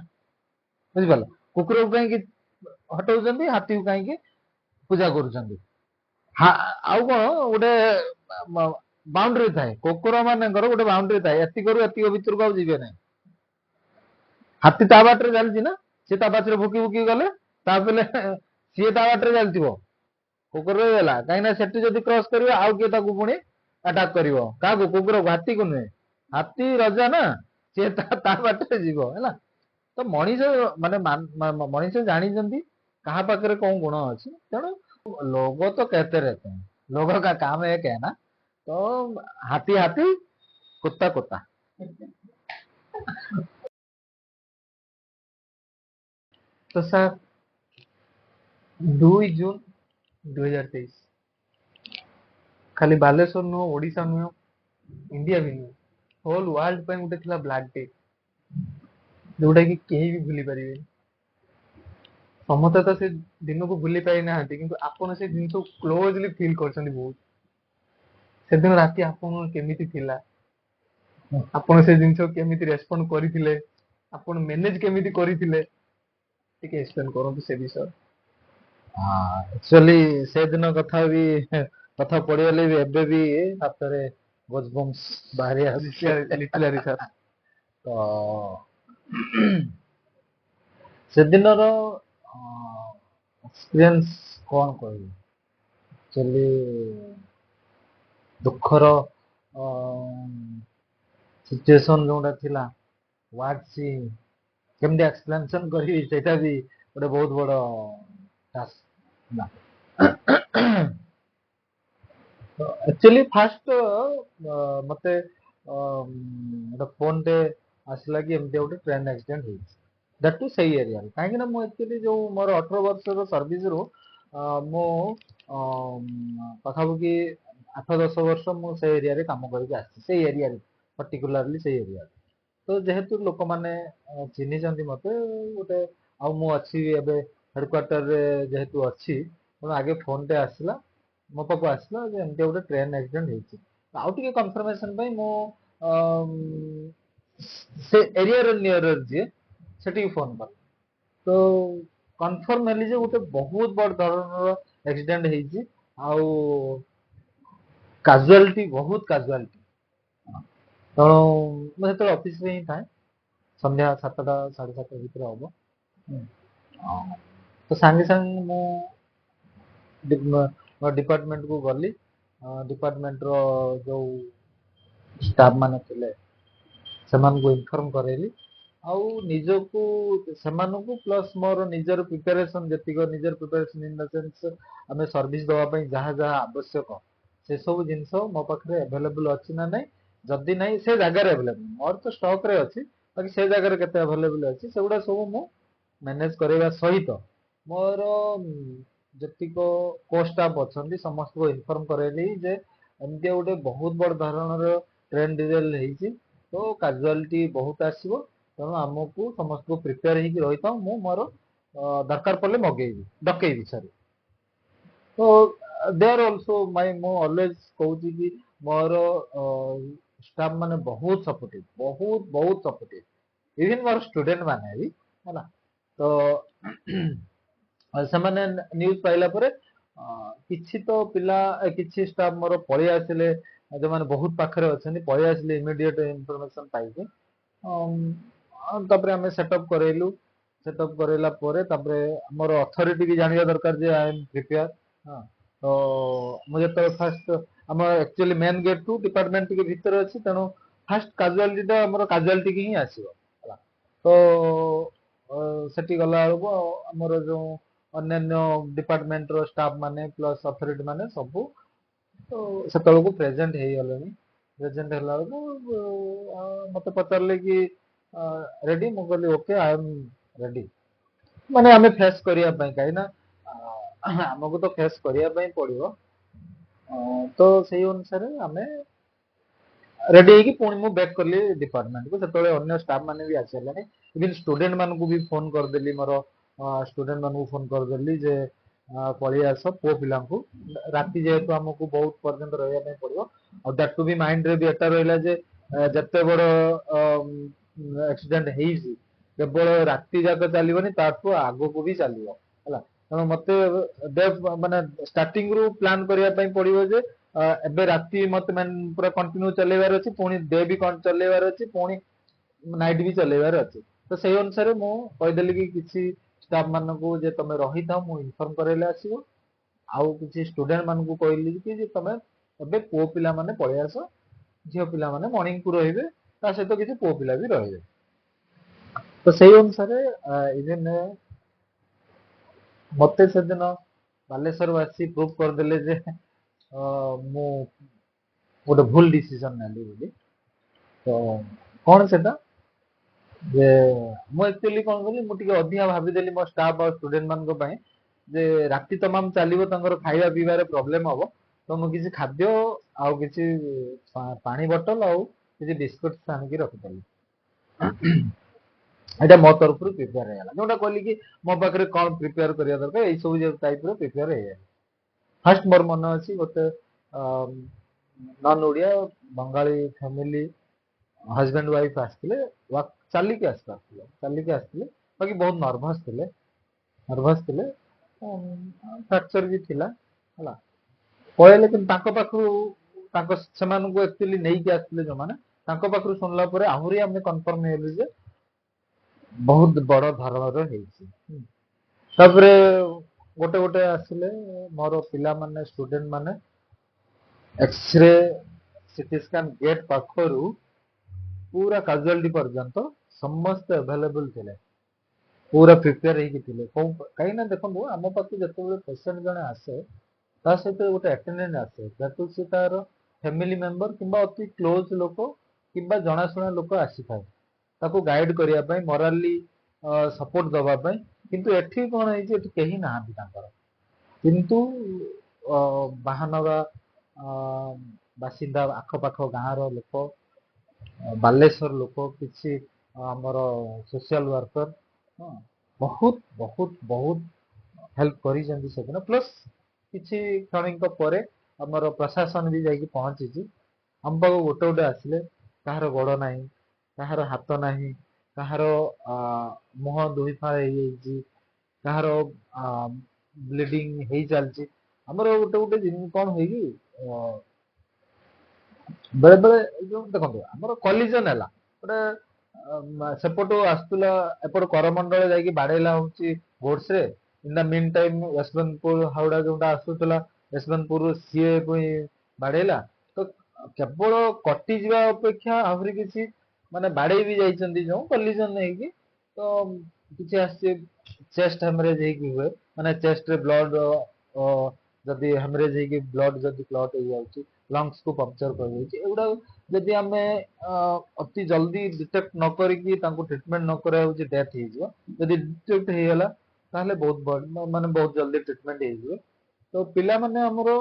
बुझिपाल कुकुर को कहीं हटाऊँ हाथी को कहीं पूजा कर कौन गोटे बाउंड्री थाए कुकुर मान गोटे बाउंड्री थाए एतिक भितर को जीवे ना हाथी ता बाटर चलती ना सी ता पाछरे भुकी भुकी गले तापले सी ता बाटरे चलथिबो कुकुर रहला कहीं सेठी जदि क्रॉस करियो आउ के ताकू पुणी अटैक करियो काकू कुकुर हाथी को नुहे हाथी राजा ना सी ता बाटरे जीवो हैला तो मनीष माने मनीष जानी कहा पाखरे कौन गुण अच्छी तेणु लोग तो कहते रहते हैं लोगों का काम है कहना तो हाथी हाथी कुत्ता कुत्ता तो सर 2 जून 2023 खाली बालेश्वर नुह ओडिशा नुह इंडिया भी नुह होल वर्ल्ड पे गोटे थिला ब्लैक डे जोटा कि केही भी भूली पारिबे समस्त तो से दिन को भूली पारि ना किंतु आपण से दिन को क्लोजली फील करछन बहुत से दिन राती आपण केमिति थिला आपण से दिन को केमिति रेस्पोंड करिथिले आपण मैनेज केमिति करिथिले टिके एक्सप्लेन करंतु से विषय एक्चुअली से दिन कथा भी कथा पड़िगले भी एबे भी हाथरे गोजबम्स बाहरी आसी लिटरली सर तो से दिन रो एक्सपीरियंस कौन कहबी एक्चुअली दुखर सिचुएशन जोटा थिला वाट सी केमती एक्सप्लेनेशन करी सेटा भी गोटे बहुत बड़ टास्क ना एक्चुअली फास्ट मते गोटे फोन टे आसला कि एमती गोटे ट्रेन एक्सीडेंट होई दैट टू सही एरिया कहीं ना मु एक्चुअली जो मोर 18 वर्ष रो सर्विस रो मो पाखापाखि 8-10 वर्ष मु से एरिया रे काम करके आसी से एरिया रे पर्टिकुलरली से एरिया रे तो जेहेतु लोक माने चिन्ही चंदी मते गोटे आ मु अछि एबे हेडक्वार्टर रे जेहेतु अछि तो आगे फोन टे आसला मो पाको आसला जे एमती गोटे ट्रेन एक्सीडेंट हेछि आउ टिके कंफर्मेशन पई मो से एरिया रे नियरर जे सेठी फोन कर तो कन्फर्म हेली जे गोटे बहुत बड़ धरणर एक्सीडेंट हेछि आउ काजुअलिटी बहुत काजुअलिटी तो मैं तो ऑफिस में ही था संध्या 7टा 7:30 भीतर हम तो सांगे सांग मु डिपार्टमेंट को गली डिपार्टमेंट रो जो स्टाफ माने थिले सेमान को इन्फॉर्म करेली आउ निजको सेमान को प्लस मोर निजर प्रिपरेशन जतिक निजर प्रिपरेशन इन द सेंस आमे सर्विस दवा पई जहा जहा आवश्यक से सब जिंस मो पाखरे अवेलेबल अछि ना नै जदि नै से जगह रे अवेलेबल मोर तो स्टॉक रे अछि बाकी से जगह रे केते अवेलेबल अछि सेगुडा सब मु मैनेज करेगा सहित मोर जतिक को स्टाफ अछंती समस्त को इन्फॉर्म करेली जे एमती गोटे बहुत बड़ धरणर ट्रेन डिटेल हेछि तो कैजुअलिटी बहुत आसीबो तेणु आमको समस्त को प्रिपेयर होगी रही था मु मोर दरकार पड़े मगेबी डकेबी सॉरी तो देयर आल्सो माय मो ऑलवेज कहूँ कि मोर स्टाफ माने बहुत सपोर्टिव बहुत सपोर्टिव इवन मोर स्टूडेंट माने भी है तो से माने न्यूज पाइला परे किछि तो पिला किछि स्टाफ मोर पळि आसिले जो माने बहुत पाखरे अछनी पळि आसिले इमीडिएट इंफॉर्मेशन पाइके तापरे हमें सेटअप करेलु सेटअप करेला परे तापरे हमर अथॉरिटी भी जानिया दरकार जे आई एम प्रिपेयर हां तो मुझे तो फर्स्ट हम actually main gate to department के भीतर अछि तनो फर्स्ट कैजुअलिटी ता हमर कैजुअलिटी की ही आसीबो तो सेठी गला को हमर जो अन्य डिपार्टमेंट रो स्टाफ माने प्लस अथॉरिटी माने सब तो सेतल को प्रेजेंट हे गलनी प्रेजेंट हला को मते पचारले कि रेडी मु कहली ओके आई एम रेडी माने हमें फेस करिया पई काई ना हमको तो फेस करिया पई पड़ियो तो सही अनुसार हमें रेडी कि पुणी मु बैक करली डिपार्टमेंट को सेतले अन्य स्टाफ माने भी आछले इवन स्टूडेंट मान को भी फोन कर देली मोर स्टूडेंट मान को फोन कर देली जे पळि आस पो पिला को राती जेहेतु हमको बहुत पर्यंत रहया पई पड़ियो और दैट टू बी माइंड रे भी एटा रहला जे जत्ते बड़ एक्सीडेंट हेइसी केवल राति जाक चलीबनी ताठू आगो को भी चलियो हला त मते दे माने स्टार्टिंग रू प्लान करिया पई पड़ियो जे एबे राति मते मन पूरा कंटिन्यू चलेबार अछि पुणी डे भी चलेबार अछि पुणी नाइट भी चलेबार अछि तो सेही अनुसार मु कहिदेली कि किछि स्टाफ मानकू जे तमे रहिता मु इन्फॉर्म करेले आसीबो आउ किछि स्टूडेंट मानकू कहली कि जे तमे एबे पुओ पिला माने पळै आस झियो पिला माने मॉर्निंग को रहिबे ता सहित किछि पुओ पिला भी रहिबे तो सेही अनुसार इवन मते सेदिन बालेश्वर वासी प्रूव करदेले जे मु गोटे भूल डिसीजन नेली बोली तो कौन सेटा जे मु एक्चुअली कौन कली मु टिके अधिया भाबिदेली मो स्टाफ और स्टूडेंट मानको पई जे राति तमाम चलिबो तांकर खाଇବା ପିଇବାରେ प्रोब्लेम हबो तो मु किछि खाद्य आउ किछि पानी बोतल आउ किछि बिस्कुट आनिकी रखिदेली एटा मो तरफरु प्रिपेयर हेला जोटा कहली कि मो पाखरे कोन प्रिपेयर करिया दरकार एई सब जे टाइप रो प्रिपेयर हे फर्स्ट मोर मन अछि गोटे non Odia Bengali family husband wife आसले चलिक आसले बाकी बहुत नर्भस थिले फ्रैक्चर भी थिला हला कहले कि तांको पाखरु तांको सेमानकु एक्चुअली नै कि आसले जो माने तांको पाखरु सुनला परे आहुरी हमने कंफर्म हेलु जे बहुत बड़ धरणर हेछि तापरे गोटे गोटे आसले मोर पिला माने स्टूडेंट माने एक्सरे सीटी स्कैन गेट पाखरु पूरा कैजुअलिटी पर्यंत समस्त अवेलेबल थिले पूरा प्रिपेयर हेकि थिले कहीं ना देखो आम पाखु जते पेशेंट जने आसे ता सहित गोटे अटेंडेंट आसे जतु से तार फैमिली मेंबर किंबा अति क्लोज लोक किंबा जनाशुना लोक आसी थाए ताको गाइड करिया पई मोराली सपोर्ट दबा पई किंतु एठी कोन है जे एठी केही नाहांती तांकर किंतु बाहानगा बासिंदा आखपाख गाँव लोक बालेश्वर लोक किसी आमर सोशल वर्कर बहुत बहुत बहुत हेल्प कर प्लस किसी क्षणिक पर आमर प्रशासन भी जाकि पहुंची हम पाक गोटे गोटे आसिले कहार गोड़ ना कहार हाथ ना कहार मुह दुई फाड़ कहार ब्लीडिंग हो चलती आमर गोटे गोटे जिन कौन हुए कि बेले बेले जो देखो आमर कलिजन है गोटे सेपटू आसला एपट करमंडल जाकि बाड़ेला हूँ गोड्स रे in the mean time Yeshwantpur Howrah जोटा आसूला यशवंतपुर सीए बाड़ेला तो केवल कटि जा अपेक्षा आहरी किसी माने बाड़े भी जाइछंती जो कलिजन है कि तो किसी आसे चेस्ट हेमरेज है हुए माने चेस्ट रे ब्लड जदि हेमरेज है ब्लड जदि क्लॉट हो जाउची लंग्स को पंक्चर कर जाउची एगुडा जदि आमे अति जल्दी डिटेक्ट न करिकी तांको ट्रीटमेंट न करा होची डेथ हे जिवो जदि डिटेक्ट हे गला ताहले बहुत माने बहुत जल्दी ट्रीटमेंट हे जिवो तो पिला माने हमरो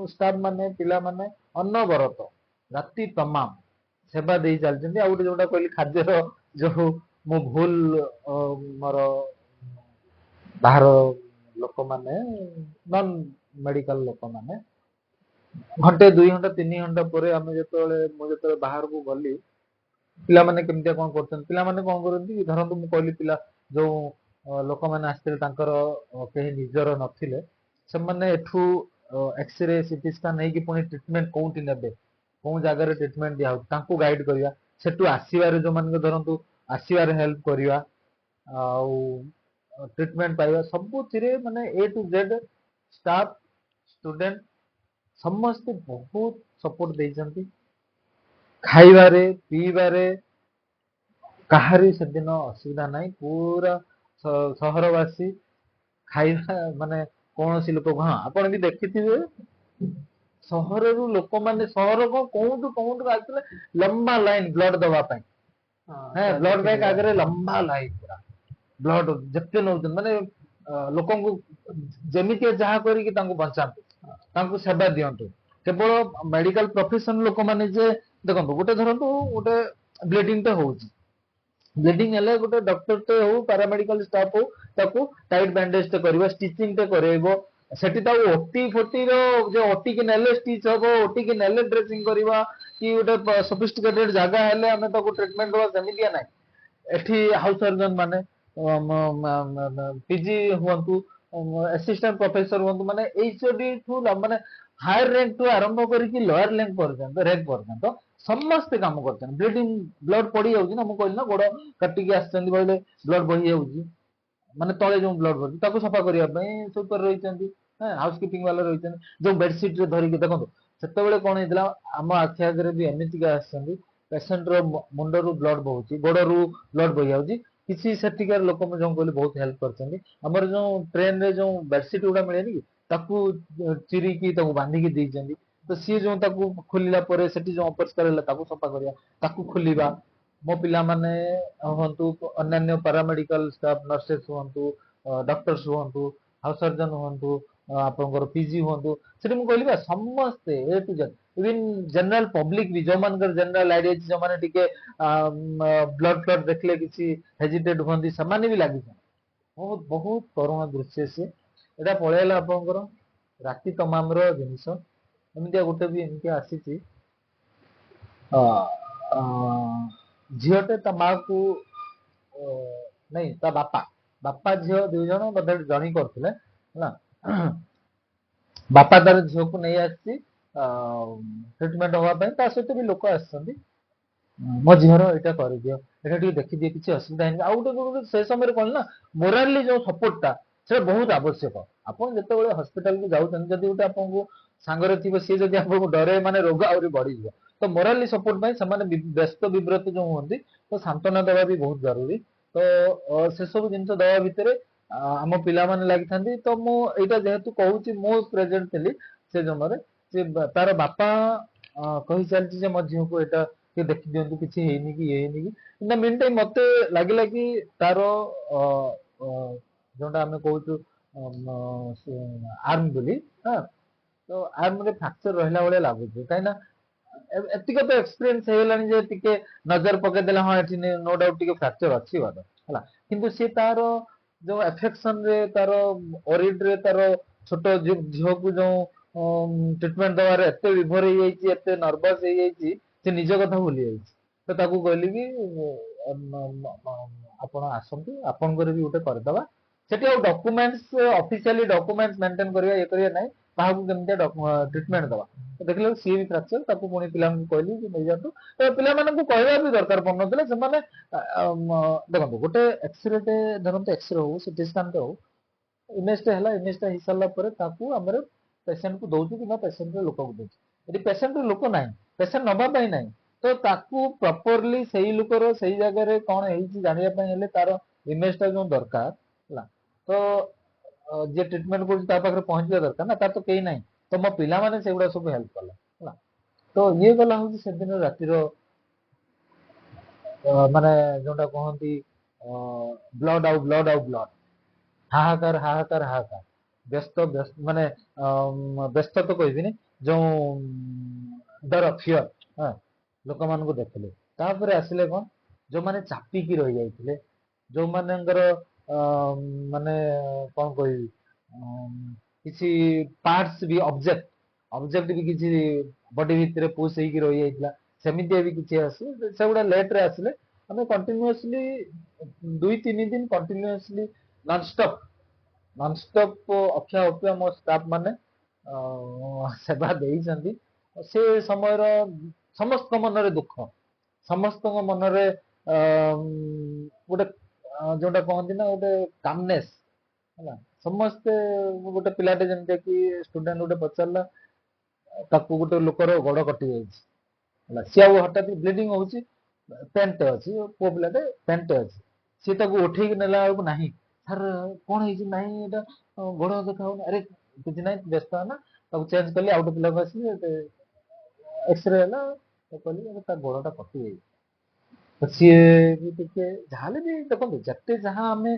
स्टाफ माने पिला माने अनवरत राति तमाम सेवा दे चलछन्ती आ उटे जोटा कहली खाद्य जो मो भूल मोर बाहर लोक माने नॉन मेडिकल लोक माने घंटे 2 घंटा 3 घंटा पर आम जो बाहर को गली पिला माने केमतिया कोन करछन पिला माने कोन करथि धरंतु मु कहली पिला जो लोक माने आस्ते तांकर केही निजर नथिले से माने एठू एक्सरे सीटी स्कैन नै कि पुनी ट्रीटमेंट कोउठी नेबे कोन जगह रे ट्रीटमेंट दिया तांको गाइड करिया सेटू आसीबारे जो माने धरंतु आसीबारे हेल्प करिया आ ट्रीटमेंट पाइबा सब थिरे माने ए टू जेड स्टाफ स्टूडेंट समस्त बहुत सपोर्ट देइछंती खाइबारे पीबारे काहारी सेदिन असुविधा नहीं पूरा सहरवासी खाइबा माने कौन लोक हाँ आपण भी देखिथिबे सहर रु लोक माने सहर को कोउटु आसले लंबा लाइन ब्लड दबा पाई हां ब्लड बैंक आगे लंबा लाइन पूरा ब्लड जत्ते नौ माने लोकन को जेमिति जहा करी कि तांको बचांतु तांको सेवा दियंतु केवल मेडिकल प्रोफेशन लोक माने जे देखो गोटे धरंतु गोटे ब्लीडिंग तो होउची ब्लीडिंग हेले गोटे डॉक्टर ते हो पैरामेडिकल स्टाफ हो ताको टाइट बैंडेज ते करबो स्टिचिंग ते करेबो सेठी ता ओटी फोटी रो जे ओटी के नेले स्टिच हबो ओटी के नेले ड्रेसिंग करबा कि गोटे सोफिस्टिकेटेड जगह हेले हमें ताको ट्रीटमेंट दवा सेमितिया नै एठी हाउस सर्जन माने पीजी हुंतु असिस्टेंट प्रोफेसर हुंतु माने एचओडी ठू माने हायर रैंक टू आरंभ करी कि लोअर रैंक पर्यंत ସମସ୍ତେ କାମ କରୁଛନ୍ତି। ବ୍ଲିଡିଂ ବ୍ଲଡ ପଡି ଯାଉଛି ନା, ମୁଁ କହିଲି ନା ଗୋଡ କାଟିକି ଆସିଛନ୍ତି କହିଲେ ବ୍ଲଡ ବହି ଯାଉଛି, ମାନେ ତଳେ ଯୋଉ ବ୍ଲଡ ବହି ତାକୁ ସଫା କରିବା ପାଇଁ ସୁପର ରହିଛନ୍ତି, ହାଉସ କିପିଂ ବାଲା ରହିଛନ୍ତି, ଯୋଉ ବେଡସିଟ ରେ ଧରିକି ଦେଖନ୍ତୁ। ସେତେବେଳେ କଣ ହେଇଥିଲା, ଆମ ଆଖି ଆଗରେ ବି ଏମିତିକା ଆସିଛନ୍ତି ପେସେଣ୍ଟ ର ମୁଣ୍ଡରୁ ବ୍ଲଡ ବହୁଛି, ଗୋଡରୁ ବ୍ଲଡ ବହି ଯାଉଛି, କିଛି ସେଠିକାର ଲୋକ ମୁଁ ଯୋଉ କହିଲି ବହୁତ ହେଲ୍ପ କରିଛନ୍ତି। ଆମର ଯୋଉ ଟ୍ରେନ ରେ ଯୋଉ ବେଡସିଟ ଗୁଡା ମିଳେନି କି, ତାକୁ ଚିରିକି ତାକୁ ବାନ୍ଧିକି ଦେଇଛନ୍ତି। ତ ସିଏ ଯୋଉ ତାକୁ ଖୋଲିଲା ପରେ ସେଠି ଯୋଉ ଅପରିଷ୍କାର ହେଲା ତାକୁ ସଫା କରିବା, ତାକୁ ଖୋଲିବା। ମୋ ପିଲାମାନେ ହୁଅନ୍ତୁ, ଅନ୍ୟାନ୍ୟ ପାରାମେଡିକାଲ ଷ୍ଟାଫ, ନର୍ସେସ୍ ହୁଅନ୍ତୁ, ଡକ୍ଟର୍ସ ହୁଅନ୍ତୁ, ହାଉସ ସର୍ଜନ ହୁଅନ୍ତୁ, ଆପଣଙ୍କର ପିଜି ହୁଅନ୍ତୁ, ସେଠି ମୁଁ କହିଲି ବା ସମସ୍ତେ A to Z, even general public ବି, ଯୋଉମାନଙ୍କର ଜେନେରାଲ ଆଇଡିଆ ଅଛି, ଯୋଉମାନେ ଟିକେ ବ୍ଲଡ ଫ୍ଲଡ ଦେଖିଲେ କିଛି ହେଜିଟେଟ୍ ହୁଅନ୍ତି, ସେମାନେ ବି ଲାଗିଛନ୍ତି। ବହୁତ ବହୁତ କରୁଣ ଦୃଶ୍ୟ ସିଏ। ଏଇଟା ପଳେଇଲା ଆପଣଙ୍କର ରାତି ତମାମର ଜିନିଷ। ଏମିତିଆ ଗୋଟେ ବି ଏମିତି ଆସିଛି, ଝିଅଟେ ତା ମାକୁ ନାଇଁ ତା ବାପା ଝିଅ ଦୁଇ ଜଣ ବୋଧେ ଜଣି କରୁଥିଲେ ହେଲା। ବାପା ତାର ଝିଅକୁ ନେଇ ଆସିଛି ଟ୍ରିଟମେଣ୍ଟ ହବା ପାଇଁ, ତା ସହିତ ବି ଲୋକ ଆସିଛନ୍ତି। ମୋ ଝିଅର ଏଇଟା କରିଦିଅ, ଏଇଟା ଟିକେ ଦେଖିଦିଏ, କିଛି ଅସୁବିଧା ହେଇନି। ଆଉ ଗୋଟେ ସେ ସମୟରେ କଣ ନା, ମୋରାଲି ଯୋଉ ସପୋର୍ଟଟା ସେଟା ବହୁତ ଆବଶ୍ୟକ। ଆପଣ ଯେତେବେଳେ ହସ୍ପିଟାଲକୁ ଯାଉଛନ୍ତି, ଯଦି ଗୋଟେ ଆପଣଙ୍କୁ ସାଙ୍ଗରେ ଥିବ, ସିଏ ଯଦି ଆପଣଙ୍କୁ ଡରେ, ମାନେ ରୋଗ ଆହୁରି ବଢିଯିବ। ତ ମୋରାଲି ସପୋର୍ଟ ପାଇଁ ସେମାନେ ବ୍ୟସ୍ତ ବିବ୍ରତ ଯୋଉ ହୁଅନ୍ତି, ତ ସାନ୍ତ୍ୱନା ଦେବା ବି ବହୁତ ଜରୁରୀ। ତ ସେ ସବୁ ଜିନିଷ ଦେବା ଭିତରେ ଆମ ପିଲାମାନେ ଲାଗିଥାନ୍ତି। ତ ମୁଁ ଏଇଟା ଯେହେତୁ କହୁଛି, ମୁଁ ପ୍ରେଜେଣ୍ଟ ଥିଲି ସେ ସମୟରେ, ସେ ତାର ବାପା କହି ଚାଲିଛି ଯେ ମୋ ଝିଅକୁ ଏଇଟା ଟିକେ ଦେଖି ଦିଅନ୍ତୁ, କିଛି ହେଇନି କି ଇଏ ହେଇନି କି। ଇନ୍ ଦ ମିନ୍ ଟାଇମ୍ ମତେ ଲାଗିଲା କି ତାର ଯୋଉଟା ଆମେ କହୁଛୁ ଆର୍ମ ବୋଲି, ତ ଆର୍ମରେ ଫ୍ରାକ୍ଚର ରହିଲା ଭଳିଆ ଲାଗୁଛି। କାହିଁକି ନା ଏତିକ ତ ଏକ୍ସପିରିଏନ୍ସ ହେଇଗଲାଣି ଯେ ଟିକେ ନଜର ପକେଇଦେଲେ ହଁ ଏଠି ନୋ ଡାଉଟ ଟିକେ ଫ୍ରାକ୍ଚର ଅଛି ବୋଧେ ହେଲା। କିନ୍ତୁ ସେ ତାର ଯୋଉ ଆଫେକ୍ସନ ରେ, ତାର ଓରିଡରେ ତାର ଛୋଟ ଝିଅକୁ ଯୋଉ ଟ୍ରିଟମେଣ୍ଟ ଦେବାରେ ଏତେ ବିଭୋର ହେଇଯାଇଛି, ଏତେ ନର୍ଭସ ହେଇଯାଇଛି, ସେ ନିଜ କଥା ଭୁଲି ଯାଇଛି। ତ ତାକୁ କହିଲି କି ଆପଣ ଆସନ୍ତୁ, ଆପଣଙ୍କର ବି ଗୋଟେ କରିଦବା। ସେଠି ଆଉ ଡକୁମେଣ୍ଟସ, ଅଫିସିଆଲି ଡକୁମେଣ୍ଟସ ମେଣ୍ଟେନ କରିବା ଇଏ କରିବା ନାହିଁ, କାହାକୁ କେମିତି ଟ୍ରିଟମେଣ୍ଟ ଦେବା। ଦେଖିଲେ ସିଏ ବି ଫ୍ରାକ୍ଚର, ତାକୁ ପୁଣି ପିଲାଙ୍କୁ କହିଲି କି ନେଇଯାନ୍ତୁ। ତ ପିଲାମାନଙ୍କୁ କହିବା ବି ଦରକାର ପଡୁନଥିଲା। ସେମାନେ ଦେଖନ୍ତୁ, ଗୋଟେ ଏକ୍ସରେ ଧରନ୍ତୁ, ଏକ୍ସରେ ହଉ, ସିଟି ସ୍କାନ ହଉ, ଇମେଜଟା ହେଲା, ଇମେଜଟା ହେଇସାରିଲା ପରେ ତାକୁ ଆମର ପେସେଣ୍ଟକୁ ଦଉଛୁ କିମ୍ବା ପେସେଣ୍ଟର ଲୋକକୁ ଦଉଛୁ। ଯଦି ପେସେଣ୍ଟର ଲୋକ ନାହିଁ, ପେସେଣ୍ଟ ନବା ପାଇଁ ନାହିଁ, ତ ତାକୁ ପ୍ରପରଲି ସେଇ ଲୋକର ସେଇ ଜାଗାରେ କଣ ହେଇଛି ଜାଣିବା ପାଇଁ ହେଲେ ତାର ଇମେଜଟା ଯୋଉ ଦରକାର ହେଲା। ତ ଯିଏ ଟ୍ରିଟମେଣ୍ଟ କରୁଛି ତା ପାଖରେ ପହଞ୍ଚିବା ଦରକାର ନା, ତାର ତ କେହି ନାହିଁ। ତ ମୋ ପିଲାମାନେ ସେଗୁଡା ସବୁ ହେଲ୍ପ କଲେ ହେଲା। ତ ଇଏ ଗଲା ହଉଛି ସେଦିନ ରାତିର ମାନେ ଯୋଉଟା କହନ୍ତି ବ୍ଲଡ ଆଉ ବ୍ଲଡ ଆଉ ବ୍ଲଡ, ହାହାକାର ହାହାକାର ହାହାକାର, ମାନେ ବ୍ୟସ୍ତ ତ କହିବିନି, ଯୋଉ ଡର, ଫିଅର ଲୋକମାନଙ୍କୁ ଦେଖିଲେ। ତାପରେ ଆସିଲେ କଣ, ଯୋଉମାନେ ଚାପିକି ରହିଯାଇଥିଲେ, ଯୋଉମାନଙ୍କର ମାନେ କଣ କହିବି, କିଛି ପାର୍ଟସ ବି, ଅବଜେକ୍ଟ ବି କିଛି ବଡି ଭିତରେ ପୁସ୍ ହେଇକି ରହିଯାଇଥିଲା, ସେମିତିଆ ବି କିଛି ଆସେ। ସେଗୁଡା ଲେଟ ରେ ଆସିଲେ। ଆମେ କଣ୍ଟିନ୍ୟୁଅସଲି 2-3 ଦିନ କଣ୍ଟିନ୍ୟୁଅସଲି ନନଷ୍ଟପ ଅକ୍ଷୟ ଅକ୍ଷୟ ମୋ ଷ୍ଟାଫ ମାନେ ସେବା ଦେଇଛନ୍ତି। ସେ ସମୟର ସମସ୍ତଙ୍କ ମନରେ ଦୁଃଖ, ସମସ୍ତଙ୍କ ମନରେ ଗୋଟେ ଯୋଉଟା କହନ୍ତି ନା, ଗୋଟେ କାମନେସ୍ ହେଲା। ସମସ୍ତେ, ଗୋଟେ ପିଲାଟେ ଯେମିତି କି ଷ୍ଟୁଡେଣ୍ଟ ଗୋଟେ ପଚାରିଲା, ତାକୁ ଗୋଟେ ଲୋକର ଗୋଡ କଟି ଯାଇଛି ହେଲା, ସିଏ ଆଉ ହଠାତ୍ ବ୍ଲିଡିଂ ହଉଛି, ପେନ୍ଟେ ଅଛି, ପୁଅ ପିଲାଟେ ପେନ୍ଟେ ଅଛି, ସିଏ ତାକୁ ଉଠେଇକି ନେଲା ବେଳକୁ ନାହିଁ, ସାର୍ କଣ ହେଇଛି, ନାହିଁ ଏଇଟା ଗୋଡ ଦେଖା ହଉନି। ଆରେ କିଛି ନାହିଁ, ବ୍ୟସ୍ତ ନା, ତାକୁ ଚେଞ୍ଜ କଲି, ଆଉ ଗୋଟେ ପିଲାକୁ ଆସିଲି, ଏକ୍ସରେ ହେଲା, କହିଲି ତା ଗୋଡଟା କଟି ଯାଇଛି। ସିଏ ବି ଟିକେ ଯାହାହେଲେ ବି ଦେଖନ୍ତୁ, ଯେତେ ଯାହା ଆମେ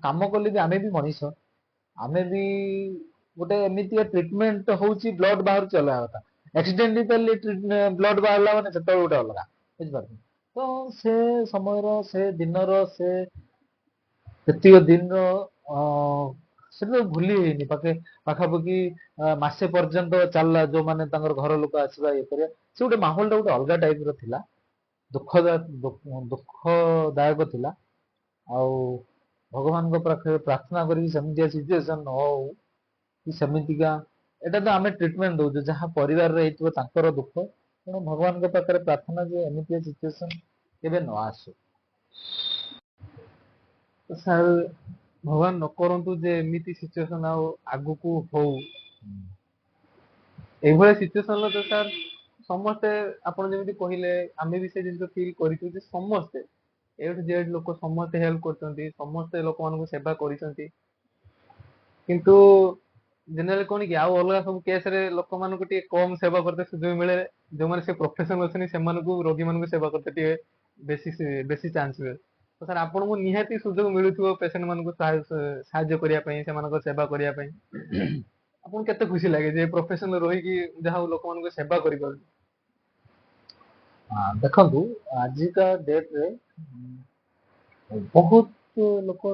କାମ କଲେ ବି ଆମେ ବି ମଣିଷ, ଆମେ ବି ଗୋଟେ ଏମିତିଆ ଟ୍ରିଟମେଣ୍ଟ ହଉଛି, ବ୍ଲଡ ବାହାରୁଛି ଅଲଗା କଥା, ଆକ୍ସିଡେଣ୍ଟାଲି ବ୍ଲଡ ବାହାରିଲା ମାନେ ସେତେବେଳେ ଗୋଟେ ଅଲଗା, ବୁଝିପାରୁଛନ୍ତି। ତ ସେ ସମୟର, ସେ ଦିନର, ସେ ସେତିକ ଦିନର ସେଟା ଭୁଲି ହେଇନି। ପାଖାପାଖି ମାସେ ପର୍ଯ୍ୟନ୍ତ ଚାଲିଲା, ଯୋଉମାନେ ତାଙ୍କର ଘର ଲୋକ ଆସିବା ଇଏ କରିବା, ସେ ଗୋଟେ ମାହୋଲ ଟା ଗୋଟେ ଅଲଗା ଟାଇପ ର ଥିଲା, ଦୁଃଖଦାୟକ ଥିଲା। ଆଉ ଭଗବାନଙ୍କ ପାଖରେ ପ୍ରାର୍ଥନା କରିକି ସେମିତିଆ ସିଚୁଏସନ ନ ହଉ କି ସେମିତିକା, ଏଇଟା ତ ଆମେ ଟ୍ରିଟମେଣ୍ଟ ଦଉଛୁ, ଯାହା ପରିବାରରେ ହେଇଥିବ ତାଙ୍କର ଦୁଃଖ ତେଣୁ ଭଗବାନଙ୍କ ପାଖରେ ପ୍ରାର୍ଥନା ଯେ ଏମିତି ସିଚୁଏସନ କେବେ ନ ଆସୁ। ସାର୍ ଭଗବାନ ନ କରନ୍ତୁ ଯେ ଏମିତି ସିଚୁଏସନ ଆଉ ଆଗକୁ ହଉ। ଏଇଭଳିଆ ସିଚୁଏସନ ତ ସାର୍ ସମସ୍ତେ ଆପଣ ଯେମିତି କହିଲେ ଆମେ ବି ସେ ଜିନିଷ ଫିଲ୍ କରିଛୁ ଯେ ସମସ୍ତେ A to Z ଲୋକ ସମସ୍ତେ ହେଲ୍ପ କରୁଛନ୍ତି, ସମସ୍ତେ ଲୋକମାନଙ୍କୁ ସେବା କରିଛନ୍ତି। କିନ୍ତୁ ଜେନେରାଲି କଣ କି ଆଉ ଅଲଗା ସବୁ କେସରେ ଲୋକମାନଙ୍କୁ ଟିକେ କମ ସେବା କରତେ ସୁଯୋଗ ମିଳେ। ଯୋଉମାନେ ସେ ପ୍ରଫେସନ ଅଛନ୍ତି ସେମାନଙ୍କୁ ରୋଗୀ ମାନଙ୍କୁ ସେବା କରତେ ଟିକେ ବେଶୀ ଚାନ୍ସ ମିଳେ। ତ ସାର୍ ଆପଣଙ୍କୁ ନିହାତି ସୁଯୋଗ ମିଳୁଥିବ ପେସେଣ୍ଟ ମାନଙ୍କୁ ସାହାଯ୍ୟ କରିବା ପାଇଁ, ସେମାନଙ୍କ ସେବା କରିବା ପାଇଁ। ଆପଣଙ୍କୁ କେତେ ଖୁସି ଲାଗେ ଯେ ପ୍ରଫେସନ ରହିକି ଯାହା ହଉ ଲୋକମାନଙ୍କୁ ସେବା କରିପାରୁଛି? ଦେଖନ୍ତୁ ଆଜିକା ଡେଟରେ ବହୁତ ଲୋକ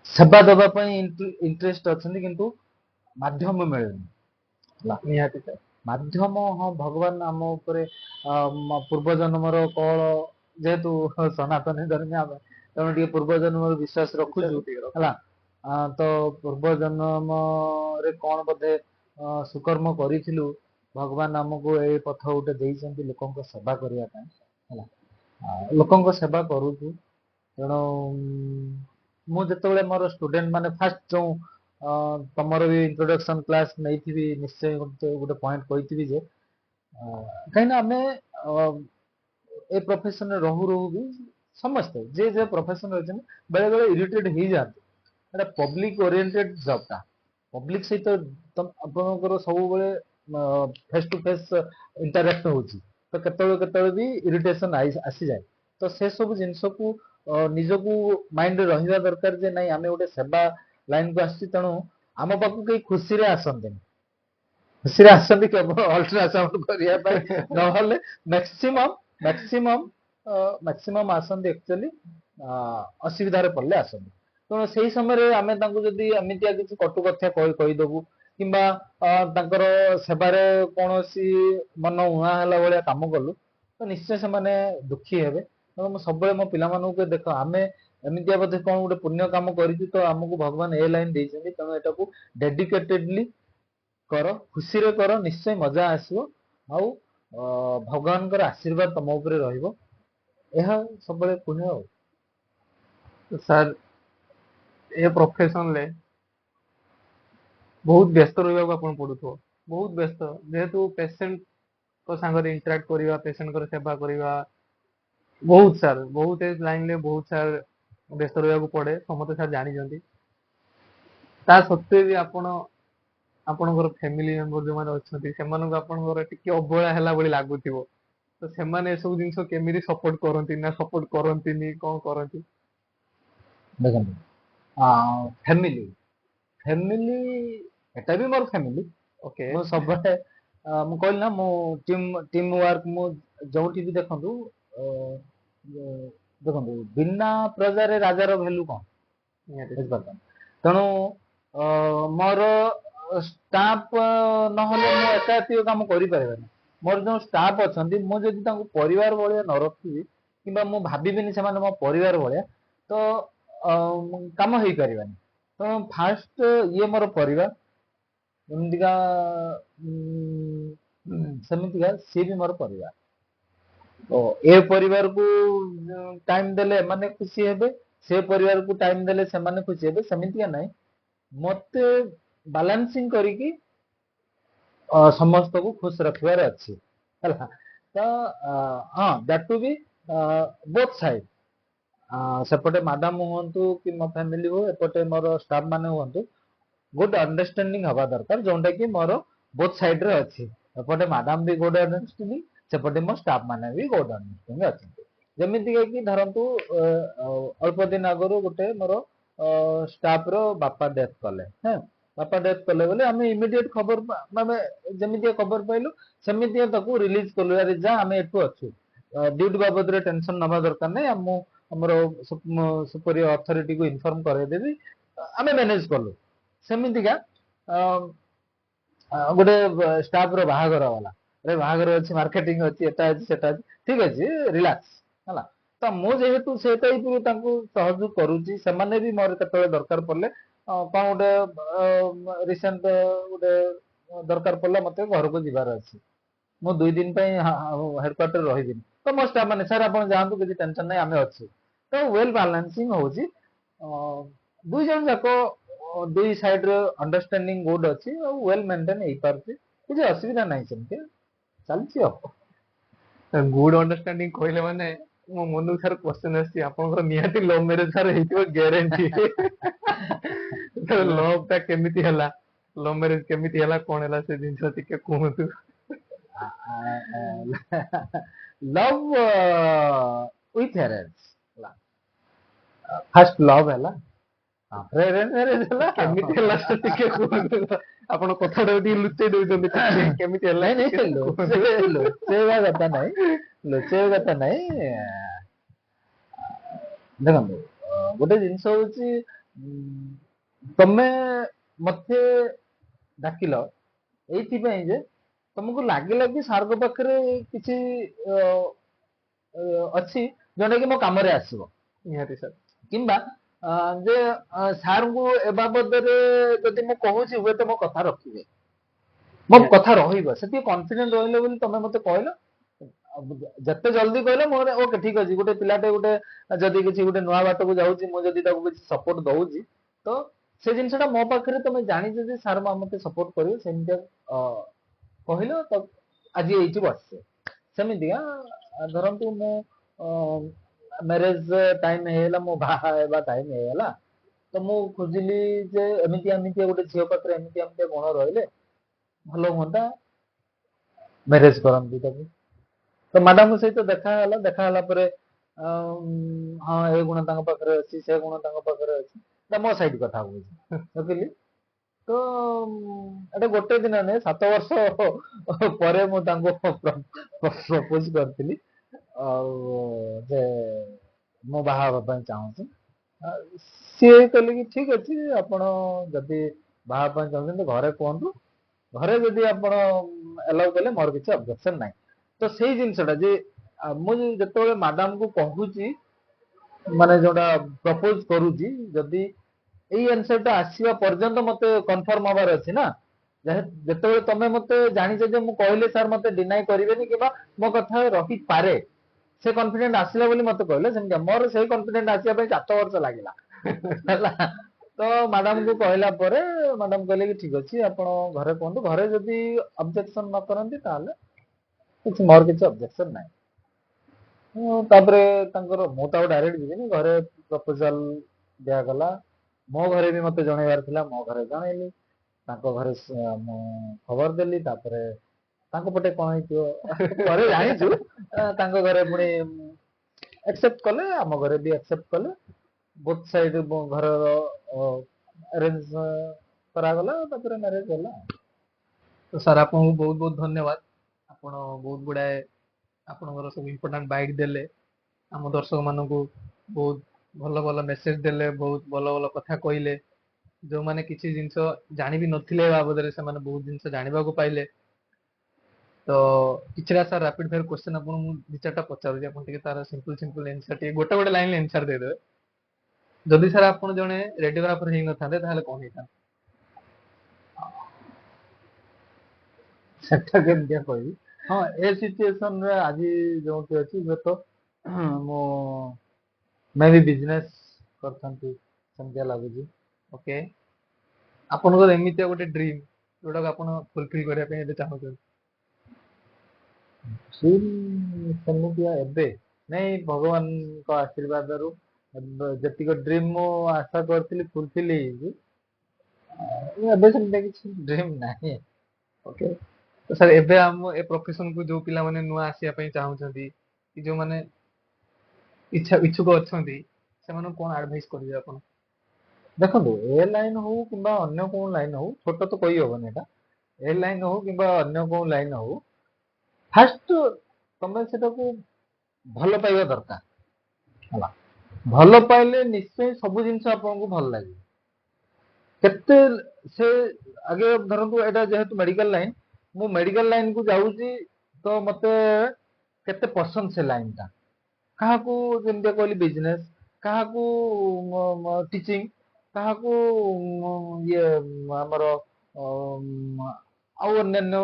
ସେବା ଦେବା ପାଇଁ ଇଣ୍ଟରେଷ୍ଟ ଅଛନ୍ତି, କିନ୍ତୁ ମାଧ୍ୟମ ମିଳୁନି। ନିହାତି ସାର୍। ମାଧ୍ୟମ ହଁ ଭଗବାନ ଆମ ଉପରେ ପୂର୍ବ ଜନ୍ମର କଳ, ଯେହେତୁ ସନାତନୀ ଧର୍ମୀ ଆମେ ତେଣୁ ଟିକେ ପୂର୍ବ ଜନ୍ମର ବିଶ୍ୱାସ ରଖୁଛୁ ହେଲା। ତ ପୂର୍ବ ଜନ୍ମରେ କଣ ବୋଧେ ସୁକର୍ମ କରିଥିଲୁ, ଭଗବାନ ଆମକୁ ଏଇ ପଥ ଗୋଟେ ଦେଇଛନ୍ତି ଲୋକଙ୍କ ସେବା କରିବା ପାଇଁ ହେଲା। ଲୋକଙ୍କ ସେବା କରୁଛୁ। ତେଣୁ ମୁଁ ଯେତେବେଳେ ମୋର ଷ୍ଟୁଡେଣ୍ଟ ମାନେ ଫାଷ୍ଟ ଯୋଉ ତମର ବି ଇଣ୍ଟ୍ରୋଡକ୍ସନ କ୍ଲାସ ନେଇଥିବି, ନିଶ୍ଚୟ ଗୋଟେ ପଏଣ୍ଟ କହିଥିବି ଯେ କାହିଁକିନା ଆମେ ଏ ପ୍ରଫେସନରେ ରହୁ ବି ସମସ୍ତେ ଯେ ପ୍ରଫେସନରେ ଅଛନ୍ତି ବେଳେ ବେଳେ ଇରିଟେଟ୍ ହେଇଯାଆନ୍ତି। ଏଟା ପବ୍ଲିକ ଓରିଏଣ୍ଟେଡ ଜବଟା, ପବ୍ଲିକ ସହିତ ଆପଣଙ୍କର ସବୁବେଳେ ଫେସ୍ ଟୁ ଫେସ୍ ଇଣ୍ଟାରାକ୍ଟ ହଉଛି। ତ କେତେବେଳେ ବି ଇରିଟେସନ ଆସିଯାଏ। ତ ସେ ସବୁ ଜିନିଷକୁ ନିଜକୁ ମାଇଣ୍ଡରେ ରହିବା ଦରକାର ଯେ ନାଇଁ ଆମେ ଗୋଟେ ସେବା ଲାଇନକୁ ଆସିଛି, ତେଣୁ ଆମ ପାଖକୁ କେହି ଖୁସିରେ ଆସନ୍ତିନି। ଖୁସିରେ ଆସନ୍ତି କେବଳ ଅଲ୍ଟ୍ରାସାଉଣ୍ଡ କରିବା ପାଇଁ, ନହେଲେ ମ୍ୟାକ୍ସିମମ୍ ଆସନ୍ତି ଆକ୍ଚୁଆଲି ଅସୁବିଧାରେ ପଡ଼ିଲେ ଆସନ୍ତି। ତେଣୁ ସେଇ ସମୟରେ ଆମେ ତାଙ୍କୁ ଯଦି ଏମିତିଆ କିଛି କଟୁ କଥା କହିଦବୁ କିମ୍ବା ତାଙ୍କର ସେବାରେ କୌଣସି ମନ ଉଣା ହେଲା ଭଳିଆ କାମ କଲୁ, ତ ନିଶ୍ଚୟ ସେମାନେ ଦୁଃଖୀ ହେବେ। ତେଣୁ ମୁଁ ସବୁବେଳେ ମୋ ପିଲାମାନଙ୍କୁ ଦେଖ, ଆମେ ଏମିତିଆ ବୋଧେ କଣ ଗୋଟେ ପୁଣ୍ୟ କାମ କରିଛୁ, ତ ଆମକୁ ଭଗବାନ ଏ ଲାଇନ ଦେଇଛନ୍ତି, ତେଣୁ ଏଟାକୁ ଡେଡିକେଟେଡଲି କର, ଖୁସିରେ କର, ନିଶ୍ଚୟ ମଜା ଆସିବ, ଆଉ ଭଗବାନଙ୍କର ଆଶୀର୍ବାଦ ତମ ଉପରେ ରହିବ। ଏହା ସବୁବେଳେ କୁହେ ଆଉ। ସାର୍ ଏ ପ୍ରଫେସନରେ ବହୁତ ବ୍ୟସ୍ତ ରହିବାକୁ ଆପଣ ପଡୁଥିବ, ବହୁତ ବ୍ୟସ୍ତ, ଯେହେତୁ ପେସେଣ୍ଟଙ୍କ ସାଙ୍ଗରେ ଇଣ୍ଟରାକ୍ଟ କରିବା, ପେସେଣ୍ଟଙ୍କର ସେବା କରିବା, ବହୁତ ସାର୍ ବହୁତ ଏ ଲାଇନରେ ବହୁତ ସାର୍ ବ୍ୟସ୍ତ ରହିବାକୁ ପଡେ, ସମସ୍ତେ ସାର୍ ଜାଣିଛନ୍ତି। ତା ସତ୍ତ୍ୱେ ବି ଆପଣଙ୍କର ଫ୍ୟାମିଲି ମେମ୍ବର ଯୋଉମାନେ ଅଛନ୍ତି ସେମାନଙ୍କୁ ଆପଣଙ୍କର ଟିକେ ଅବହେଳା ହେଲା ଭଳି ଲାଗୁଥିବ। ତ ସେମାନେ ଏସବୁ ଜିନିଷ କେମିତି ସପୋର୍ଟ କରନ୍ତି ନା ସପୋର୍ଟ କରନ୍ତିନି, କଣ କରନ୍ତି? ଦେଖନ୍ତୁ ଫ୍ୟାମିଲି ଏଟା ବି ମୋର ଫ୍ୟାମିଲି। ଓକେ। ମୁଁ ସବୁବେଳେ ମୁଁ କହିଲି ନା, ମୁଁ ଟିମ୍ ୱାର୍କ, ମୁଁ ଯୋଉଠି ବି ଦେଖନ୍ତୁ ବିନା ପ୍ରଜାରେ ରାଜାର ଭ୍ୟାଲୁ କଣ, ବୁଝିପାରୁଛ? ତେଣୁ ମୋର ଷ୍ଟାଫ ନହେଲେ ମୁଁ ଏକା ଏତିକ କାମ କରିପାରିବିନି। ମୋର ଯୋଉ ଷ୍ଟାଫ ଅଛନ୍ତି, ମୁଁ ଯଦି ତାଙ୍କୁ ପରିବାର ଭଳିଆ ନ ରଖିବି କିମ୍ବା ମୁଁ ଭାବିବିନି ସେମାନେ ମୋ ପରିବାର ଭଳିଆ, ତ କାମ ହେଇପାରିବନି। ତେଣୁ ଫାଷ୍ଟ ଇଏ ମୋର ପରିବାର, ସେମିତିକା ସିଏ ବି ମୋର ପରିବାର। ଏ ପରିବାରକୁ ଟାଇମ ଦେଲେ ଏମାନେ ଖୁସି ହେବେ, ସେ ପରିବାରକୁ ଟାଇମ ଦେଲେ ସେମାନେ ଖୁସି ହେବେ, ସେମିତିକା ନାହିଁ। ମତେ ବାଲାନ୍ସିଂ କରିକି ସମସ୍ତଙ୍କୁ ଖୁସି ରଖିବାର ଅଛି ହେଲା। ତ ହଁ, that to be both side, ସେପଟେ ମାଡାମ ହୁଅନ୍ତୁ କି ମୋ ଫ୍ୟାମିଲି ହଉ, ଏପଟେ ମୋର ଷ୍ଟାଫ ମାନେ ହୁଅନ୍ତୁ, ଗୁଡ ଅଣ୍ଡରଷ୍ଟାଣ୍ଡିଂ ହବା ଦରକାର, ଯୋଉଟା କି ମୋର ବୋଥ ସାଇଡରେ ଅଛି। ଏପଟେ ମାଡାମ ବି ଗୁଡ ଅଣ୍ଡରଷ୍ଟାଣ୍ଡିଂ, ସେପଟେ ମୋ ଷ୍ଟାଫ ମାନେ ବି ଗୁଡ ଅଣ୍ଡରଷ୍ଟାଣ୍ଡିଂ ଅଛନ୍ତି। ଯେମିତିକା କି ଧରନ୍ତୁ ଅଳ୍ପ ଦିନ ଆଗରୁ ଗୋଟେ ମୋର ଷ୍ଟାଫ ର ବାପା ଡେଥ୍ କଲେ। ବାପା ଡେଥ୍ କଲେ ବୋଲି ଆମେ ଇମିଡିଏଟ ଖବର, ଆମେ ଯେମିତିଆ ଖବର ପାଇଲୁ ସେମିତିଆ ତାକୁ ରିଲିଜ କଲୁ, ଆରେ ଯା ଆମେ ଏଠୁ ଅଛୁ, ଡ୍ୟୁଟି ବାବଦରେ ଟେନସନ ନବା ଦରକାର ନାହିଁ, ମୁଁ ଆମର ସୁପରିୟର ଅଥରିଟିକୁ ଇନଫର୍ମ କରେଇଦେବି, ଆମେ ମ୍ୟାନେଜ କଲୁ। ସେମିତିକା ଗୋଟେ ଷ୍ଟାଫ ର ବାହାଘର ଗଲା, ବାହାଘର ଅଛି, ମାର୍କେଟିଂ ଅଛି, ଏଟା ଅଛି, ସେଟା ଅଛି, ଠିକ ଅଛି, ରିଲାକ୍ସ ହେଲା। ତ ମୁଁ ଯେହେତୁ ସେ ଟାଇପରୁ ତାଙ୍କୁ ସହଯୋଗ କରୁଛି, ସେମାନେ ବି ମୋର କେତେବେଳେ ଦରକାର ପଡିଲେ, କଣ ଗୋଟେ ରିସେଣ୍ଟ ଗୋଟେ ଦରକାର ପଡିଲା, ମତେ ଘରକୁ ଯିବାର ଅଛି, ମୁଁ 2 ଦିନ ପାଇଁ ହେଡକ୍ୱାର୍ଟର ରହିବିନି ତ ମୋ ଷ୍ଟାଫ୍ ମାନେ ସାର୍ ଆପଣ ଯାଆନ୍ତୁ କିଛି ଟେନସନ ନାହିଁ ଆମେ ଅଛୁ ତ ୱେଲ୍ ବାଲାନ୍ସିଂ ହଉଛି ଦୁଇ ଜଣ ଯାକ ଦୁଇ ସାଇଡରେ ଅଣ୍ଡରଷ୍ଟାଣ୍ଡିଂ ଗୁଡ୍ ଅଛି ଆଉ ୱେଲ୍ ମେଣ୍ଟେନ୍ ହେଇପାରୁଛି କିଛି ଅସୁବିଧା ନାହିଁ ସେମିତି ଚାଲିଛି ଆଉ ଗୁଡ୍ ଅଣ୍ଡରଷ୍ଟାଣ୍ଡିଂ କହିଲେ ମାନେ ମୋ ମନକୁ ସାର୍ କ୍ୱେଶ୍ଚନ ଆସିଛି ଆପଣଙ୍କର ନିହାତି ଲଭ୍ ମ୍ୟାରେଜ ସାର୍ ହେଇଥିବ ଗ୍ୟାରେଣ୍ଟି ଲଭ୍ ଟା କେମିତି ହେଲା ଲଭ୍ ମ୍ୟାରେଜ କେମିତି ହେଲା କଣ ହେଲା ସେ ଜିନିଷ ଟିକେ କୁହନ୍ତୁ love with arrange first love ହେଲା ତାପରେ ଆରେଞ୍ଜ ମ୍ୟାରେଜ ହେଲା କେମିତି ହେଲା ସେ ଟିକେ କୁହନ୍ତୁ ଆପଣ କଥାଟା ଟିକେ ଲୁଚେଇ ଦଉଛନ୍ତି ଟିକେ କେମିତି ହେଲା ନାଇଁ ନାଇଁ ଟିକେ କୁହନ୍ତୁ। ଲୁଚେଇବା କଥା ନାହିଁ ଲୁଚେଇବା କଥା ନାହିଁ ଦେଖନ୍ତୁ ଗୋଟେ ଜିନିଷ ହଉଛି ତମେ ମତେ ଡାକିଲ ଏଇଥିପାଇଁ ଯେ ତମକୁ ଲାଗିଲା କି ସାର୍ଙ୍କ ପାଖରେ କିଛି ଅଛି ଯୋଉଟା କି ମୋ କାମରେ ଆସିବ ନିହାତି ସାର୍ କିମ୍ବା ଯେ ସାର୍ଙ୍କୁ ଏ ବାବଦରେ ଯଦି ମୁଁ କହୁଛି ହୁଏତ ମୋ କଥା ରଖିବେ ମୋ କଥା ରହିବ ସେତିକି କନଫିଡେଣ୍ଟ ରହିଲେ ବୋଲି ତମେ ମତେ କହିଲ ଯେତେ ଜଲ୍ଦି କହିଲେ ମୋର ଓକେ ଠିକ ଅଛି ଗୋଟେ ପିଲାଟେ ଗୋଟେ ଯଦି କିଛି ଗୋଟେ ନୂଆ ବାଟକୁ ଯାଉଛି ମୁଁ ଯଦି ତାକୁ କିଛି ସପୋର୍ଟ ଦଉଛି ତ ସେ ଜିନିଷଟା ମୋ ପାଖରେ ତମେ ଜାଣିଛ ଯେ ସାର୍ ମତେ ସପୋର୍ଟ କରିବେ ସେମିତିଆ କହିଲ ତ ଆଜି ଏଇଠି ବସିଛେ ସେମିତିକା ଧରନ୍ତୁ ମୁଁ ମ୍ୟାରେଜ ଟାଇମ ହେଇଗଲା ମୋ ବାହା ହେବା ଟାଇମ ହେଇଗଲା ତ ମୁଁ ଖୋଜିଲି ଯେ ଏମିତି ଏମିତି ଗୋଟେ ଝିଅ ପାଖରେ ଏମିତି ଏମିତି ଗୁଣ ରହିଲେ ଭଲ ହୁଅନ୍ତା ମ୍ୟାରେଜ କରନ୍ତି ତାକୁ ତ ମ୍ୟାଡାମଙ୍କ ସହିତ ଦେଖା ହେଲା ପରେ ହଁ ଏ ଗୁଣ ତାଙ୍କ ପାଖରେ ଅଛି ସେ ଗୁଣ ତାଙ୍କ ପାଖରେ ଅଛି ମୋ ସାଇଡ କଥା କହୁଛି ବୁଝିଲି ତ ଏଟା ଗୋଟେ ଦିନ ନୁହେଁ 7 ବର୍ଷ ପରେ ମୁଁ ତାଙ୍କୁ ପ୍ରପୋଜ କରିଥିଲି ଆଉ ଯେ ମୁଁ ବାହା ହେବା ପାଇଁ ଚାହୁଁଛି ସିଏ କହିଲେ କି ଠିକ ଅଛି ଆପଣ ଯଦି ବାହା ହେବା ପାଇଁ ଚାହୁଁଛନ୍ତି ଘରେ କୁହନ୍ତୁ ଘରେ ଯଦି ଆପଣ ଆଲାଉ କଲେ ମୋର କିଛି ଅବଜେକ୍ସନ ନାହିଁ ତ ସେଇ ଜିନିଷଟା ଯେ ମୁଁ ଯେତେବେଳେ ମ୍ୟାଡାମକୁ କହୁଛି ମାନେ ଯୋଉଟା ପ୍ରପୋଜ କରୁଛି ଯଦି ଏଇ ଆନ୍ସରଟା ଆସିବା ପର୍ଯ୍ୟନ୍ତ ମତେ କନଫର୍ମ ହବାର ଅଛି ନା ଯେତେବେଳେ ତମେ ମତେ ଜାଣିଛ ଯେ ମୁଁ କହିଲେ ସାର୍ ମତେ ଡିନାଇ କରିବେନି କିମ୍ବା ମୋ କଥା ରହିପାରେ ସେ କନଫିଡେଣ୍ଟ ଆସିଲା ବୋଲି ମତେ କହିଲେ ସେମିତି ମୋର ସେଇ କନଫିଡେଣ୍ଟ ଆସିବା ପାଇଁ 7 ବର୍ଷ ଲାଗିଲା ହେଲା ତ ମ୍ୟାଡାମକୁ କହିଲା ପରେ ମ୍ୟାଡାମ କହିଲେ କି ଠିକ ଅଛି ଆପଣ ଘରେ କୁହନ୍ତୁ ଘରେ ଯଦି ଅବଜେକ୍ସନ ନ କରନ୍ତି ତାହେଲେ ମୋର କିଛି ଅବଜେକ୍ସନ ନାହିଁ ତାପରେ ତାଙ୍କର ମୁଁ ତ ଆଉ ଡାଇରେକ୍ଟ ଯିବିନି ଘରେ ପ୍ରପୋଜାଲ ଦିଆଗଲା ମୋ ଘରେ ବି ମତେ ଜଣେଇବାର ଥିଲା ମୋ ଘରେ ଜଣେଇଲି ତାଙ୍କ ଘରେ ମୁଁ ଖବର ଦେଲି ତାପରେ ତାଙ୍କ ପଟେ କଣ ହେଇଥିବ ଘରେ ଜାଣିଛୁ ତାଙ୍କ ଘରେ ପୁଣି ଆକ୍ସେପ୍ଟ କଲେ ଆମ ଘରେ ବି ଆକ୍ସେପ୍ଟ କଲେ ବୋଥ ସାଇଡ ଘରର ଆରେଞ୍ଜ କରାଗଲା ତାପରେ ମ୍ୟାରେଜ ହେଲା ତ ସାର୍ ଆପଣଙ୍କୁ ବହୁତ ବହୁତ ଧନ୍ୟବାଦ ଆପଣ ବହୁତ ଗୁଡାଏ ଆପଣଙ୍କର ସବୁ ଇମ୍ପୋର୍ଟାଣ୍ଟ ବାଇଟ୍ ଦେଲେ ଆମ ଦର୍ଶକ ମାନଙ୍କୁ ବହୁତ ଭଲ ଭଲ ମେସେଜ ଦେଲେ ବହୁତ ଭଲ ଭଲ କଥା କହିଲେ ଯୋଉମାନେ କିଛି ଜିନିଷ ଜାଣିବି ନଥିଲେ ଏ ବାବଦରେ ସେମାନେ ବହୁତ ଜିନିଷ ଜାଣିବାକୁ ପାଇଲେ ତ କିଛିଟା ସାର୍ ରାପିଡ ଫାୟାର କ୍ୱେଶ୍ଚନ ଆପଣଙ୍କୁ ମୁଁ 2-4ଟା ପଚାରୁଛି ଆପଣ ଟିକେ ତାର ସିମ୍ପଲ ଆନ୍ସର ଟିକେ ଗୋଟେ ଲାଇନରେ ଆନ୍ସର ଦେଇଦେବେ ଯଦି ସାର୍ ଆପଣ ଜଣେ ରେଡିଓଗ୍ରାଫର ହେଇନଥାନ୍ତେ ତାହେଲେ କଣ ହେଇଥାନ୍ତେ ସେଟା କେମିତିଆ କହିବି ହଁ ଏ ସିଚୁଏସନରେ ଆଜି ଯୋଉଠି ଅଛି ହୁଏତ ମୁଁ ମେ ବି ବିଜନେସ କରିଥାନ୍ତି ସେମିତିଆ ଲାଗୁଛି ଓକେ ଆପଣଙ୍କର ଏମିତିଆ ଗୋଟେ ଡ୍ରିମ୍ ଯୋଉଟାକୁ ଆପଣ ଫୁଲଫିଲ କରିବା ପାଇଁ ଏବେ ଚାହୁଁଛନ୍ତି ସେମିତିଆ ଏବେ ନାଇଁ ଭଗବାନଙ୍କ ଆଶୀର୍ବାଦରୁ ଯେତିକି ଡ୍ରିମ ମୁଁ ଆଶା କରିଥିଲି ଫୁଲଫିଲ ହେଇଛି ଏବେ ସେମିତି କିଛି ଡ୍ରିମ ନାହିଁ ଓକେ ତ ସାର୍ ଏବେ ଆମ ଏ ପ୍ରଫେସନକୁ ଯୋଉ ପିଲାମାନେ ନୂଆ ଆସିବା ପାଇଁ ଚାହୁଁଛନ୍ତି କି ଯୋଉମାନେ ଇଚ୍ଛୁକ ଅଛନ୍ତି ସେମାନଙ୍କୁ କଣ ଆଡଭାଇସ କରିବେ ଆପଣ ଦେଖନ୍ତୁ ଏ ଲାଇନ ହଉ କିମ୍ବା ଅନ୍ୟ କୋଉ ଲାଇନ ହଉ ଛୋଟ ତ କହିହବନି ଏଟା ଏ ଲାଇନ ହଉ କିମ୍ବା ଅନ୍ୟ କୋଉ ଲାଇନ ହଉ ଫାଷ୍ଟ ତମେ ସେଟାକୁ ଭଲ ପାଇବା ଦରକାର ହେଲା ଭଲ ପାଇଲେ ନିଶ୍ଚୟ ସବୁ ଜିନିଷ ଆପଣଙ୍କୁ ଭଲ ଲାଗିବ କେତେ ସେ ଆଗେ ଧରନ୍ତୁ ଏଇଟା ଯେହେତୁ ମେଡିକାଲ ଲାଇନ ମୁଁ ମେଡିକାଲ ଲାଇନ କୁ ଯାଉଛି ତ ମତେ କେତେ ପସନ୍ଦ ସେ ଲାଇନ ଟା କାହାକୁ ଯେମିତି କହିଲି ବିଜନେସ କାହାକୁ ଟିଚିଂ କାହାକୁ ଇଏ ଆମର ଆଉ ଅନ୍ୟାନ୍ୟ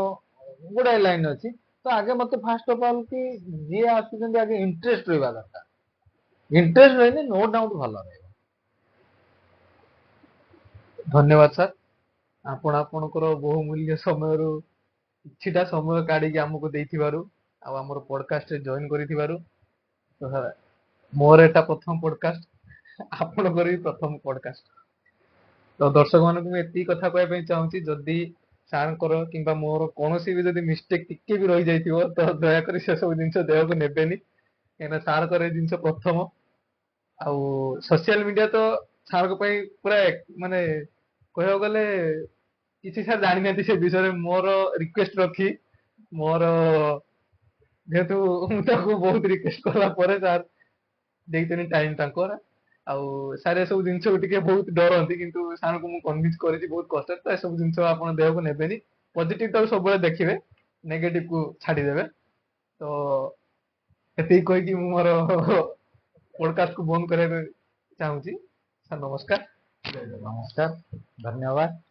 ଗୁଡାଏ ଲାଇନ ଅଛି तो आगे मत फास्ट ऑफ ऑल कि जी आसुचंदी आगे इंटरेस्ट रहा दरकार इंटरेस्ट रही नो डाउट भल रहा ଧନ୍ୟବାଦ ସାର୍ ଆପଣ ଆପଣଙ୍କର ବହୁମୂଲ୍ୟ ସମୟରୁ କିଛିଟା ସମୟ କାଢିକି ଆମକୁ ଦେଇଥିବାରୁ ଆଉ ଆମର ପଡକାଷ୍ଟରେ ଜଏନ କରିଥିବାରୁ ତ ସାର୍ ମୋର ଏଟା ପ୍ରଥମ ପଡକାଷ୍ଟ ଆପଣଙ୍କର ବି ପ୍ରଥମ ପଡକାଷ୍ଟ ତ ଦର୍ଶକ ମାନଙ୍କୁ ମୁଁ ଏତିକି କଥା କହିବା ପାଇଁ ଚାହୁଁଛି ଯଦି ସାର୍ଙ୍କର କିମ୍ବା ମୋର କୌଣସି ବି ଯଦି ମିଷ୍ଟେକ୍ ଟିକେ ବି ରହିଯାଇଥିବ ତ ଦୟାକରି ସେ ସବୁ ଜିନିଷ ଦେହକୁ ନେବେନି କାହିଁକିନା ସାର୍ଙ୍କର ଏ ଜିନିଷ ପ୍ରଥମ ଆଉ ସୋସିଆଲ ମିଡିଆ ତ ସାର୍ଙ୍କ ପାଇଁ ପୁରା ମାନେ କହିବାକୁ ଗଲେ କିଛି ସାର୍ ଜାଣିନାହାନ୍ତି ସେ ବିଷୟରେ ମୋର ରିକ୍ୱେଷ୍ଟ ରଖି ମୋର ଯେହେତୁ ମୁଁ ତାକୁ ବହୁତ ରିକ୍ୱେଷ୍ଟ କଲା ପରେ ସାର୍ ଦେଇଛନ୍ତି ଟାଇମ ତାଙ୍କର ଆଉ ସାର୍ ଏସବୁ ଜିନିଷକୁ ଟିକେ ବହୁତ ଡରନ୍ତି କିନ୍ତୁ ସାର୍ଙ୍କୁ ମୁଁ କନଭିନ୍ସ କରିଛି ବହୁତ କଷ୍ଟରେ ତ ଏସବୁ ଜିନିଷ ଆପଣ ଦେହକୁ ନେବେନି ପଜିଟିଭ ଟାକୁ ସବୁବେଳେ ଦେଖିବେ ନେଗେଟିଭ କୁ ଛାଡିଦେବେ ତ ଏତିକି କହିକି ମୁଁ ମୋର ପଡକାଷ୍ଟ କୁ ବନ୍ଦ କରିବାକୁ ଚାହୁଁଛି ସାର୍ ନମସ୍କାର नमस्कार धन्यवाद